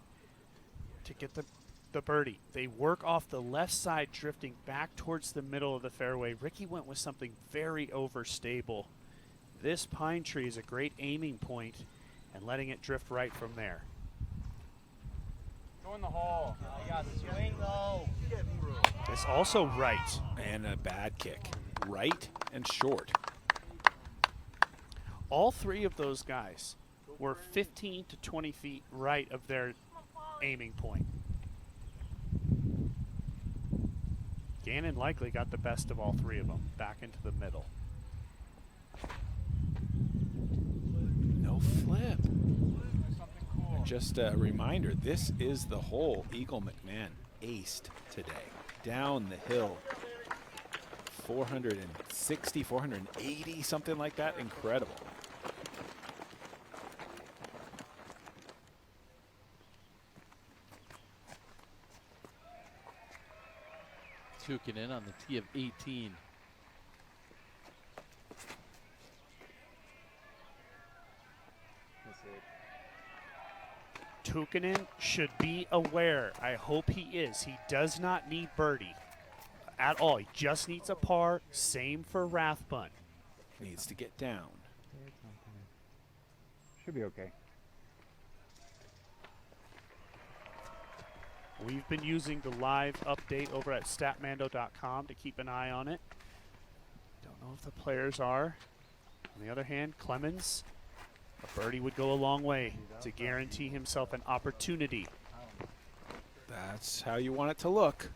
to get the birdie, they work off the left side, drifting back towards the middle of the fairway. Ricky went with something very overstable. This pine tree is a great aiming point, and letting it drift right from there. Go in the hole. You got swing low. It's also right. And a bad kick. Right and short. All 3 of those guys were 15 to 20 feet right of their aiming point. Gannon likely got the best of all 3 of them, back into the middle. No flip. And just a reminder, this is the hole Eagle McMahon aced today. Down the hill. 460, 480, something like that. Incredible. Tukin in on the tee of 18. Tukinen should be aware. I hope he is. He does not need birdie at all. He just needs a par. Same for Rathbun. Needs to get down. Should be okay. We've been using the live update over at statmando.com to keep an eye on it. Don't know if the players are. On the other hand, Clemens, a birdie would go a long way to guarantee himself an opportunity. That's how you want it to look.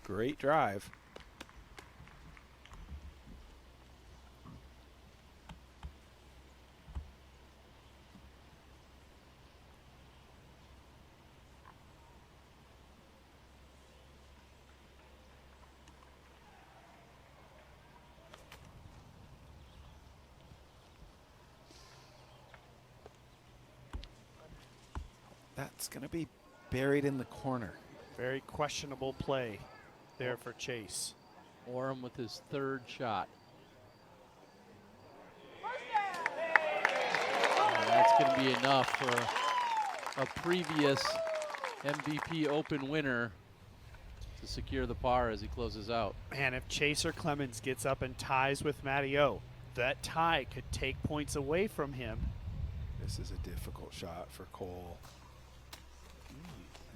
Great drive. That's going to be buried in the corner. Very questionable play there for Chase. Orem with his third shot. And that's going to be enough for a previous MVP Open winner to secure the par as he closes out. Man, if Chaser Clemens gets up and ties with Matty O, that tie could take points away from him. This is a difficult shot for Cole.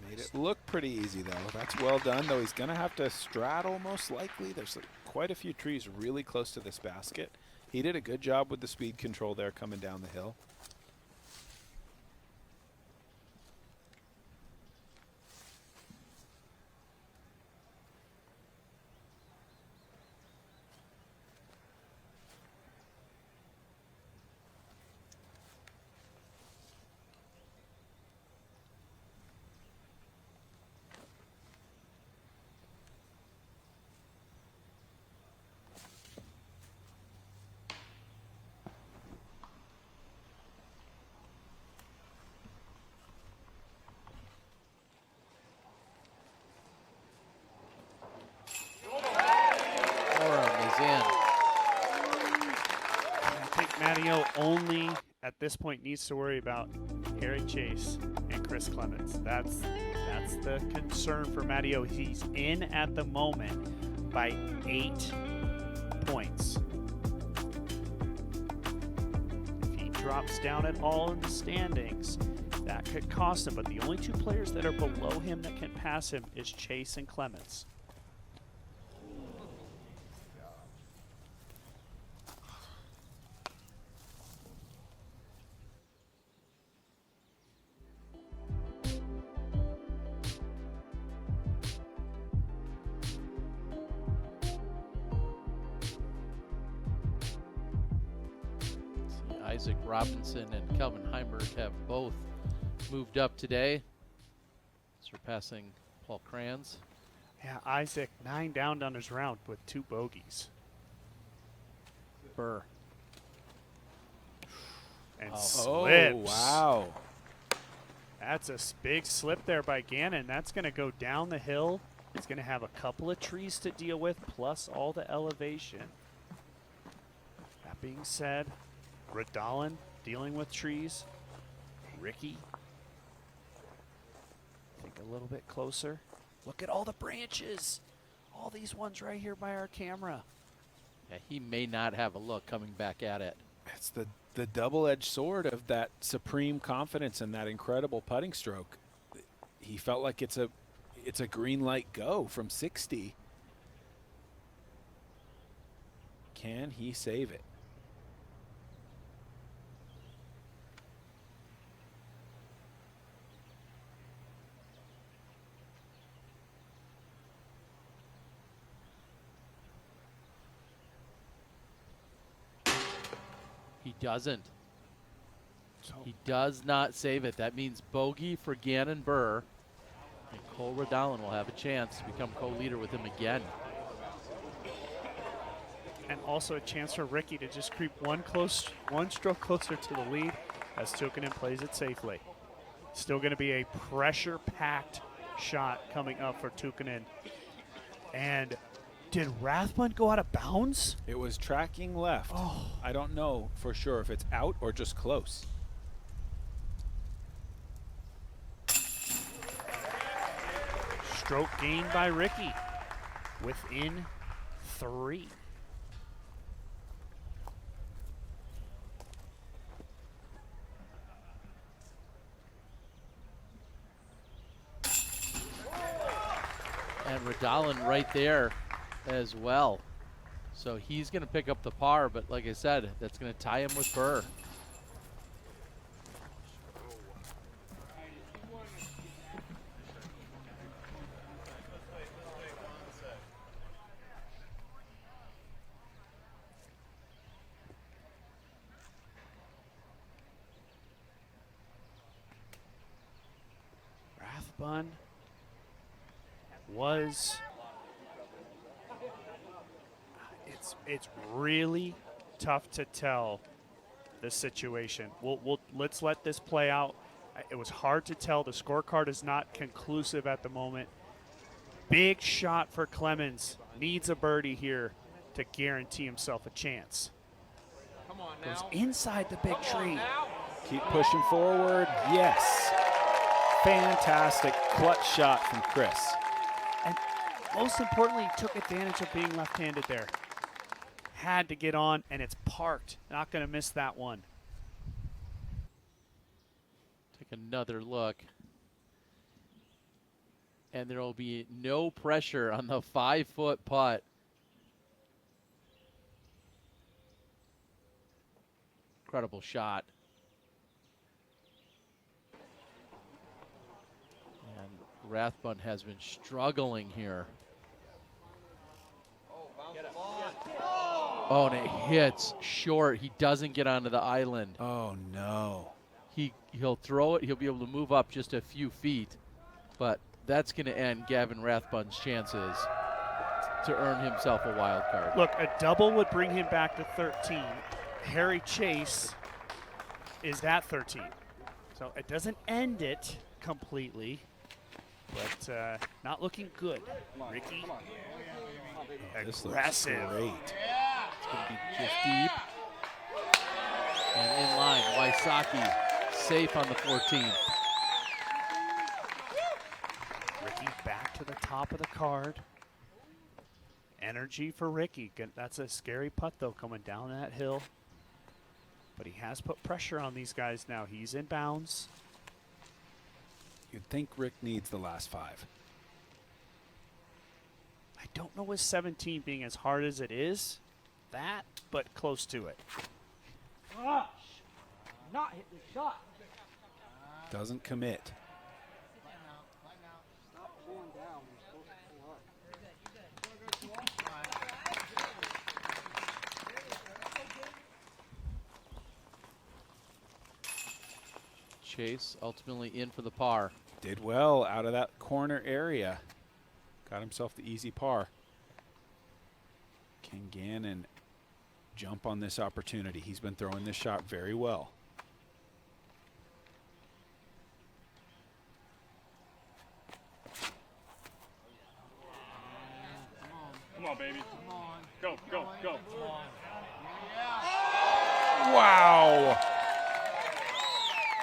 Made it look pretty easy, though. That's well done, though he's going to have to straddle most likely. There's quite a few trees really close to this basket. He did a good job with the speed control there coming down the hill. Matty-O only at this point needs to worry about Harry Chase and Chris Clemens. That's the concern for Matty-O. He's in at the moment by 8 points. If he drops down at all in the standings, that could cost him. But the only 2 players that are below him that can pass him is Chase and Clemens. Isaac Robinson and Calvin Heimberg have both moved up today, surpassing Paul Kranz. Yeah, Isaac 9 down on his round with 2 bogeys. Buhr. And slips. Oh, wow. That's a big slip there by Gannon. That's going to go down the hill. He's going to have a couple of trees to deal with, plus all the elevation. That being said, Redalen dealing with trees. Ricky. Think a little bit closer. Look at all the branches. All these ones right here by our camera. Yeah, he may not have a look coming back at it. It's the double-edged sword of that supreme confidence and that incredible putting stroke. He felt like it's a green light go from 60. Can he save it? He doesn't. He does not save it. That means bogey for Gannon Buhr. And Cole Redalen will have a chance to become co-leader with him again. And also a chance for Ricky to just creep one stroke closer to the lead as Tukinen plays it safely. Still going to be a pressure-packed shot coming up for Tukinen. And did Rathbun go out of bounds? It was tracking left. Oh. I don't know for sure if it's out or just close. Stroke gained by Ricky within 3. And Redalen right there as well. So he's going to pick up the par, but like I said, that's going to tie him with Buhr. Rathbun was... It's really tough to tell the situation. Let's let this play out. It was hard to tell. The scorecard is not conclusive at the moment. Big shot for Clemens. Needs a birdie here to guarantee himself a chance. Come on now. Goes inside the big tree. Keep pushing forward. Yes. Fantastic clutch shot from Chris. And most importantly, took advantage of being left-handed there. Had to get on, and it's parked. Not going to miss that one. Take another look. And there will be no pressure on the 5-foot putt. Incredible shot. And Rathbun has been struggling here. Oh, and it hits short. He doesn't get onto the island. Oh, no. He'll throw it. He'll be able to move up just a few feet. But that's going to end Gavin Rathbun's chances to earn himself a wild card. Look, a double would bring him back to 13. Harry Chase is at 13. So it doesn't end it completely, but not looking good. Ricky, This aggressive. looks great. It's going to be just deep. And in line, Wysocki safe on the 14th. Ricky back to the top of the card. Energy for Ricky. That's a scary putt, though, coming down that hill. But he has put pressure on these guys now. He's in bounds. You'd think Rick needs the last 5. I don't know with 17 being as hard as it is. That, but close to it. Gosh, not hit the shot. Doesn't commit. Stop pulling down. You're supposed to pull up. Chase ultimately in for the par. Did well out of that corner area. Got himself the easy par. Can Gannon jump on this opportunity? He's been throwing this shot very well. Come on, baby. Come on. Go, go, go. Wow.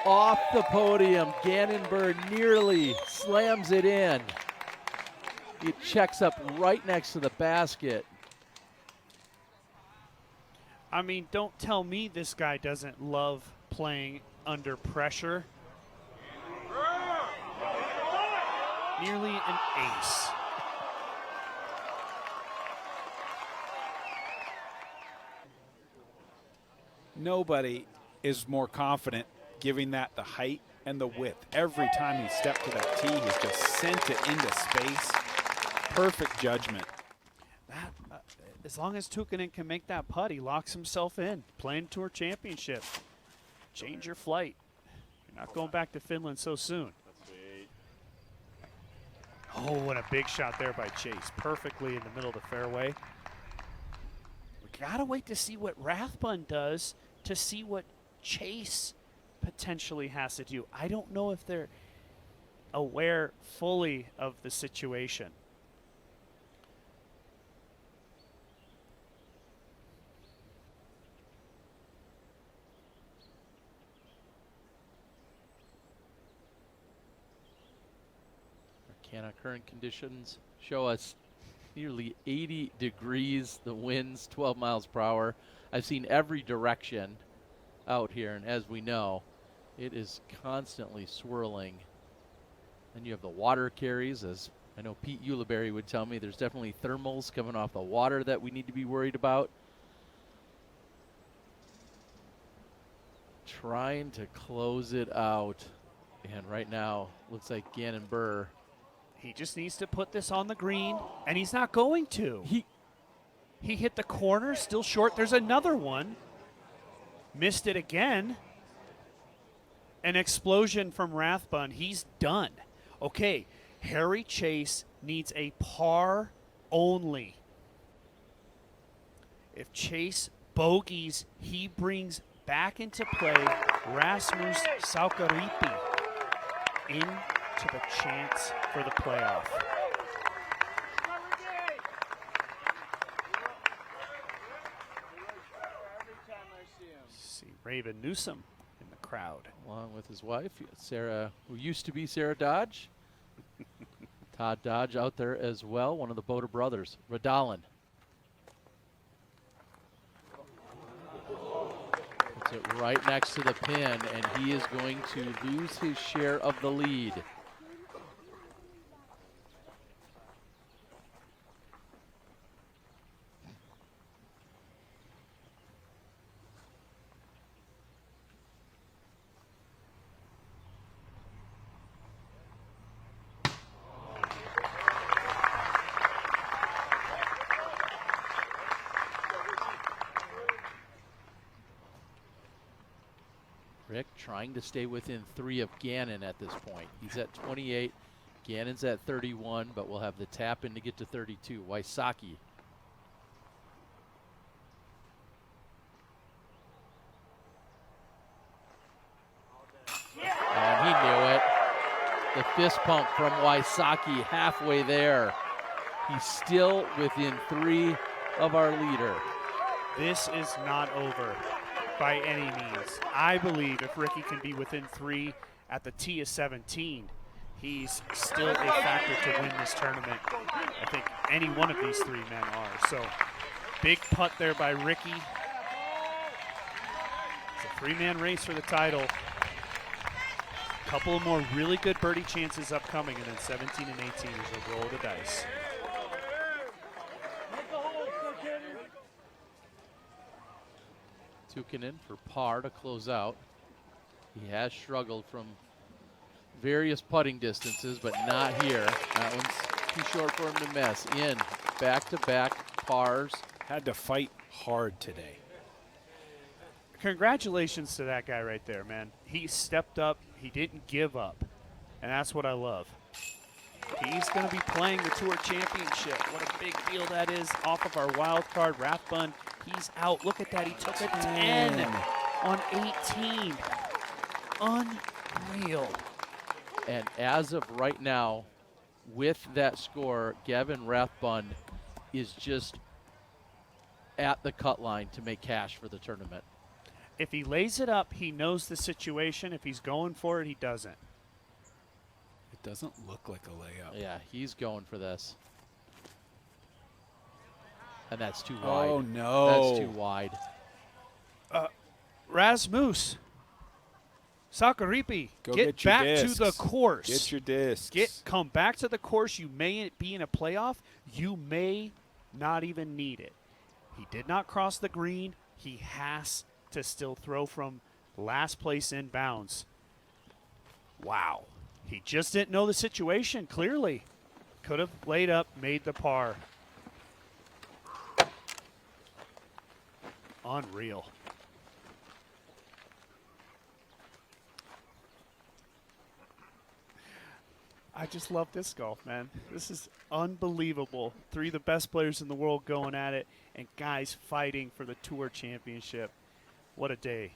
Off the podium, Gannon Buhr nearly slams it in. It checks up right next to the basket. I mean, don't tell me this guy doesn't love playing under pressure. Nearly an ace. Nobody is more confident giving that the height and the width. Every time he stepped to that tee, he's just sent it into space. Perfect judgment. That, as long as Tukkanen can make that putt, he locks himself in. Playing Tour Championship. Change your flight. You're not going back to Finland so soon. Oh, and a big shot there by Chase. Perfectly in the middle of the fairway. We gotta wait to see what Rathbun does to see what Chase potentially has to do. I don't know if they're aware fully of the situation. Arcana current conditions show us nearly 80 degrees, the winds 12 miles per hour. I've seen every direction out here, and as we know, it is constantly swirling. And you have the water carries, as I know Pete Ulibarri would tell me, there's definitely thermals coming off the water that we need to be worried about. Trying to close it out, and right now looks like Gannon Buhr. He just needs to put this on the green, and he's not going to. He hit the corner, still short. There's another one. Missed it again. An explosion from Rathbun. He's done. Okay, Harry Chase needs a par only. If Chase bogeys, he brings back into play Rasmus Saukaripi. into the chance for the playoff. See Raven Newsom in the crowd. Along with his wife, Sarah, who used to be Sarah Dodge. Todd Dodge out there as well, one of the Boda brothers. Redalen. Puts it right next to the pin, and he is going to lose his share of the lead. Rick trying to stay within 3 of Gannon at this point. He's at 28. Gannon's at 31, but we'll have the tap in to get to 32. Wysocki. And he knew it. The fist pump from Wysocki halfway there. He's still within 3 of our leader. This is not over by any means. I believe if Ricky can be within 3 at the tee of 17, he's still a factor to win this tournament. I think any one of these 3 men are. So big putt there by Ricky. It's a 3-man race for the title. Couple of more really good birdie chances upcoming, and then 17 and 18 is a roll of the dice. Tukinen for par to close out. He has struggled from various putting distances, but not here. That one's too short for him to miss. In, back-to-back pars. Had to fight hard today. Congratulations to that guy right there, man. He stepped up. He didn't give up, and that's what I love. He's going to be playing the Tour Championship. What a big deal that is off of our wild card. Rathbun, he's out. Look at that. He took a 10 on 18. Unreal. And as of right now, with that score, Gavin Rathbun is just at the cut line to make cash for the tournament. If he lays it up, he knows the situation. If he's going for it, he doesn't. It doesn't look like a layup. Yeah, he's going for this. And that's too wide. Oh, no. That's too wide. Rasmus Sakaripi, Go get your back discs. to the course. Get your discs. Come back to the course. You may be in a playoff. You may not even need it. He did not cross the green. He has to still throw from last place in bounds. Wow. He just didn't know the situation, clearly. Could have laid up, made the par. Unreal. I just love disc golf, man. This is unbelievable. 3 of the best players in the world going at it, and guys fighting for the Tour Championship. What a day.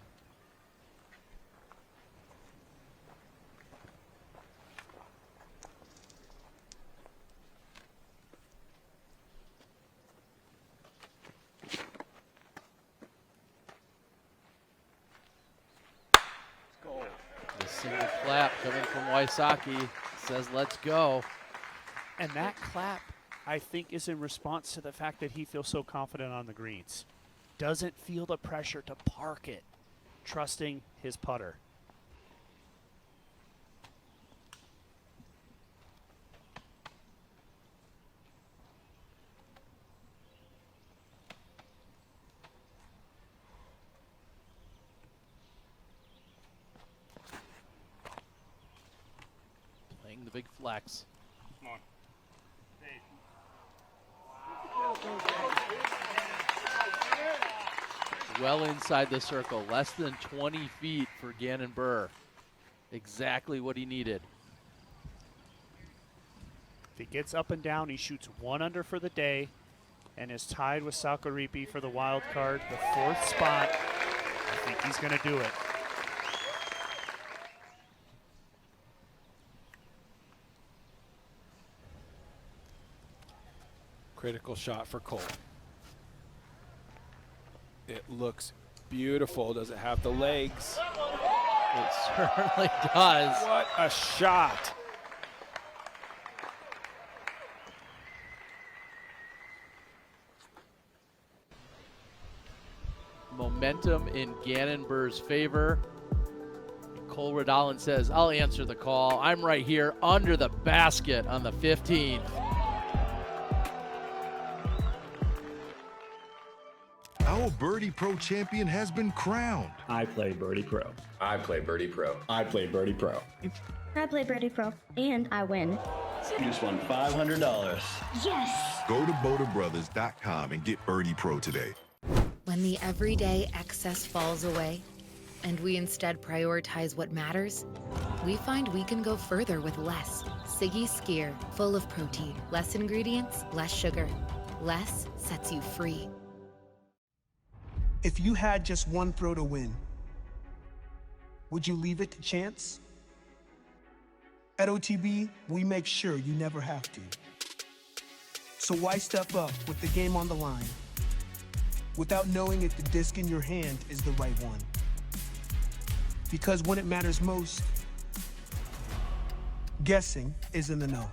The single clap coming from Wysocki says, let's go. And that clap, I think, is in response to the fact that he feels so confident on the greens. Doesn't feel the pressure to park it, trusting his putter. Playing the big flex. Come on. Well inside the circle, less than 20 feet for Gannon Buhr. Exactly what he needed. If he gets up and down, he shoots 1 under for the day and is tied with Sakaripi for the wild card, the 4th spot. I think he's going to do it. Critical shot for Cole. It looks beautiful. Does it have the legs? It certainly does. What a shot. Momentum in Gannon Buhr's favor. Cole Redalen says, I'll answer the call. I'm right here under the basket on the 15th. Our Birdie Pro champion has been crowned. I play Birdie Pro. I play Birdie Pro. I play Birdie Pro. I play Birdie Pro, and I win. You just won $500. Yes! Go to BoaterBrothers.com and get Birdie Pro today. When the everyday excess falls away, and we instead prioritize what matters, we find we can go further with less. Siggy Skier, full of protein, less ingredients, less sugar. Less sets you free. If you had just one throw to win, would you leave it to chance? At OTB, we make sure you never have to. So why step up with the game on the line without knowing if the disc in your hand is the right one? Because when it matters most, guessing isn't enough.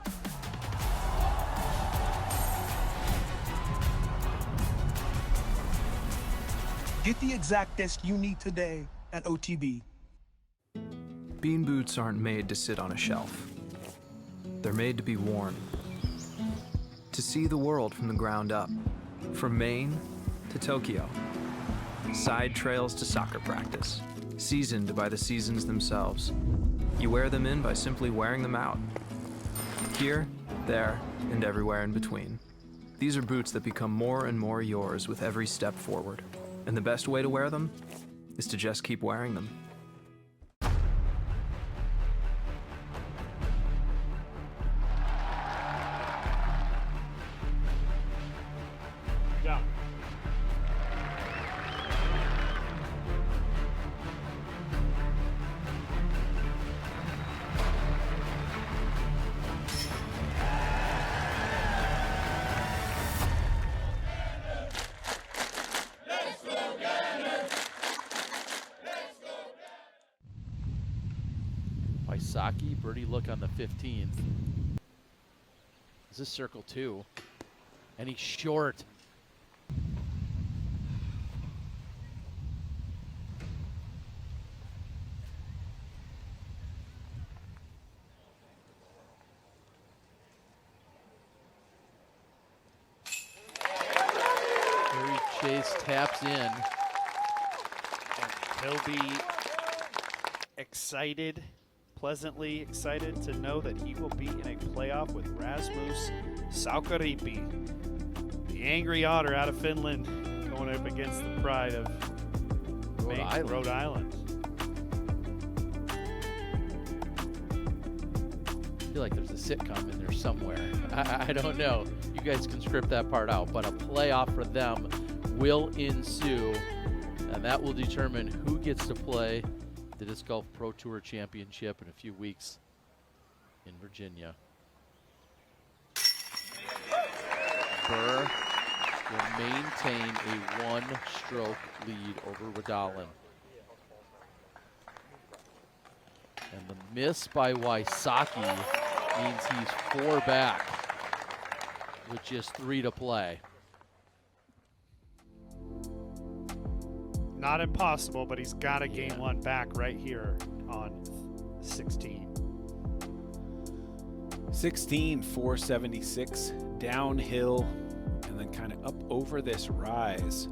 Get the exact disc you need today at OTB. Bean boots aren't made to sit on a shelf. They're made to be worn. To see the world from the ground up. From Maine to Tokyo. Side trails to soccer practice. Seasoned by the seasons themselves. You wear them in by simply wearing them out. Here, there, and everywhere in between. These are boots that become more and more yours with every step forward. And the best way to wear them is to just keep wearing them. Down. Wysocki, birdie look on the 15th. This is circle 2. And he's short. Harry Chase taps in. And he'll be excited, pleasantly excited to know that he will be in a playoff with Rasmus Saukaripi, the angry otter out of Finland, going up against the pride of Rhode Island. I feel like there's a sitcom in there somewhere. I don't know. You guys can script that part out, but a playoff for them will ensue, and that will determine who gets to play the Disc Golf Pro Tour Championship in a few weeks in Virginia. Buhr will maintain a one-stroke lead over Redalen. And the miss by Wysocki means he's 4 back with just 3 to play. Not impossible, but he's got to gain one back right here on 16. 16, 476, downhill, and then kind of up over this rise.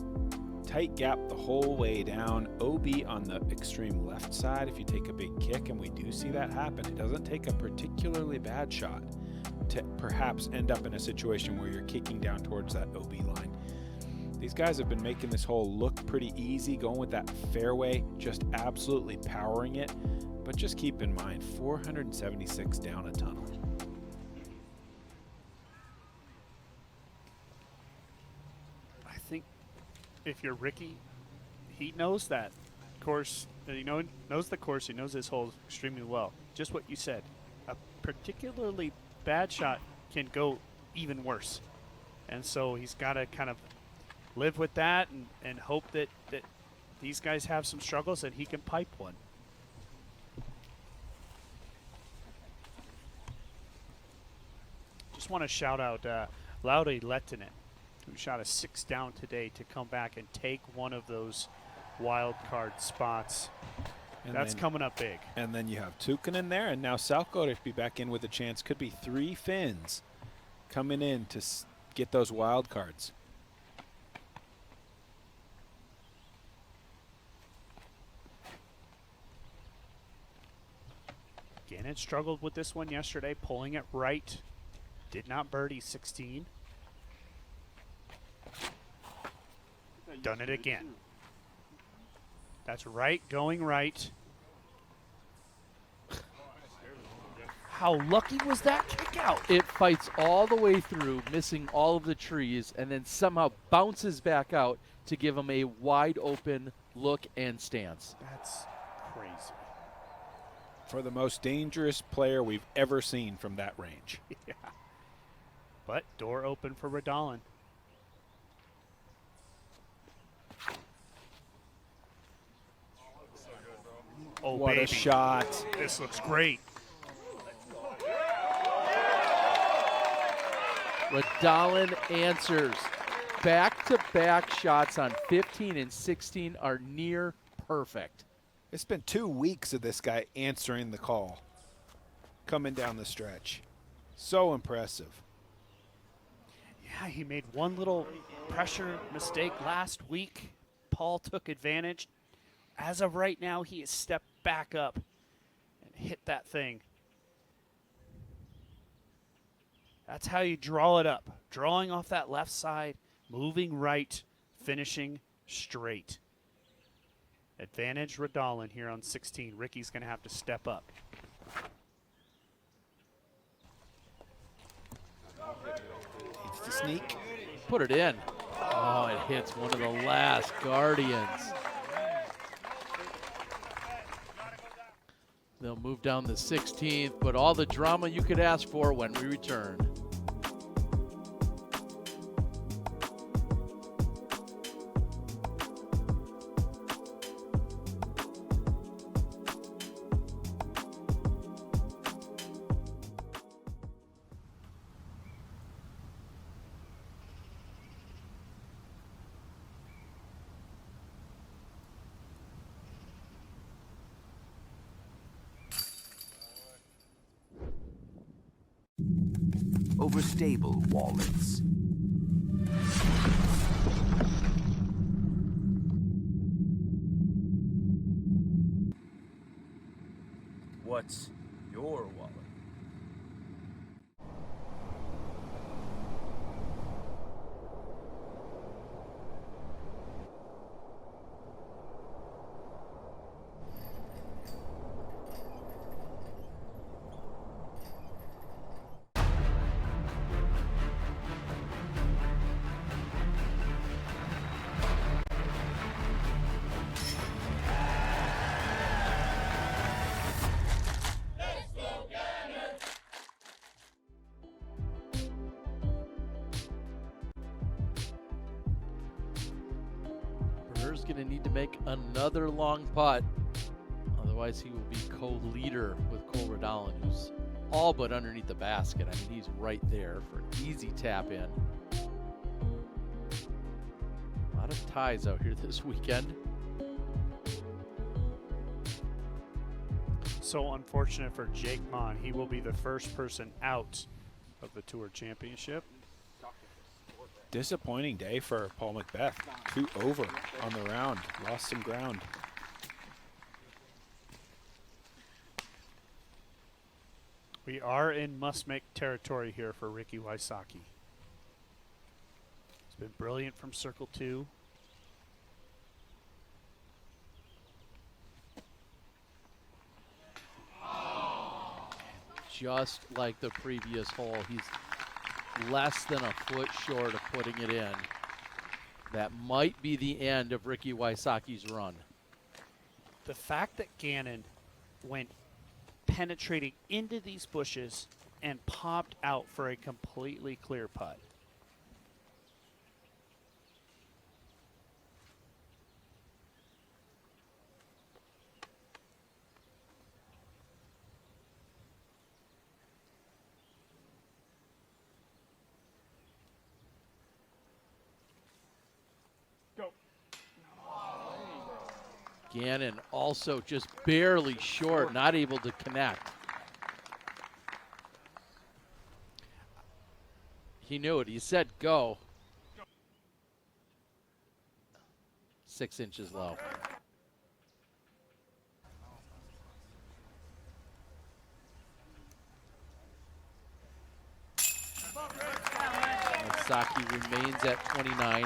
Tight gap the whole way down. OB on the extreme left side if you take a big kick, and we do see that happen. It doesn't take a particularly bad shot to perhaps end up in a situation where you're kicking down towards that OB line. These guys have been making this hole look pretty easy, going with that fairway, just absolutely powering it. But just keep in mind, 476 down a tunnel. I think if you're Ricky, he knows that course. Knows the course. He knows his hole extremely well. Just what you said. A particularly bad shot can go even worse. And so he's got to kind of live with that and hope that these guys have some struggles and he can pipe one. Just want to shout out Lauri Lehtinen, who shot a 6 down today to come back and take one of those wild card spots. And that's then, coming up big. And then you have Tukkanen there, and now Salko to be back in with a chance. Could be 3 Finns coming in to get those wild cards. Gannon struggled with this one yesterday, pulling it right. Did not birdie 16. Done it again. That's right, going right. How lucky was that kick out? It fights all the way through, missing all of the trees, and then somehow bounces back out to give him a wide open look and stance. That's crazy. For the most dangerous player we've ever seen from that range. Yeah. But door open for Redalen. Oh, what baby. A shot. This looks great. Redalen answers. Back-to-back shots on 15 and 16 are near perfect. It's been 2 weeks of this guy answering the call, coming down the stretch. So impressive. Yeah, he made one little pressure mistake last week. Paul took advantage. As of right now, he has stepped back up and hit that thing. That's how you draw it up. Drawing off that left side, moving right, finishing straight. Advantage Redalen here on 16. Ricky's going to have to step up. Needs to sneak. Put it in. Oh, it hits one of the last Guardians. They'll move down the 16th, but all the drama you could ask for when we return. Overstable wallets. What's your wallet? Burr's going to need to make another long putt. Otherwise, he will be co-leader with Cole Redalen, who's all but underneath the basket. I mean, he's right there for easy tap in. A lot of ties out here this weekend. So unfortunate for Jake Mon. He will be the first person out of the Tour Championship. Disappointing day for Paul Macbeth. 2 over on the round. Lost some ground. We are in must-make territory here for Ricky Wysocki. He's been brilliant from Circle 2. Just like the previous hole, he's less than a foot short of putting it in. That might be the end of Ricky Wysocki's run. The fact that Gannon went penetrating into these bushes and popped out for a completely clear putt. Gannon also just barely short, not able to connect. He knew it. He said go. 6 inches low. Wysocki remains at 29.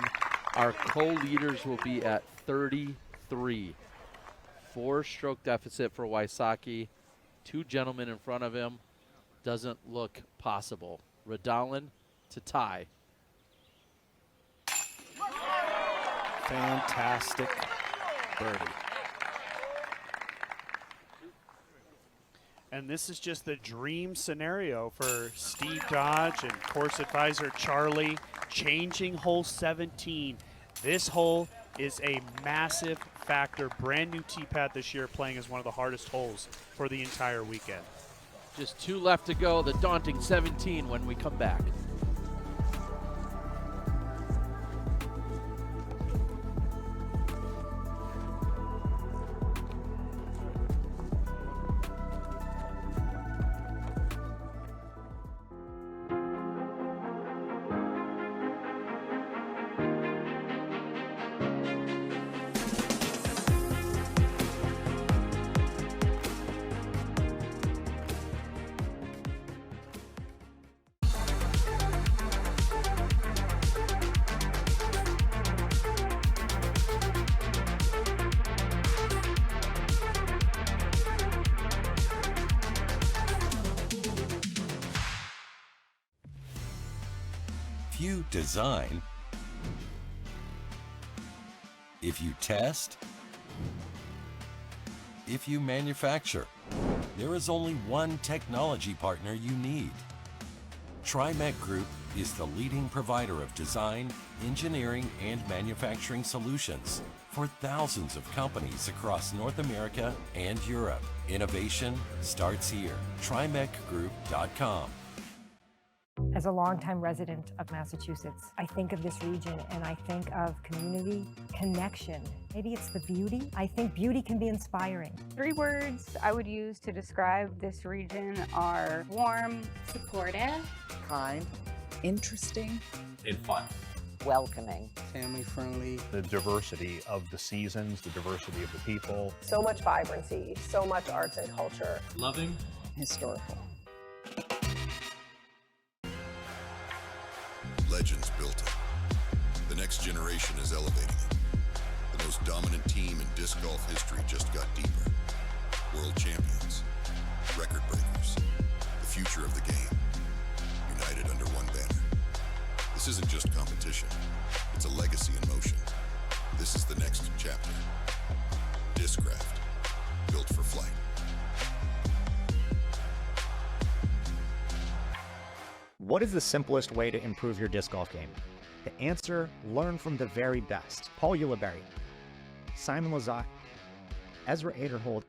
Our co-leaders will be at 33. 4-stroke deficit for Wysocki. 2 gentlemen in front of him. Doesn't look possible. Redalen to tie. Fantastic birdie. And this is just the dream scenario for Steve Dodge and course advisor Charlie, changing hole 17. This hole is a massive factor. Brand new tee pad this year, playing as one of the hardest holes for the entire weekend. Just 2 left to go, the daunting 17 when we come back. If you design, if you test, if you manufacture, there is only one technology partner you need. TriMet Group is the leading provider of design, engineering, and manufacturing solutions for thousands of companies across North America and Europe. Innovation starts here. TriMetGroup.com. As a longtime resident of Massachusetts, I think of this region and I think of community, connection. Maybe it's the beauty. I think beauty can be inspiring. 3 words I would use to describe this region are warm, supportive, kind, interesting, and fun. Welcoming, family-friendly. The diversity of the seasons, the diversity of the people. So much vibrancy, so much arts and culture. Loving. Historical. Legends built it. The next generation is elevating it. The most dominant team in disc golf history just got deeper. World champions, record breakers, the future of the game, united under one banner. This isn't just competition, it's a legacy in motion. This is the next chapter. Discraft, built for flight. What is the simplest way to improve your disc golf game? The answer, learn from the very best. Paul Ulibarri, Simon Lizotte, Ezra Aderhold,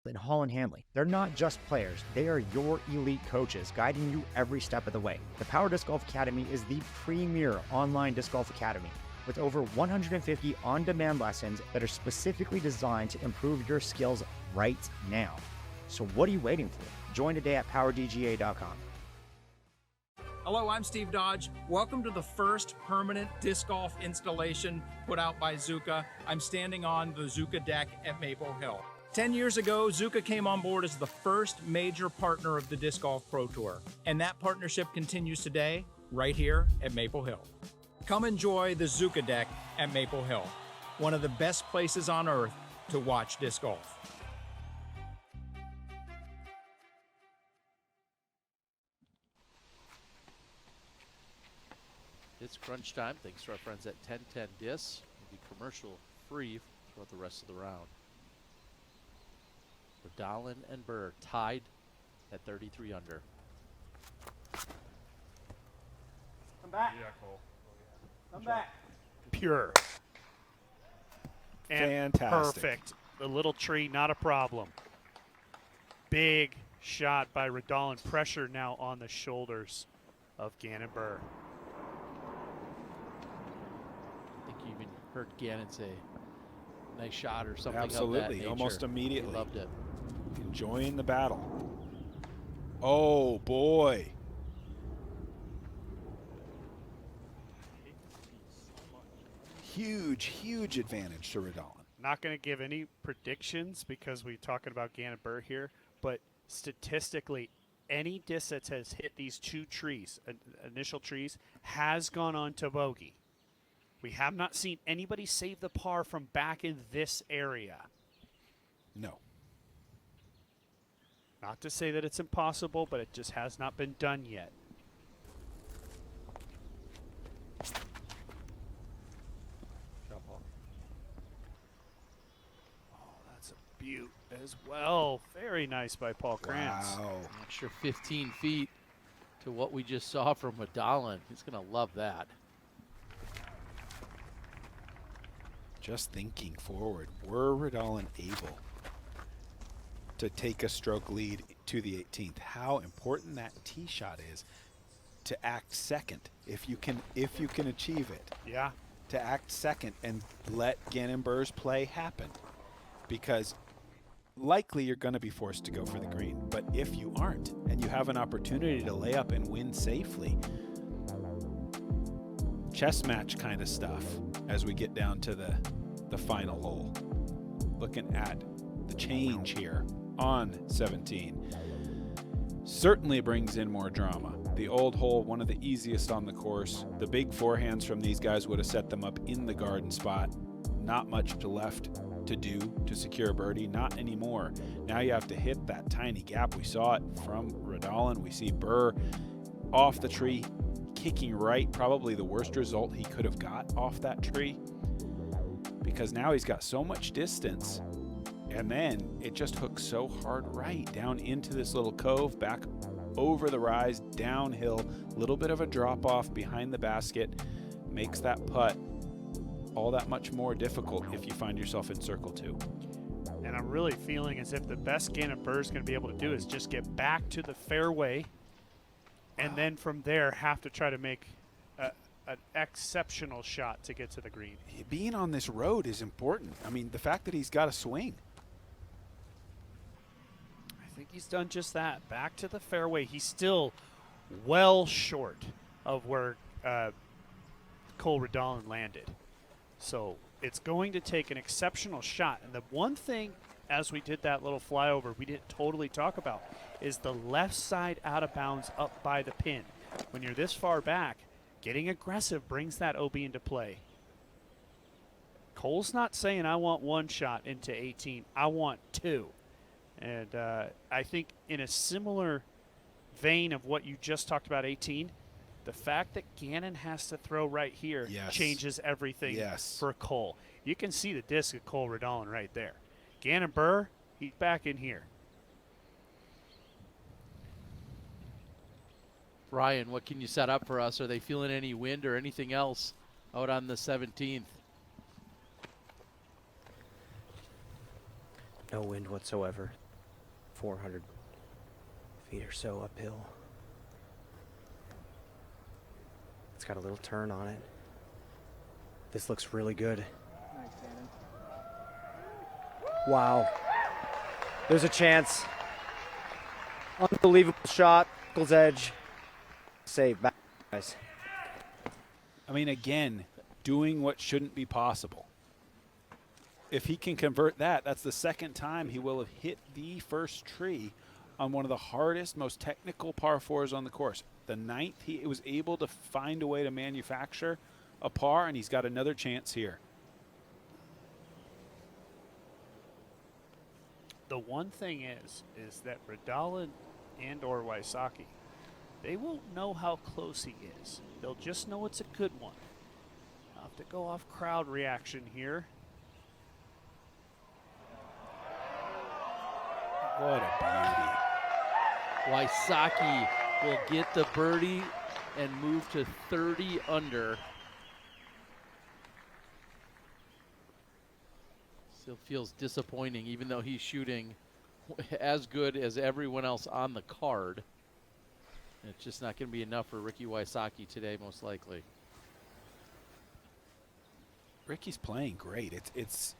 and Holland Hanley. They're not just players, they are your elite coaches guiding you every step of the way. The Power Disc Golf Academy is the premier online disc golf academy with over 150 on-demand lessons that are specifically designed to improve your skills right now. So what are you waiting for? Join today at powerdga.com. Hello, I'm Steve Dodge. Welcome to the first permanent disc golf installation put out by Zuka. I'm standing on the Zuka deck at Maple Hill. 10 years ago, Zuka came on board as the first major partner of the Disc Golf Pro Tour. And that partnership continues today, right here at Maple Hill. Come enjoy the Zuka deck at Maple Hill, one of the best places on earth to watch disc golf. It's crunch time. Thanks to our friends at 1010 Disc. We'll be commercial free throughout the rest of the round. Redalen and Buhr tied at 33 under. Come back. Yeah, Cole. Come back. Pure. And fantastic. Perfect. The little tree, not a problem. Big shot by Redalen. Pressure now on the shoulders of Gannon Buhr. I think you even heard Gannon say, nice shot or something. Absolutely, of that nature. almost immediately. He loved it. Enjoying the battle. Oh boy. Huge advantage to Redalen. Not going to give any predictions because we're talking about Gannon Buhr here, but statistically, any disc that has hit these two trees, initial trees, has gone on to bogey. We have not seen anybody save the par from back in this area. No. Not to say that it's impossible, but it just has not been done yet. That's a beaut as well. Very nice by Paul Krantz. Wow. Extra 15 feet to what we just saw from Redalen. He's going to love that. Just thinking forward, were Redalen able to take a stroke lead to the 18th, how important that tee shot is to act second if you can achieve it. Yeah. To act second and let Gannon Buhr's play happen, because likely you're going to be forced to go for the green. But if you aren't and you have an opportunity to lay up and win safely, chess match kind of stuff as we get down to the final hole. Looking at the change here on 17. Certainly brings in more drama. The old hole, one of the easiest on the course. The big forehands from these guys would have set them up in the garden spot. Not much left to do to secure a birdie, not anymore. Now you have to hit that tiny gap. We saw it from Redalen. We see Buhr off the tree, kicking right, probably the worst result he could have got off that tree, because now he's got so much distance, and then it just hooks so hard right down into this little cove, back over the rise, downhill, little bit of a drop off behind the basket, makes that putt all that much more difficult if you find yourself in circle 2. And I'm really feeling as if the best Gannon Buhr is going to be able to do is just get back to the fairway, and then from there have to try to make an exceptional shot to get to the green. Being on this road is important. I mean, the fact that he's got a swing. I think he's done just that. Back to the fairway. He's still well short of where Cole Redalen landed. So it's going to take an exceptional shot. And the one thing, as we did that little flyover, we didn't totally talk about is the left side out of bounds up by the pin. When you're this far back, getting aggressive brings that OB into play. Cole's not saying I want one shot into 18. I want two. And I think in a similar vein of what you just talked about 18, the fact that Gannon has to throw right here changes everything for Cole. You can see the disc of Cole Redalen right there. Gannon Buhr, he's back in here. Ryan, what can you set up for us? Are they feeling any wind or anything else out on the 17th? No wind whatsoever. 400 feet or so uphill. It's got a little turn on it. This looks really good. Nice, Gannon. Wow. There's a chance. Unbelievable shot. Eagles edge. Save back, guys. I mean, again, doing what shouldn't be possible. If he can convert that, that's the second time he will have hit the first tree on one of the hardest, most technical par 4s on the course. The 9th, he was able to find a way to manufacture a par, and he's got another chance here. The one thing is that Redalen and or Wysocki, they won't know how close he is. They'll just know it's a good one. I'll have to go off crowd reaction here. What a beauty. Wysocki will get the birdie and move to 30 under. Still feels disappointing, even though he's shooting as good as everyone else on the card. It's just not going to be enough for Ricky Wysocki today, most likely. Ricky's playing great. It's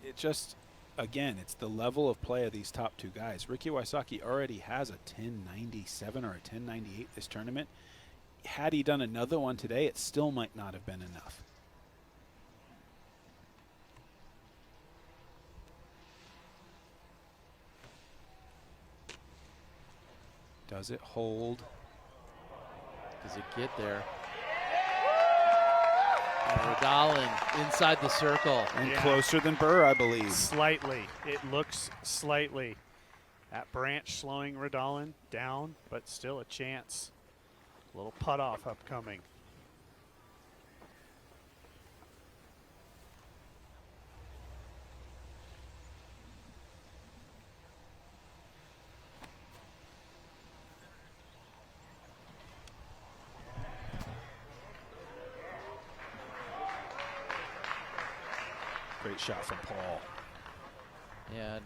it just, again, it's the level of play of these top two guys. Ricky Wysocki already has a 1097 or a 1098 this tournament. Had he done another one today, it still might not have been enough. Does it hold? Does it get there? Redalen inside the circle. And closer than Buhr, I believe. Slightly. It looks slightly. That branch slowing Redalen down, but still a chance. A little putt off upcoming. Great shot from Paul. And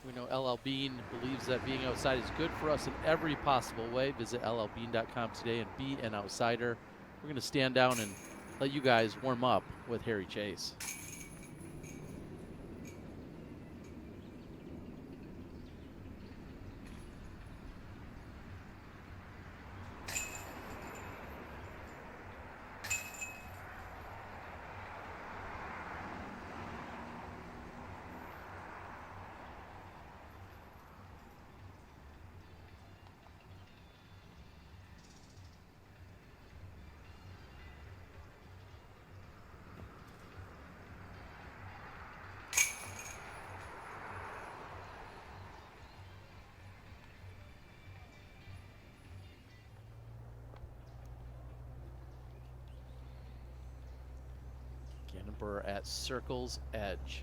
we know LL Bean believes that being outside is good for us in every possible way. Visit llbean.com today and be an outsider. We're going to stand down and let you guys warm up with Harry Chase. Gannon Buhr at circle's edge.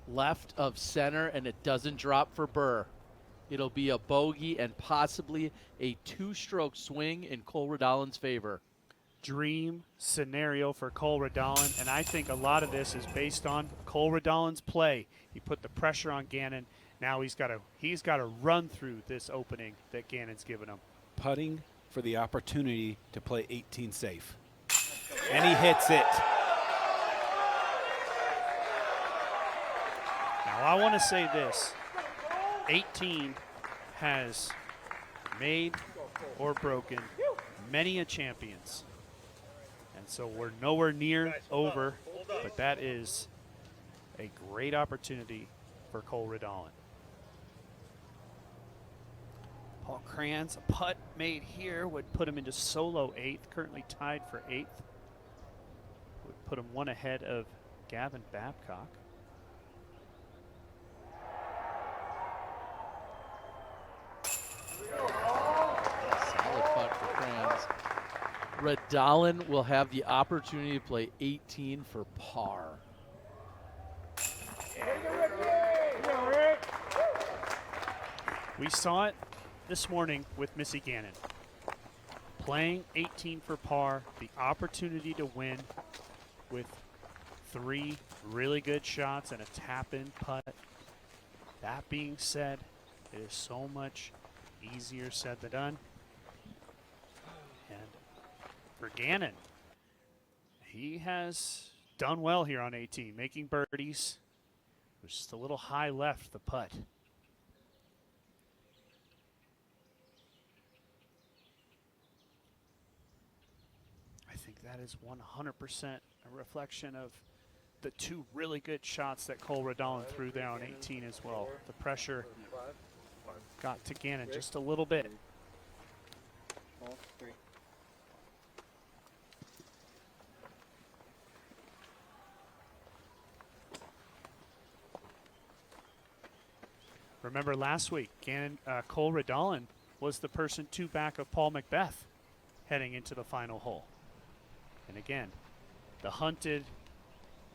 Left of center, and it doesn't drop for Buhr. It'll be a bogey and possibly a two-stroke swing in Cole Redalen's favor. Dream scenario for Cole Redalen, and I think a lot of this is based on Cole Redalen's play. He put the pressure on Gannon. Now he's got to run through this opening that Gannon's given him. Putting for the opportunity to play 18 safe. And he hits it. Now I want to say this. 18 has made or broken many a champions. And so we're nowhere near over, but that is a great opportunity for Cole Redalen. Paul Kranz, a putt made here would put him into solo 8th, currently tied for 8th. Would put him one ahead of Gavin Babcock. Solid putt for Kranz. Redalen will have the opportunity to play 18 for par. We saw it this morning with Missy Gannon. Playing 18 for par, the opportunity to win with 3 really good shots and a tap-in putt. That being said, it is so much easier said than done. And for Gannon, he has done well here on 18, making birdies. It was just a little high left, the putt. I think that is 100% a reflection of the 2 really good shots that Cole Redalen threw there on 18 as well. The pressure got to Gannon just a little bit. Remember last week, Cole Redalen was the person 2 back of Paul Macbeth heading into the final hole. And again, the hunted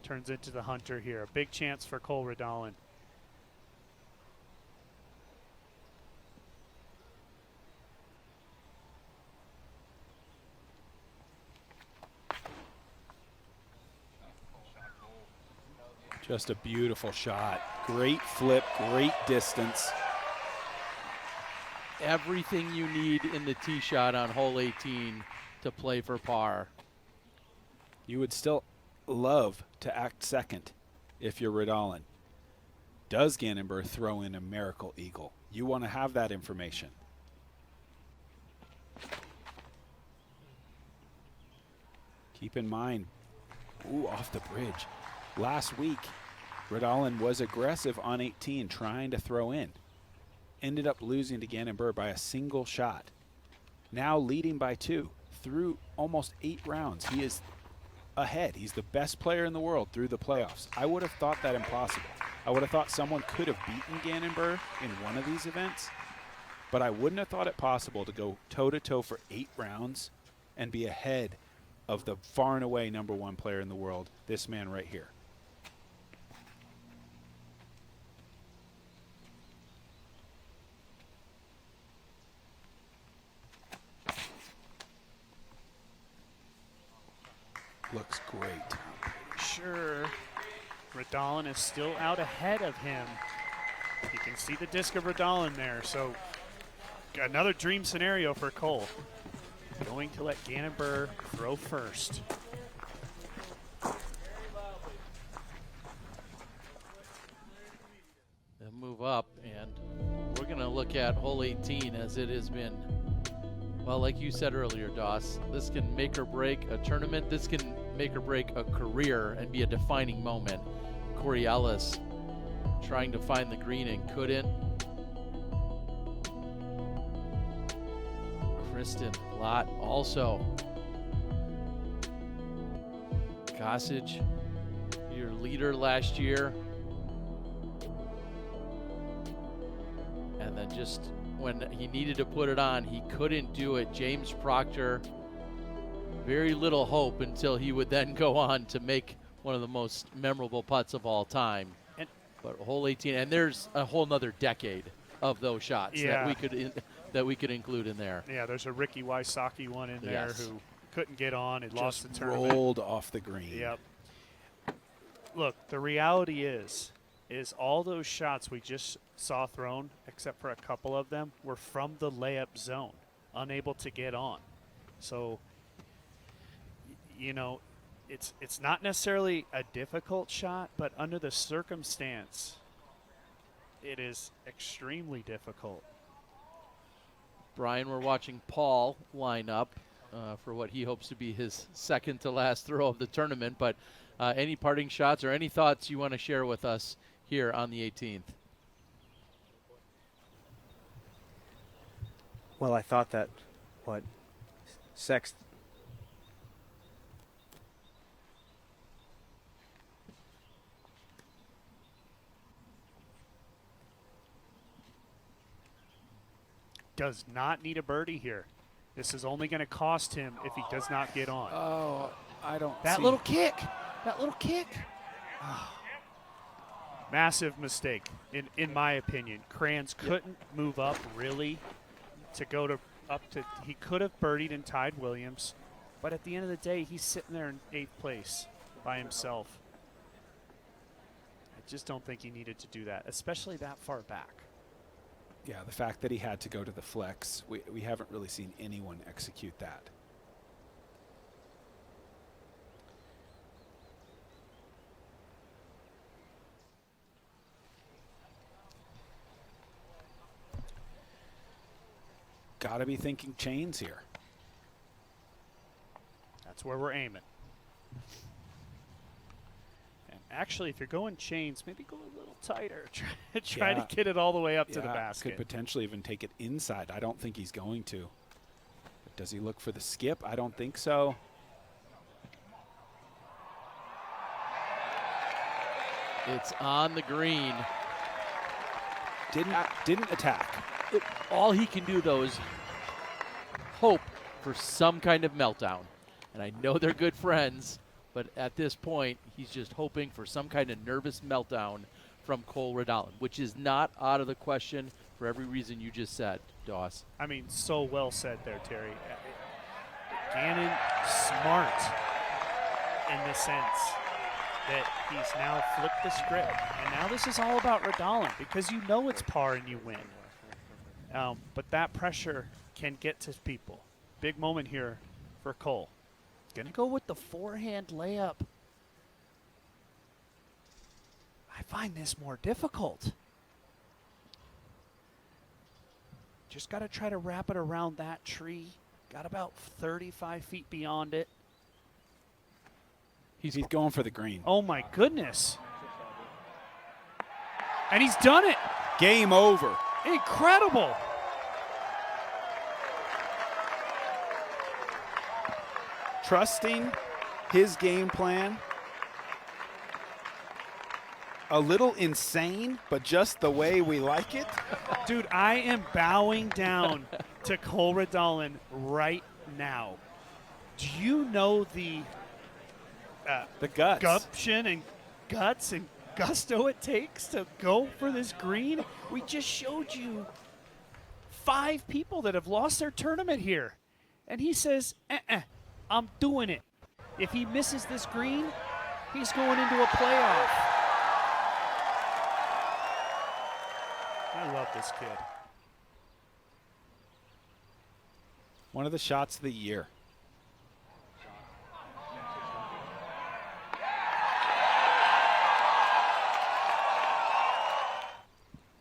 turns into the hunter here. A big chance for Cole Redalen. Just a beautiful shot. Great flip, great distance. Everything you need in the tee shot on hole 18 to play for par. You would still love to act second if you're Redalen. Does Gannon Buhr throw in a miracle eagle? You want to have that information. Keep in mind, off the bridge. Last week, Redalen was aggressive on 18, trying to throw in. Ended up losing to Gannon Buhr by a single shot. Now leading by 2 through almost 8 rounds. He is ahead. He's the best player in the world through the playoffs. I would have thought that impossible. I would have thought someone could have beaten Gannon Buhr in one of these events, but I wouldn't have thought it possible to go toe-to-toe for 8 rounds and be ahead of the far and away #1 player in the world, this man right here. Looks great. Sure. Redalen is still out ahead of him. You can see the disc of Redalen there. So another dream scenario for Cole. Going to let Gannon Buhr throw first. They'll move up, and we're going to look at hole 18 as it has been. Well, like you said earlier, Doss, this can make or break a tournament. This can make or break a career and be a defining moment. Corey Ellis trying to find the green and couldn't. Kristen Lott also. Gossage, your leader last year. And then just when he needed to put it on, he couldn't do it. James Proctor, very little hope until he would then go on to make one of the most memorable putts of all time. But hole 18, and there's a whole nother decade of those shots that we could include in there. Yeah, there's a Ricky Wysocki one in there who couldn't get on and lost the Just tournament. rolled off the green. Yep. Look, the reality is all those shots we just saw thrown, except for a couple of them, were from the layup zone, unable to get on. So, you know, it's not necessarily a difficult shot, but under the circumstance, it is extremely difficult. Brian, we're watching Paul line up for what he hopes to be his second to last throw of the tournament. But any parting shots or any thoughts you want to share with us here on the 18th? Well, I thought that Sexton does not need a birdie here. This is only going to cost him if he does not get on. Oh, I don't That see little kick. That little kick. Oh. Massive mistake, in my opinion. Kranz couldn't move up really to go to up to. He could have birdied and tied Williams, but at the end of the day, he's sitting there in 8th place by himself. I just don't think he needed to do that, especially that far back. Yeah, the fact that he had to go to the flex, we haven't really seen anyone execute that. Got to be thinking chains here. That's where we're aiming. And actually, if you're going chains, maybe go a little tighter. Try to get it all the way up to the basket. Could potentially even take it inside. I don't think he's going to. But does he look for the skip? I don't think so. It's on the green. Didn't attack. All he can do, though, is hope for some kind of meltdown. And I know they're good friends, but at this point, he's just hoping for some kind of nervous meltdown from Cole Redalen, which is not out of the question for every reason you just said, Doss. I mean, so well said there, Terry. Gannon, smart in the sense that he's now flipped the script. And now this is all about Redalen because you know it's par and you win. But that pressure can get to people. Big moment here for Cole. Gonna go with the forehand layup. I find this more difficult. Just got to try to wrap it around that tree. Got about 35 feet beyond it. He's going for the green. Oh, my goodness. And he's done it. Game over. Incredible. Trusting his game plan. A little insane, but just the way we like it. Dude, I am bowing down to Cole Redalen right now. Do you know the guts. gumption and guts and gusto it takes to go for this green? We just showed you 5 people that have lost their tournament here. And he says, I'm doing it. If he misses this green, he's going into a playoff. I love this kid. One of the shots of the year.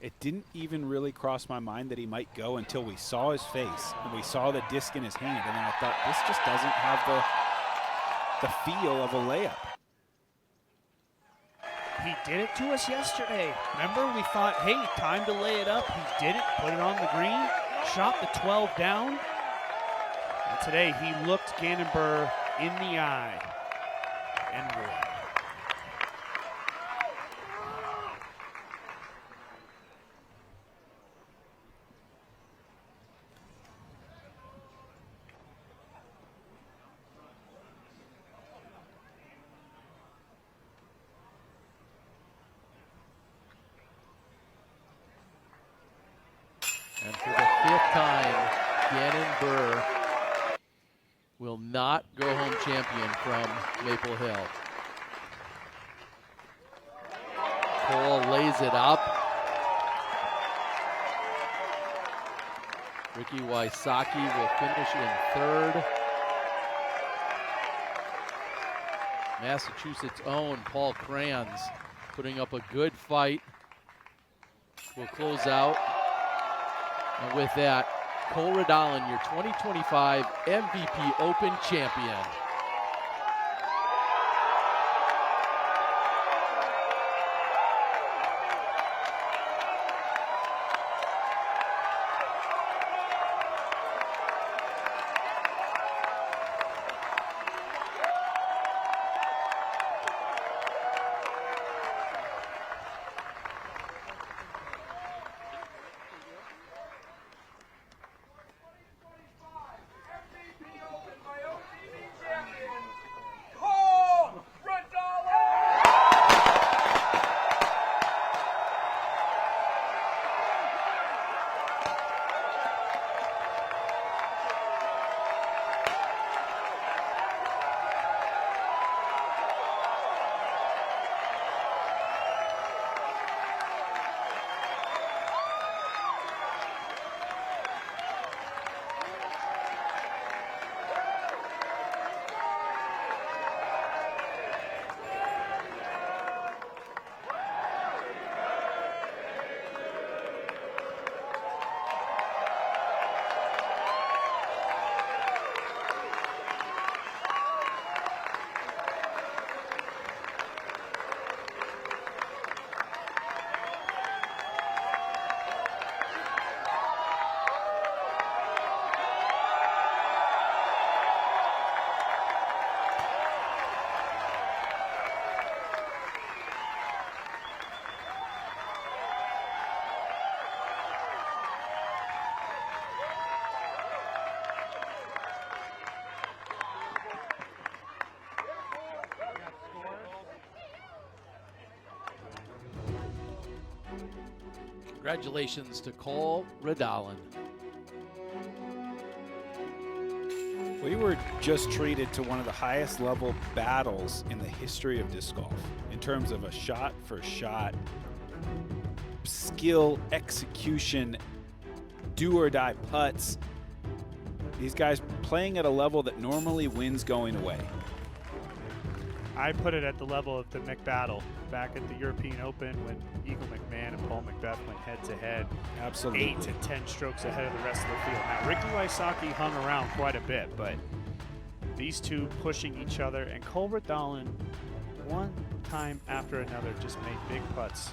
It didn't even really cross my mind that he might go until we saw his face and we saw the disc in his hand. And then I thought, this just doesn't have the feel of a layup. He did it to us yesterday. Remember, we thought, hey, time to lay it up. He did it, put it on the green, shot the 12 down. And today he looked Gannon Buhr in the eye and won. And for the 5th time, Gannon Buhr will not go home champion from Maple Hill. Cole lays it up. Ricky Wysocki will finish in 3rd. Massachusetts' own Paul Crayons putting up a good fight. Will close out. And with that, Cole Redalen, your 2025 MVP Open champion. Congratulations to Cole Redalen. We were just treated to one of the highest level battles in the history of disc golf in terms of a shot for shot skill, execution, do or die putts. These guys playing at a level that normally wins going away. I put it at the level of the McBattle back at the European Open when Eagle McMahon and Paul Macbeth went head-to-head. Absolutely. 8 to 10 strokes ahead of the rest of the field. Now, Ricky Wysocki hung around quite a bit, but these two pushing each other, and Cole Redalen, one time after another, just made big putts.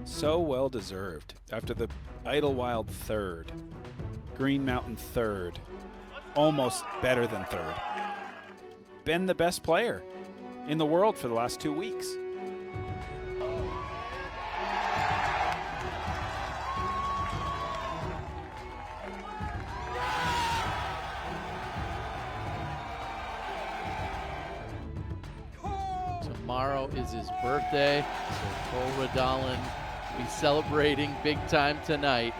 So well deserved. After the Idlewild third, Green Mountain third, almost better than third. Been the best player in the world for the last 2 weeks. Tomorrow is his birthday, so Cole Redalen will be celebrating big time tonight.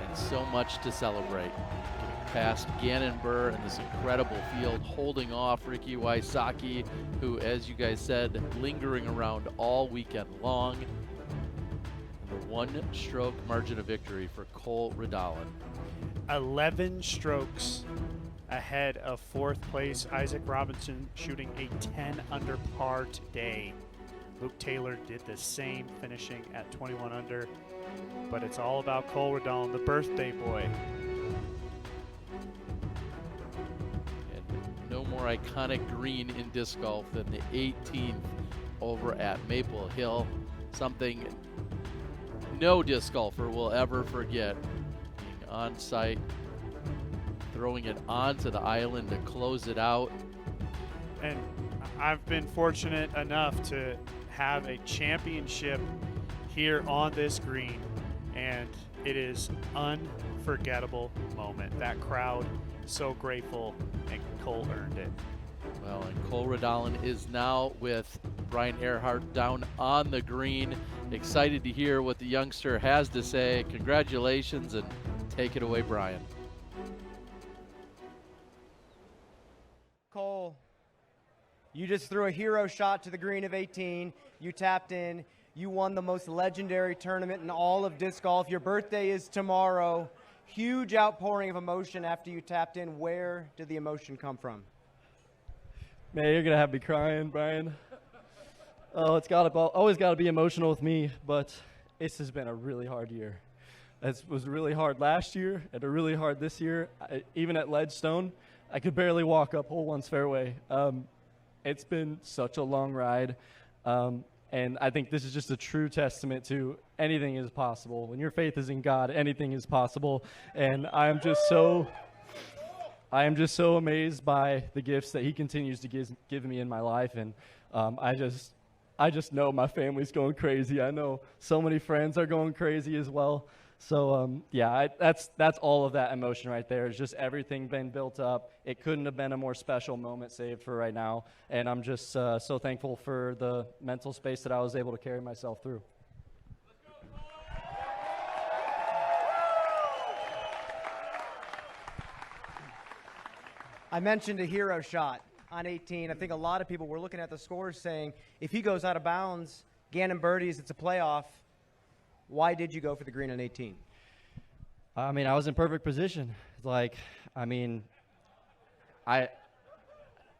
And so much to celebrate. Getting past Gannon Buhr and this incredible field, holding off Ricky Wysocki, who, as you guys said, lingering around all weekend long. And the one-stroke margin of victory for Cole Redalen. 11 strokes ahead of fourth place Isaac Robinson, shooting a 10 under par today. Luke Taylor did the same, finishing at 21 under. But it's all about Cole Redalen, the birthday boy. And no more iconic green in disc golf than the 18th over at Maple Hill. Something no disc golfer will ever forget. Being on site, throwing it onto the island to close it out. And I've been fortunate enough to have a championship here on this green, and it is unforgettable moment. That crowd, so grateful, and Cole earned it. Well, and Cole Redalen is now with Brian Earhart down on the green. Excited to hear what the youngster has to say. Congratulations, and take it away, Brian. Cole, you just threw a hero shot to the green of 18. You tapped in. You won the most legendary tournament in all of disc golf. Your birthday is tomorrow. Huge outpouring of emotion after you tapped in. Where did the emotion come from? Man, you're going to have me crying, Brian. Oh, it's always got to be emotional with me, but this has been a really hard year. It was really hard last year and really hard this year. Even at Ledgestone, I could barely walk up hole one's fairway. It's been such a long ride, and I think this is just a true testament to anything is possible. When your faith is in God, anything is possible, and I am just so amazed by the gifts that He continues to give me in my life, and I just know my family's going crazy. I know so many friends are going crazy as well. So, that's all of that emotion right there. It's just everything been built up. It couldn't have been a more special moment saved for right now. And I'm just so thankful for the mental space that I was able to carry myself through. I mentioned a hero shot on 18. I think a lot of people were looking at the scores saying, if he goes out of bounds, Gannon birdies, it's a playoff. Why did you go for the green on 18? I mean, I was in perfect position. I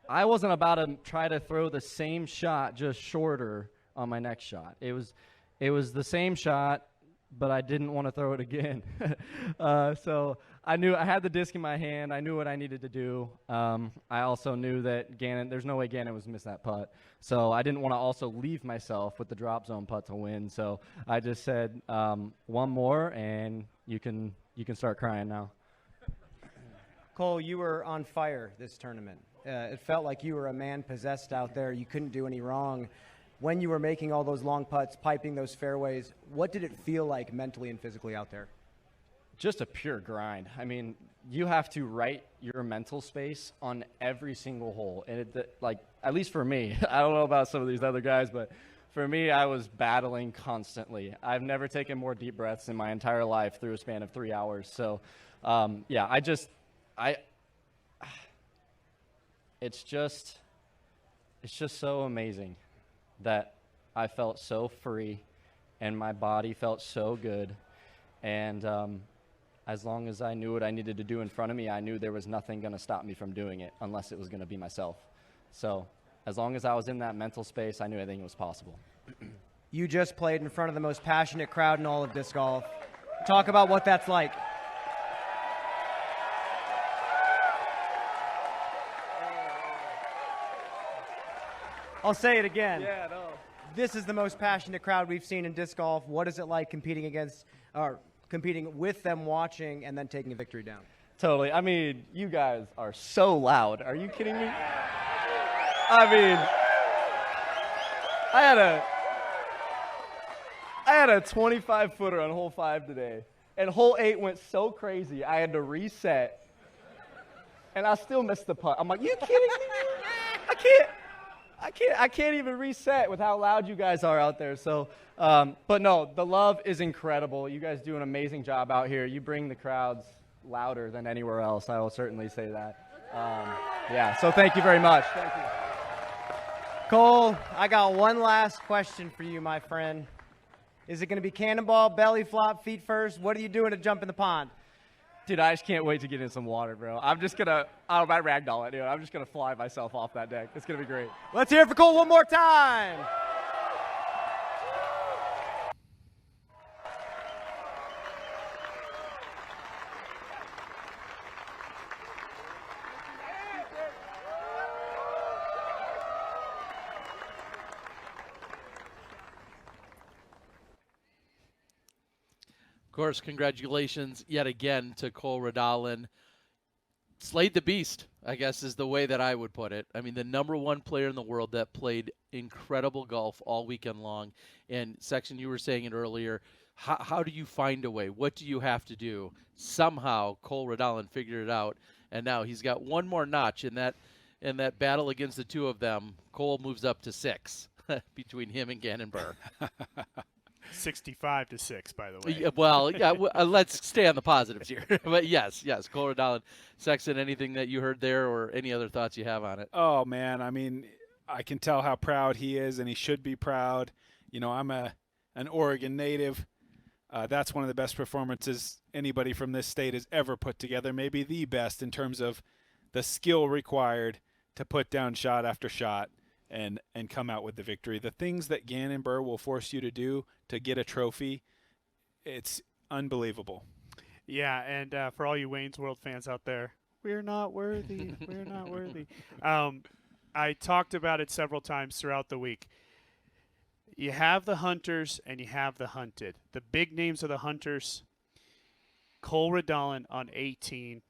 wasn't about to try to throw the same shot, just shorter on my next shot. It was the same shot, but I didn't want to throw it again. So I knew I had the disc in my hand. I knew what I needed to do. I also knew that there's no way Gannon was miss that putt. So I didn't want to also leave myself with the drop zone putt to win. So I just said, one more, and you can start crying now. Cole, you were on fire this tournament. It felt like you were a man possessed out there. You couldn't do any wrong. When you were making all those long putts, piping those fairways, what did it feel like mentally and physically out there? Just a pure grind. I mean, you have to write your mental space on every single hole. And at least for me, I don't know about some of these other guys, but For me, I was battling constantly. I've never taken more deep breaths in my entire life through a span of 3 hours. So, yeah, it's just so amazing that I felt so free and my body felt so good. And as long as I knew what I needed to do in front of me, I knew there was nothing going to stop me from doing it unless it was going to be myself. So as long as I was in that mental space, I knew anything was possible. You just played in front of the most passionate crowd in all of disc golf. Talk about what that's like. I'll say it again. Yeah, no. This is the most passionate crowd we've seen in disc golf. What is it like competing with them watching and then taking a victory down? Totally. I mean, you guys are so loud. Are you kidding me? I mean, I had a 25-footer on hole 5 today, and hole 8 went so crazy I had to reset, and I still missed the putt. I'm like, you kidding me? I can't even reset with how loud you guys are out there. So, but no, the love is incredible. You guys do an amazing job out here. You bring the crowds louder than anywhere else. I will certainly say that. Yeah, so thank you very much. Thank you. Cole, I got one last question for you, my friend. Is it going to be cannonball, belly flop, feet first? What are you doing to jump in the pond? Dude, I just can't wait to get in some water, bro. I'm just going to, I might ragdoll it, dude. I'm just going to fly myself off that deck. It's going to be great. Let's hear it for Cole one more time. Of course, congratulations yet again to Cole Redalen. Slayed the beast, I guess, is the way that I would put it. I mean, the #1 player in the world that played incredible golf all weekend long. And, Section, you were saying it earlier, how do you find a way? What do you have to do? Somehow, Cole Redalen figured it out, and now he's got one more notch in that battle against the two of them. Cole moves up to 6 between him and Gannon Buhr. 65-6, by the way. Yeah, well, yeah, let's stay on the positives here. But yes, Cole Redalen. Sexton, anything that you heard there or any other thoughts you have on it? Oh, man, I mean, I can tell how proud he is, and he should be proud. You know, I'm an Oregon native. That's one of the best performances anybody from this state has ever put together, maybe the best in terms of the skill required to put down shot after shot and come out with the victory. The things that Gannon Buhr will force you to do to get a trophy, it's unbelievable. Yeah, and for all you Wayne's World fans out there, we're not worthy. We're not worthy. I talked about it several times throughout the week. You have the hunters and you have the hunted. The big names of the hunters, Cole Redalen on 18,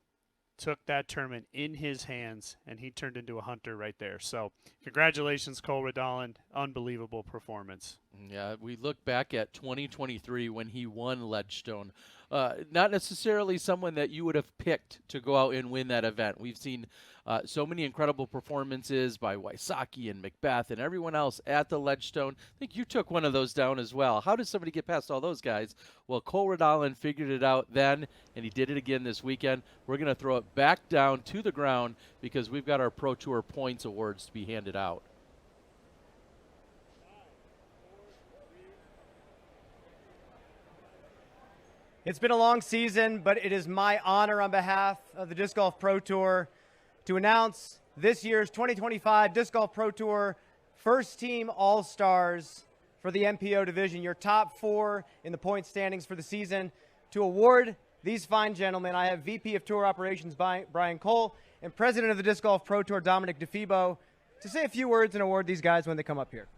took that tournament in his hands, and he turned into a hunter right there. So congratulations, Cole Redalen. Unbelievable performance. Yeah, we look back at 2023 when he won Ledgestone. Not necessarily someone that you would have picked to go out and win that event. We've seen so many incredible performances by Wysocki and Macbeth and everyone else at the Ledgestone. I think you took one of those down as well. How does somebody get past all those guys? Well, Cole Redalen figured it out then, and he did it again this weekend. We're going to throw it back down to the ground because we've got our Pro Tour Points Awards to be handed out. It's been a long season, but it is my honor on behalf of the Disc Golf Pro Tour to announce this year's 2025 Disc Golf Pro Tour First Team All-Stars for the MPO division, your top 4 in the point standings for the season. To award these fine gentlemen, I have VP of Tour Operations Brian Cole and President of the Disc Golf Pro Tour Dominic DeFibo to say a few words and award these guys when they come up here.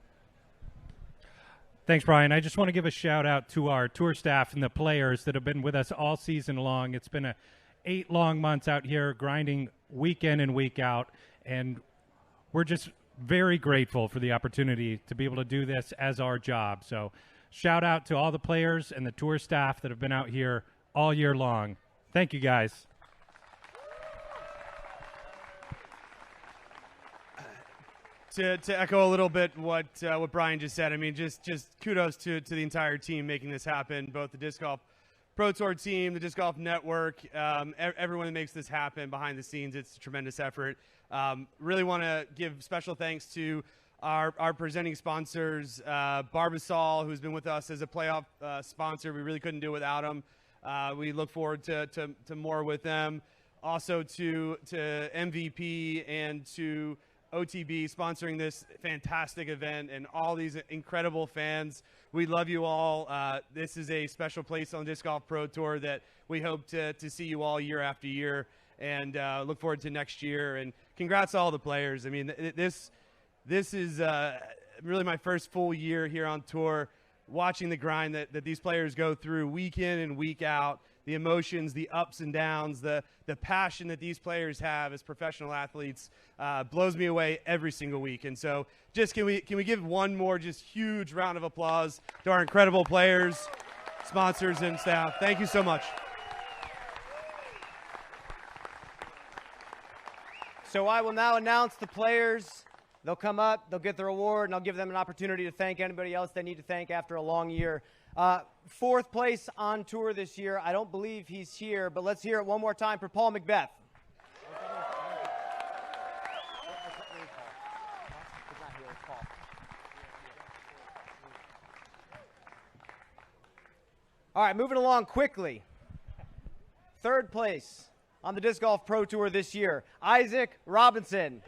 Thanks, Brian. I just want to give a shout out to our tour staff and the players that have been with us all season long. It's been 8 long months out here grinding week in and week out, and we're just very grateful for the opportunity to be able to do this as our job. So shout out to all the players and the tour staff that have been out here all year long. Thank you, guys. To echo a little bit what Brian just said, I mean, just kudos to the entire team making this happen, both the Disc Golf Pro Tour team, the Disc Golf Network, everyone that makes this happen behind the scenes. It's a tremendous effort. Really want to give special thanks to our presenting sponsors, Barbasol, who's been with us as a playoff sponsor. We really couldn't do it without them. We look forward to more with them. Also to MVP and to OTB sponsoring this fantastic event and all these incredible fans. We love you all. This is a special place on the Disc Golf Pro Tour that we hope to see you all year after year, and look forward to next year. And congrats to all the players. I mean, this is really my first full year here on tour, watching the grind that these players go through week in and week out, the emotions, the ups and downs, the passion that these players have as professional athletes blows me away every single week. And so just can we give one more just huge round of applause to our incredible players, sponsors, and staff. Thank you so much. So I will now announce the players. They'll come up, they'll get their award, and I'll give them an opportunity to thank anybody else they need to thank after a long year. Fourth place on tour this year. I don't believe he's here, but let's hear it one more time for Paul Macbeth. All right, moving along quickly. Third place on the Disc Golf Pro Tour this year, Isaac Robinson.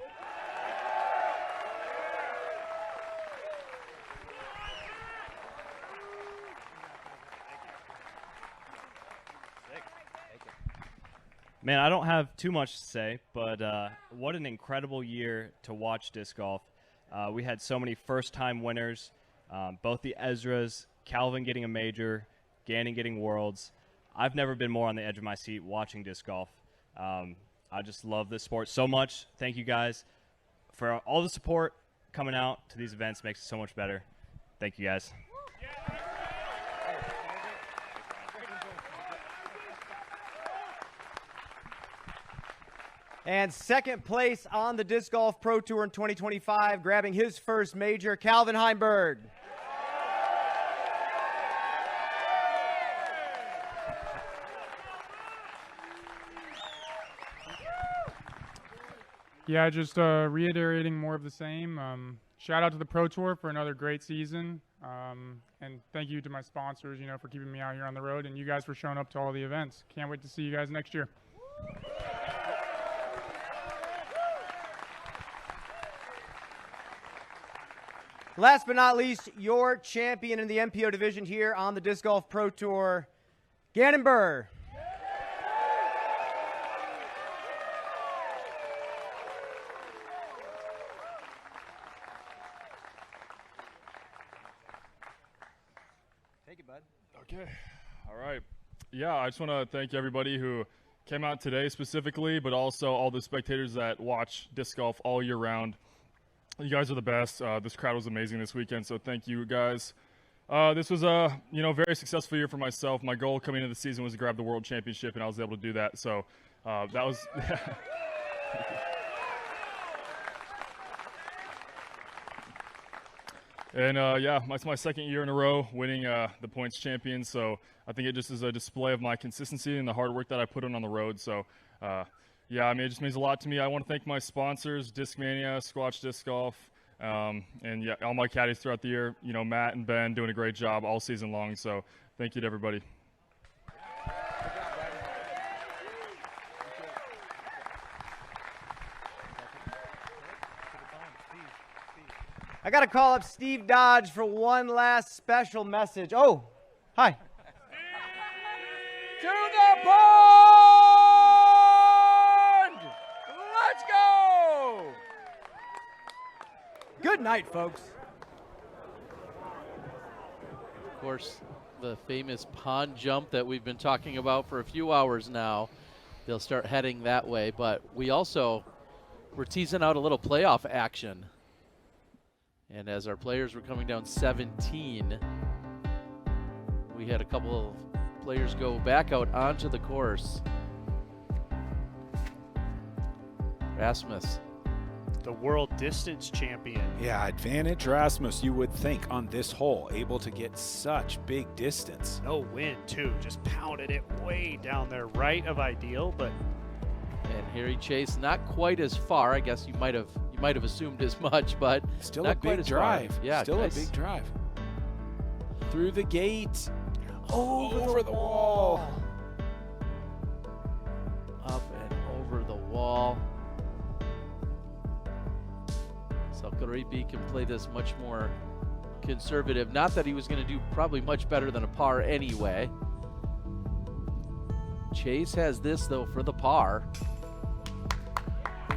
Man, I don't have too much to say, but what an incredible year to watch disc golf. We had so many first-time winners, both the Ezras, Calvin getting a major, Gannon getting Worlds. I've never been more on the edge of my seat watching disc golf. I just love this sport so much. Thank you guys for all the support coming out to these events. Makes it so much better. Thank you guys. And second place on the Disc Golf Pro Tour in 2025, grabbing his first major, Calvin Heimberg. Yeah, just reiterating more of the same. Shout out to the Pro Tour for another great season. And thank you to my sponsors, for keeping me out here on the road, and you guys for showing up to all the events. Can't wait to see you guys next year. Last but not least, your champion in the MPO division here on the Disc Golf Pro Tour, Gannon Buhr. Take it, bud. Okay. All right. Yeah, I just want to thank everybody who came out today specifically, but also all the spectators that watch disc golf all year round. You guys are the best. This crowd was amazing this weekend, so thank you guys. This was a very successful year for myself. My goal coming into the season was to grab the World Championship, and I was able to do that. So that was. And it's my second year in a row winning the points champion. So I think it just is a display of my consistency and the hard work that I put in on the road. So. It just means a lot to me. I want to thank my sponsors, Discmania, Squatch Disc Golf, and all my caddies throughout the year. Matt and Ben doing a great job all season long. So thank you to everybody. I got to call up Steve Dodge for one last special message. Oh, hi. To the pond! Let's go! Good night, folks. Of course, the famous pond jump that we've been talking about for a few hours now. They'll start heading that way, but we're teasing out a little playoff action. And as our players were coming down 17, we had a couple of players go back out onto the course. Rasmus the world distance champion. Yeah, advantage Rasmus, you would think, on this hole, able to get such big distance. No wind, too. Just pounded it way down there, right of ideal, but. And Harry Chase not quite as far. I guess you might have assumed as much, but still not a quite big as drive. Far. Yeah, still nice. a big drive. Through the gate. Over the wall. Up and over the wall. Salkaripi can play this much more conservative. Not that he was going to do probably much better than a par anyway. Chase has this, though, for the par.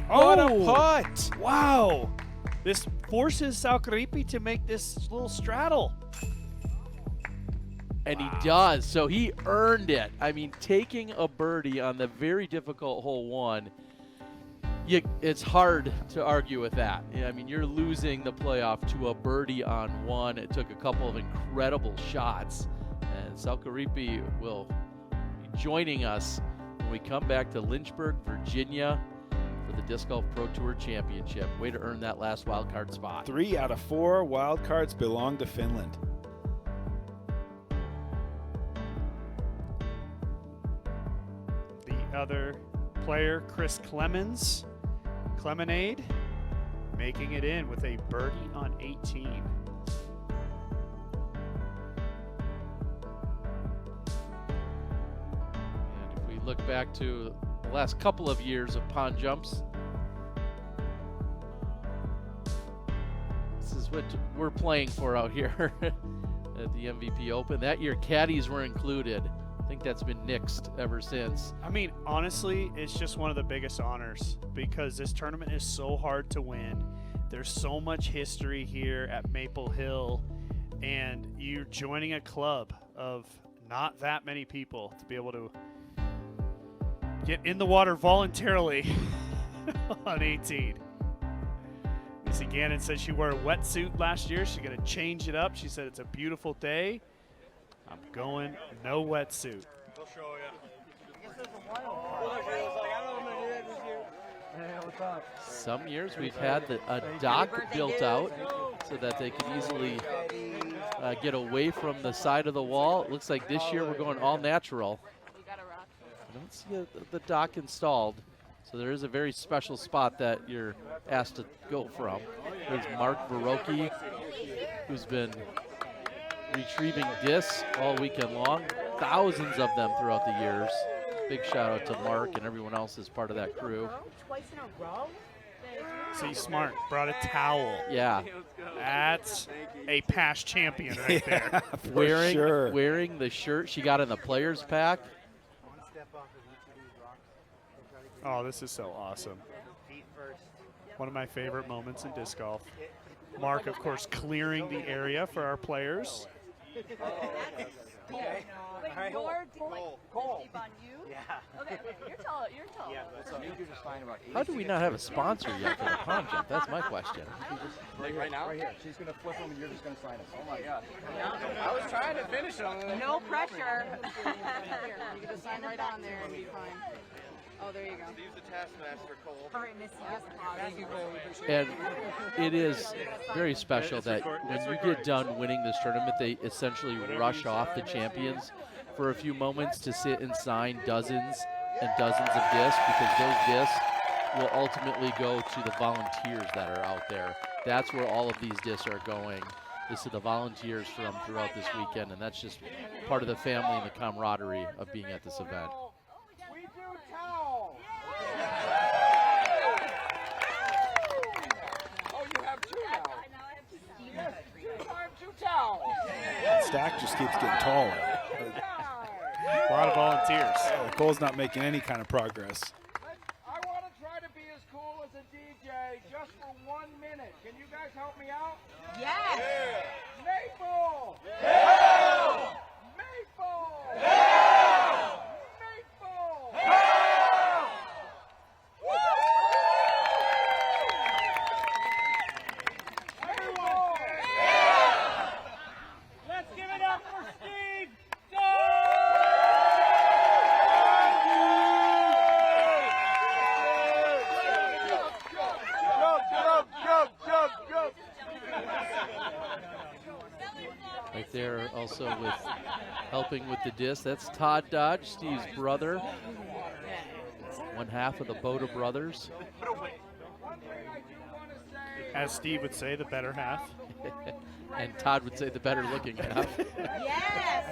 What a putt! Wow! This forces Salkaripi to make this little straddle. And he does, so he earned it. I mean, taking a birdie on the very difficult hole 1, it's hard to argue with that. I mean, you're losing the playoff to a birdie on 1. It took a couple of incredible shots, and Salkaripi will be joining us when we come back to Lynchburg, Virginia for the Disc Golf Pro Tour Championship. Way to earn that last wild card spot. 3 out of 4 wild cards belong to Finland. The other player, Chris Clemenade, making it in with a birdie on 18. And if we look back to the last couple of years of pond jumps, this is what we're playing for out here at the MVP Open. That year, caddies were included. I think that's been nixed ever since. I mean, honestly, it's just one of the biggest honors because this tournament is so hard to win. There's so much history here at Maple Hill, and you're joining a club of not that many people to be able to get in the water voluntarily on 18. Missy Gannon said she wore a wetsuit last year. She's going to change it up. She said it's a beautiful day. I'm going no wetsuit. We'll show you. Some years we've had a dock built out so that they could easily get away from the side of the wall. It looks like this year we're going all natural. I don't see the dock installed, so there is a very special spot that you're asked to go from. There's Mark Wysocki, who's been retrieving discs all weekend long, thousands of them throughout the years. Big shout out to Mark and everyone else as part of that crew. Twice in a row? See, Smart brought a towel. Yeah. That's a past champion right there. Wearing the shirt she got in the players pack. Oh, this is so awesome. One of my favorite moments in disc golf. Mark, of course, clearing the area for our players. Okay. Wait, Cole. On you? Yeah. Okay, you're tall. Yeah, that's all. You're just fine about 80. How do we not have a sponsor yet for the pond jump? That's my question. Right now? Right here. She's going to flip them and you're just going to sign them. Oh my God. I was trying to finish them. No pressure. Here, you can just sign right on there and be fine. Oh, there you go. Use the Taskmaster, Cole. All right, Missy, just pause. Thank you, Cole. And it is very special that when you get done winning this tournament, they essentially rush off the champions for a few moments to sit and sign dozens and dozens of discs, because those discs will ultimately go to the volunteers that are out there. That's where all of these discs are going, is to the volunteers from throughout this weekend, and that's just part of the family and the camaraderie of being at this event. We do towel. Oh, you have two now. Yes, 2 times 2 towels. Stack just keeps getting taller. A lot of volunteers. Cole's not making any kind of progress. I want to try to be as cool as a DJ just for 1 minute. Can you guys help me out? Yes. Yeah. Maple. Yeah. Maple. Yeah. Maple. Yeah. Woo! Maple. Yeah. Let's give it up for Steve. Right there also with helping with the disc. That's Todd Dodge, Steve's brother. One half of the Boda brothers. As Steve would say, the better half. And Todd would say the better looking half. Yes!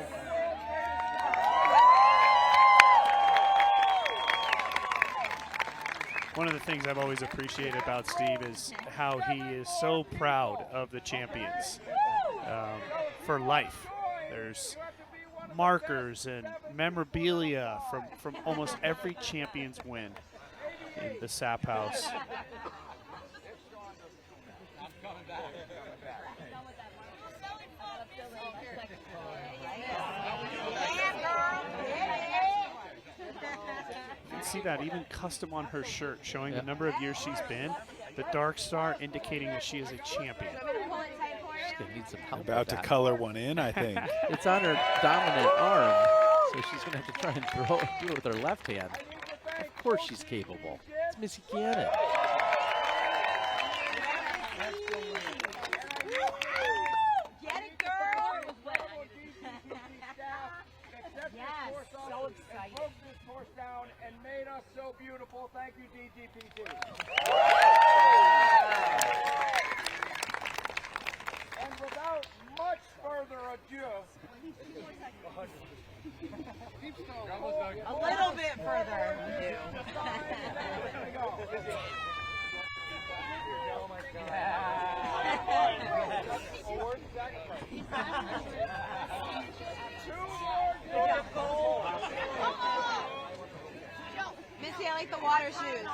One of the things I've always appreciated about Steve is how he is so proud of the champions for life. There's markers and memorabilia from almost every champion's win in the Sap House. You can see that even custom on her shirt, showing the number of years she's been. The dark star indicating that she is a champion. She's gonna need some help. About with to that. color one in, I think. It's on her dominant arm, so she's gonna have to try and do it with her left hand. Of course she's capable. It's Missy Gannon. Get it, girl! Yes, so excited. Broke this horse down and made us so beautiful. Thank you, DGPT. And without much further ado, A little bit further. Missy, I like the water shoes.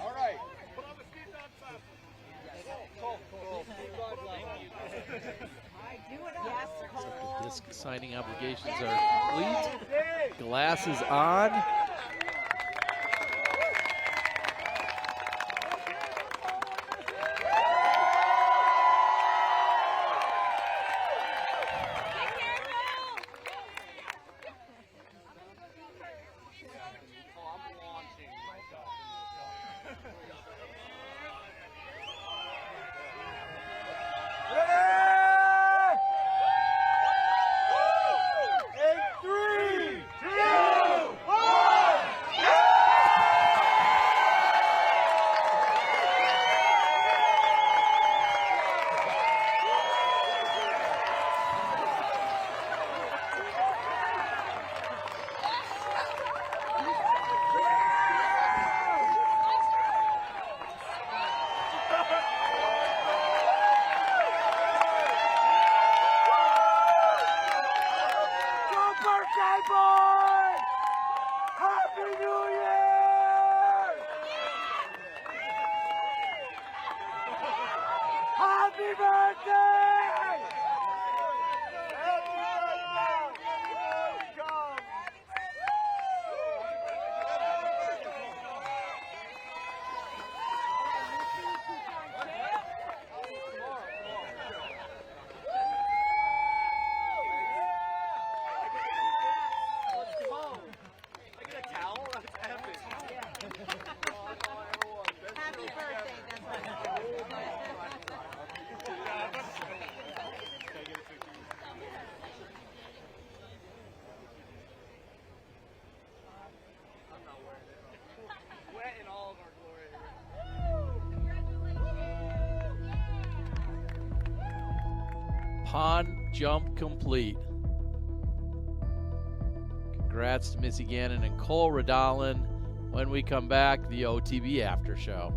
all right. Yes, The disc signing obligations are complete. Glasses on. Pond jump complete. Congrats to Missy Gannon and Cole Redalen. When we come back, the OTB after show.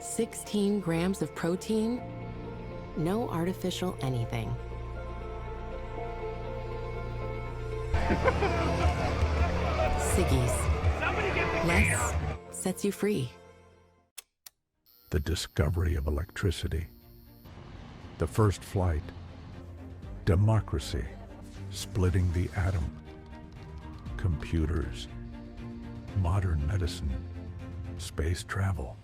16 grams of protein, no artificial anything. Siggy's. Less sets you free. The discovery of electricity, the first flight, democracy, splitting the atom, computers, modern medicine, space travel,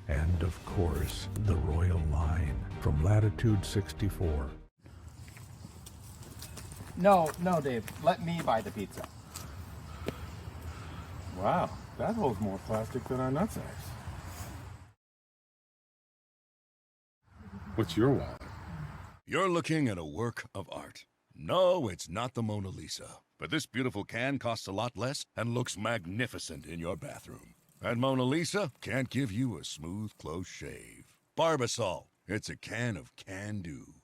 and of course, the Royal Line from Latitude 64. No, Dave. Let me buy the pizza. Wow, that holds more plastic than our nutsacks. What's your wallet? You're looking at a work of art. No, it's not the Mona Lisa. But this beautiful can costs a lot less and looks magnificent in your bathroom. And Mona Lisa can't give you a smooth, close shave. Barbasol. It's a can of can-do.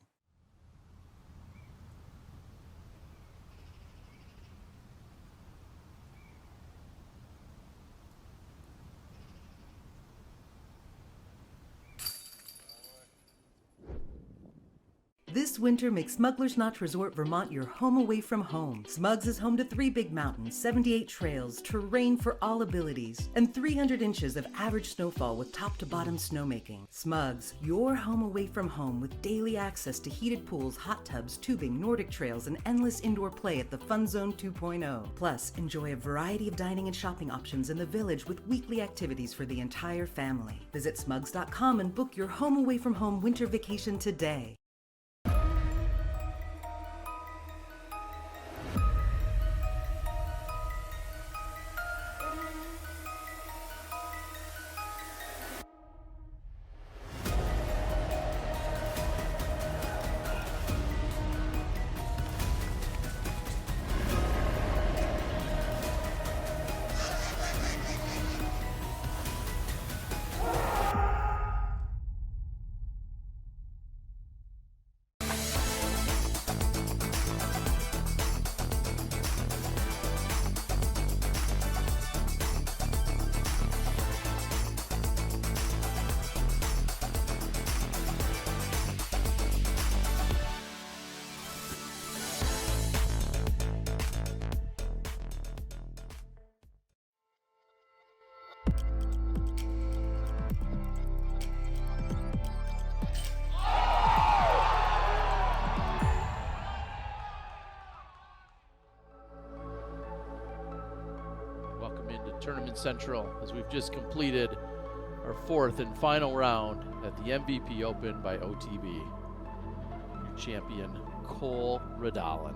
This winter, make Smuggler's Notch Resort Vermont your home away from home. Smugs is home to 3 big mountains, 78 trails, terrain for all abilities, and 300 inches of average snowfall with top-to-bottom snowmaking. Smugs, your home away from home with daily access to heated pools, hot tubs, tubing, Nordic trails, and endless indoor play at the Fun Zone 2.0. Plus, enjoy a variety of dining and shopping options in the village with weekly activities for the entire family. Visit smugs.com and book your home away from home winter vacation today. Tournament Central, as we've just completed our 4th and final round at the MVP Open by OTB. Your champion, Cole Redalen.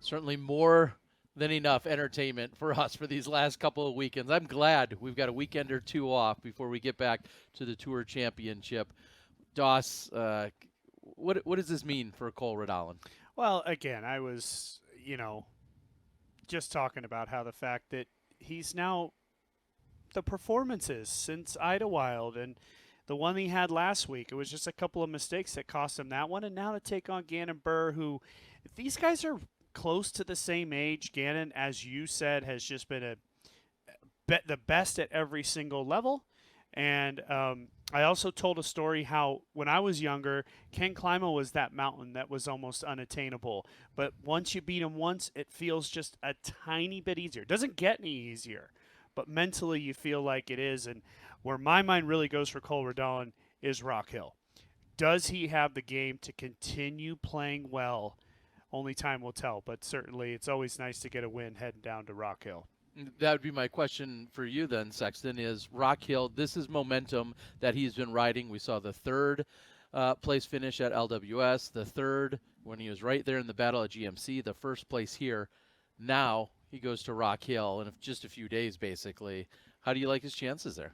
Certainly more than enough entertainment for us for these last couple of weekends. I'm glad we've got a weekend or two off before we get back to the Tour Championship. Doss, what does this mean for Cole Redalen? Well, again, I was, just talking about how the fact that he's now the performances since Idlewild and the one he had last week, it was just a couple of mistakes that cost him that one. And now to take on Gannon Buhr, who, if these guys are close to the same age, Gannon, as you said, has just been the best at every single level. And I also told a story how when I was younger, Ken Clima was that mountain that was almost unattainable. But once you beat him once, it feels just a tiny bit easier. It doesn't get any easier, but mentally you feel like it is. And where my mind really goes for Cole Redalen is Rock Hill. Does he have the game to continue playing well? Only time will tell, but certainly it's always nice to get a win heading down to Rock Hill. That would be my question for you then, Sexton, is Rock Hill, this is momentum that he's been riding. We saw the 3rd place finish at LWS, the 3rd when he was right there in the battle at GMC, the 1st place here. Now he goes to Rock Hill in just a few days, basically. How do you like his chances there?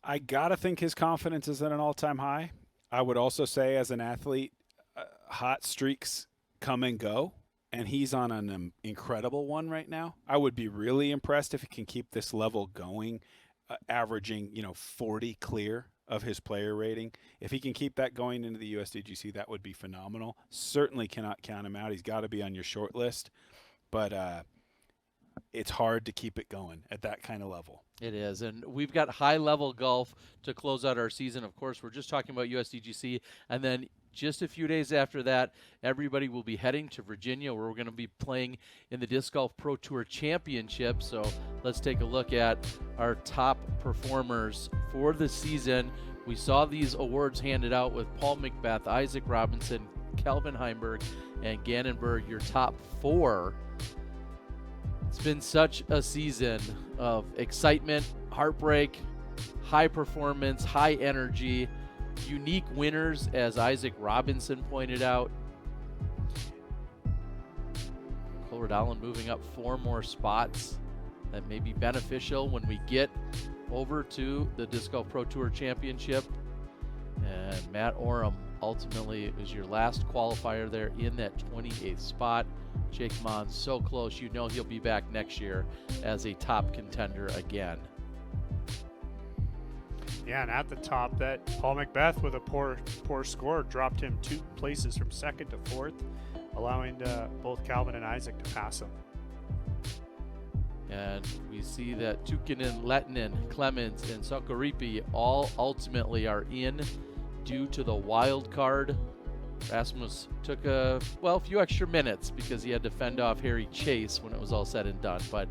I got to think his confidence is at an all-time high. I would also say as an athlete, hot streaks come and go. And he's on an incredible one right now. I would be really impressed if he can keep this level going, averaging 40 clear of his player rating. If he can keep that going into the USDGC, that would be phenomenal. Certainly cannot count him out. He's got to be on your short list, but it's hard to keep it going at that kind of level. It is, and we've got high-level golf to close out our season. Of course, we're just talking about USDGC, and then just a few days after that, everybody will be heading to Virginia, where we're going to be playing in the Disc Golf Pro Tour Championship. So let's take a look at our top performers for the season. We saw these awards handed out with Paul McBeth, Isaac Robinson, Calvin Heimberg, and Gannon Buhr, your top 4. It's been such a season of excitement, heartbreak, high performance, high energy, unique winners, as Isaac Robinson pointed out. Cole Redalen moving up 4 more spots. That may be beneficial when we get over to the Disc Golf Pro Tour Championship. And Matt Oram ultimately was your last qualifier there in that 28th spot. Jake Mon's so close, you know he'll be back next year as a top contender again. Yeah, and at the top, that Paul McBeth with a poor score dropped him 2 places from 2nd to 4th, allowing both Calvin and Isaac to pass him. And we see that Tukinen, Lettinen, Clemens, and Sokoripi all ultimately are in due to the wild card. Rasmus took a few extra minutes because he had to fend off Harry Chase when it was all said and done. But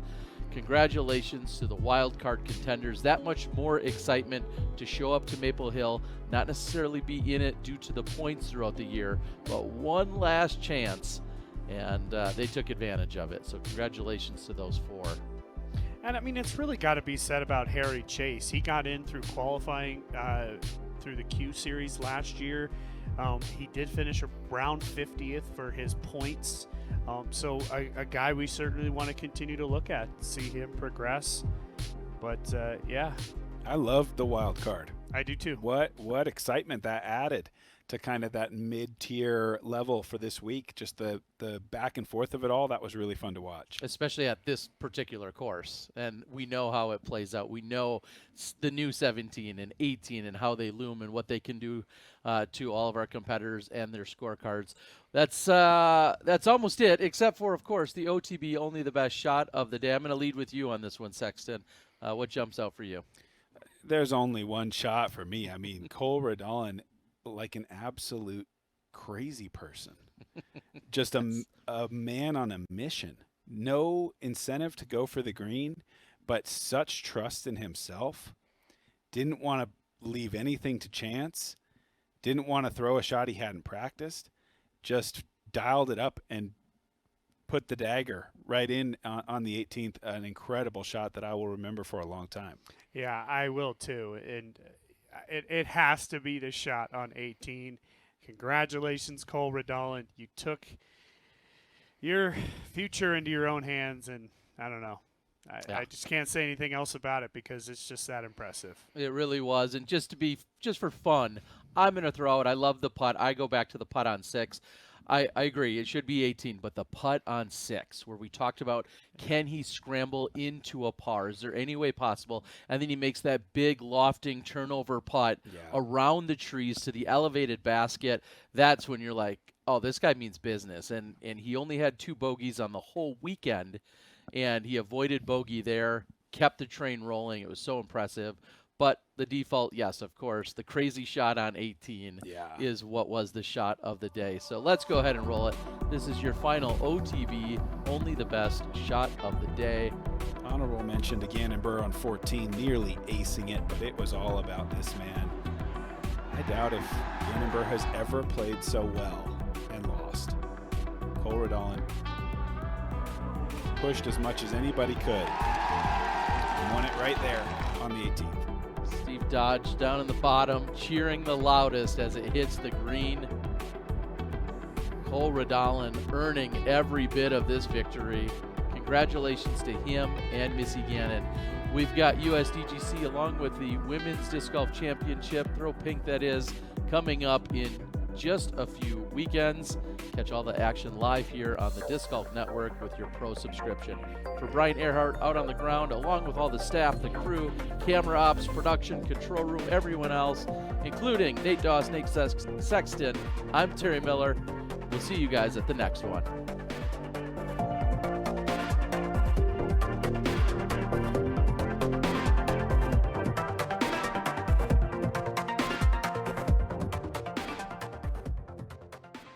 congratulations to the wild card contenders. That much more excitement to show up to Maple Hill, not necessarily be in it due to the points throughout the year, but one last chance, and they took advantage of it. So congratulations to those 4. And I mean, it's really got to be said about Harry Chase. He got in through qualifying through the Q Series last year. He did finish around 50th for his points. So a guy we certainly want to continue to look at, see him progress. But yeah. I love the wild card. I do too. What excitement that added to kind of that mid-tier level for this week. Just the back and forth of it all, that was really fun to watch. Especially at this particular course. And we know how it plays out. We know the new 17 and 18 and how they loom and what they can do to all of our competitors and their scorecards. That's almost it, except for, of course, the OTB only the best shot of the day. I'm going to lead with you on this one, Sexton. What jumps out for you? There's only one shot for me. I mean, Cole Redalen, like an absolute crazy person. Just a man on a mission. No incentive to go for the green, but such trust in himself. Didn't want to leave anything to chance. Didn't want to throw a shot he hadn't practiced. Just dialed it up and put the dagger right in on the 18th. An incredible shot that I will remember for a long time. Yeah, I will too. And it has to be the shot on 18. Congratulations, Cole Redalen. You took your future into your own hands, and I don't know. I just can't say anything else about it because it's just that impressive. It really was. And just for fun, I'm going to throw it. I love the putt. I go back to the putt on 6. I agree. It should be 18, but the putt on 6, where we talked about, can he scramble into a par? Is there any way possible? And then he makes that big lofting turnover putt around the trees to the elevated basket. That's when you're like, oh, this guy means business. And he only had 2 bogeys on the whole weekend, and he avoided bogey there, kept the train rolling. It was so impressive. But the default, yes, of course, the crazy shot on 18 is what was the shot of the day. So let's go ahead and roll it. This is your final OTB, only the best shot of the day. Honorable mention to Gannon Buhr on 14, nearly acing it, but it was all about this man. I doubt if Gannon Buhr has ever played so well and lost. Cole Redalen pushed as much as anybody could and won it right there on the 18th. Steve Dodge down in the bottom, cheering the loudest as it hits the green. Cole Redalen earning every bit of this victory. Congratulations to him and Missy Gannon. We've got USDGC along with the Women's Disc Golf Championship, throw pink that is, coming up in just a few weekends. Catch all the action live here on the Disc Golf Network with your pro subscription. For Brian Earhart out on the ground, along with all the staff, the crew, camera ops, production, control room, everyone else, including Nate Dawes, Nate Sexton, I'm Terry Miller. We'll see you guys at the next one.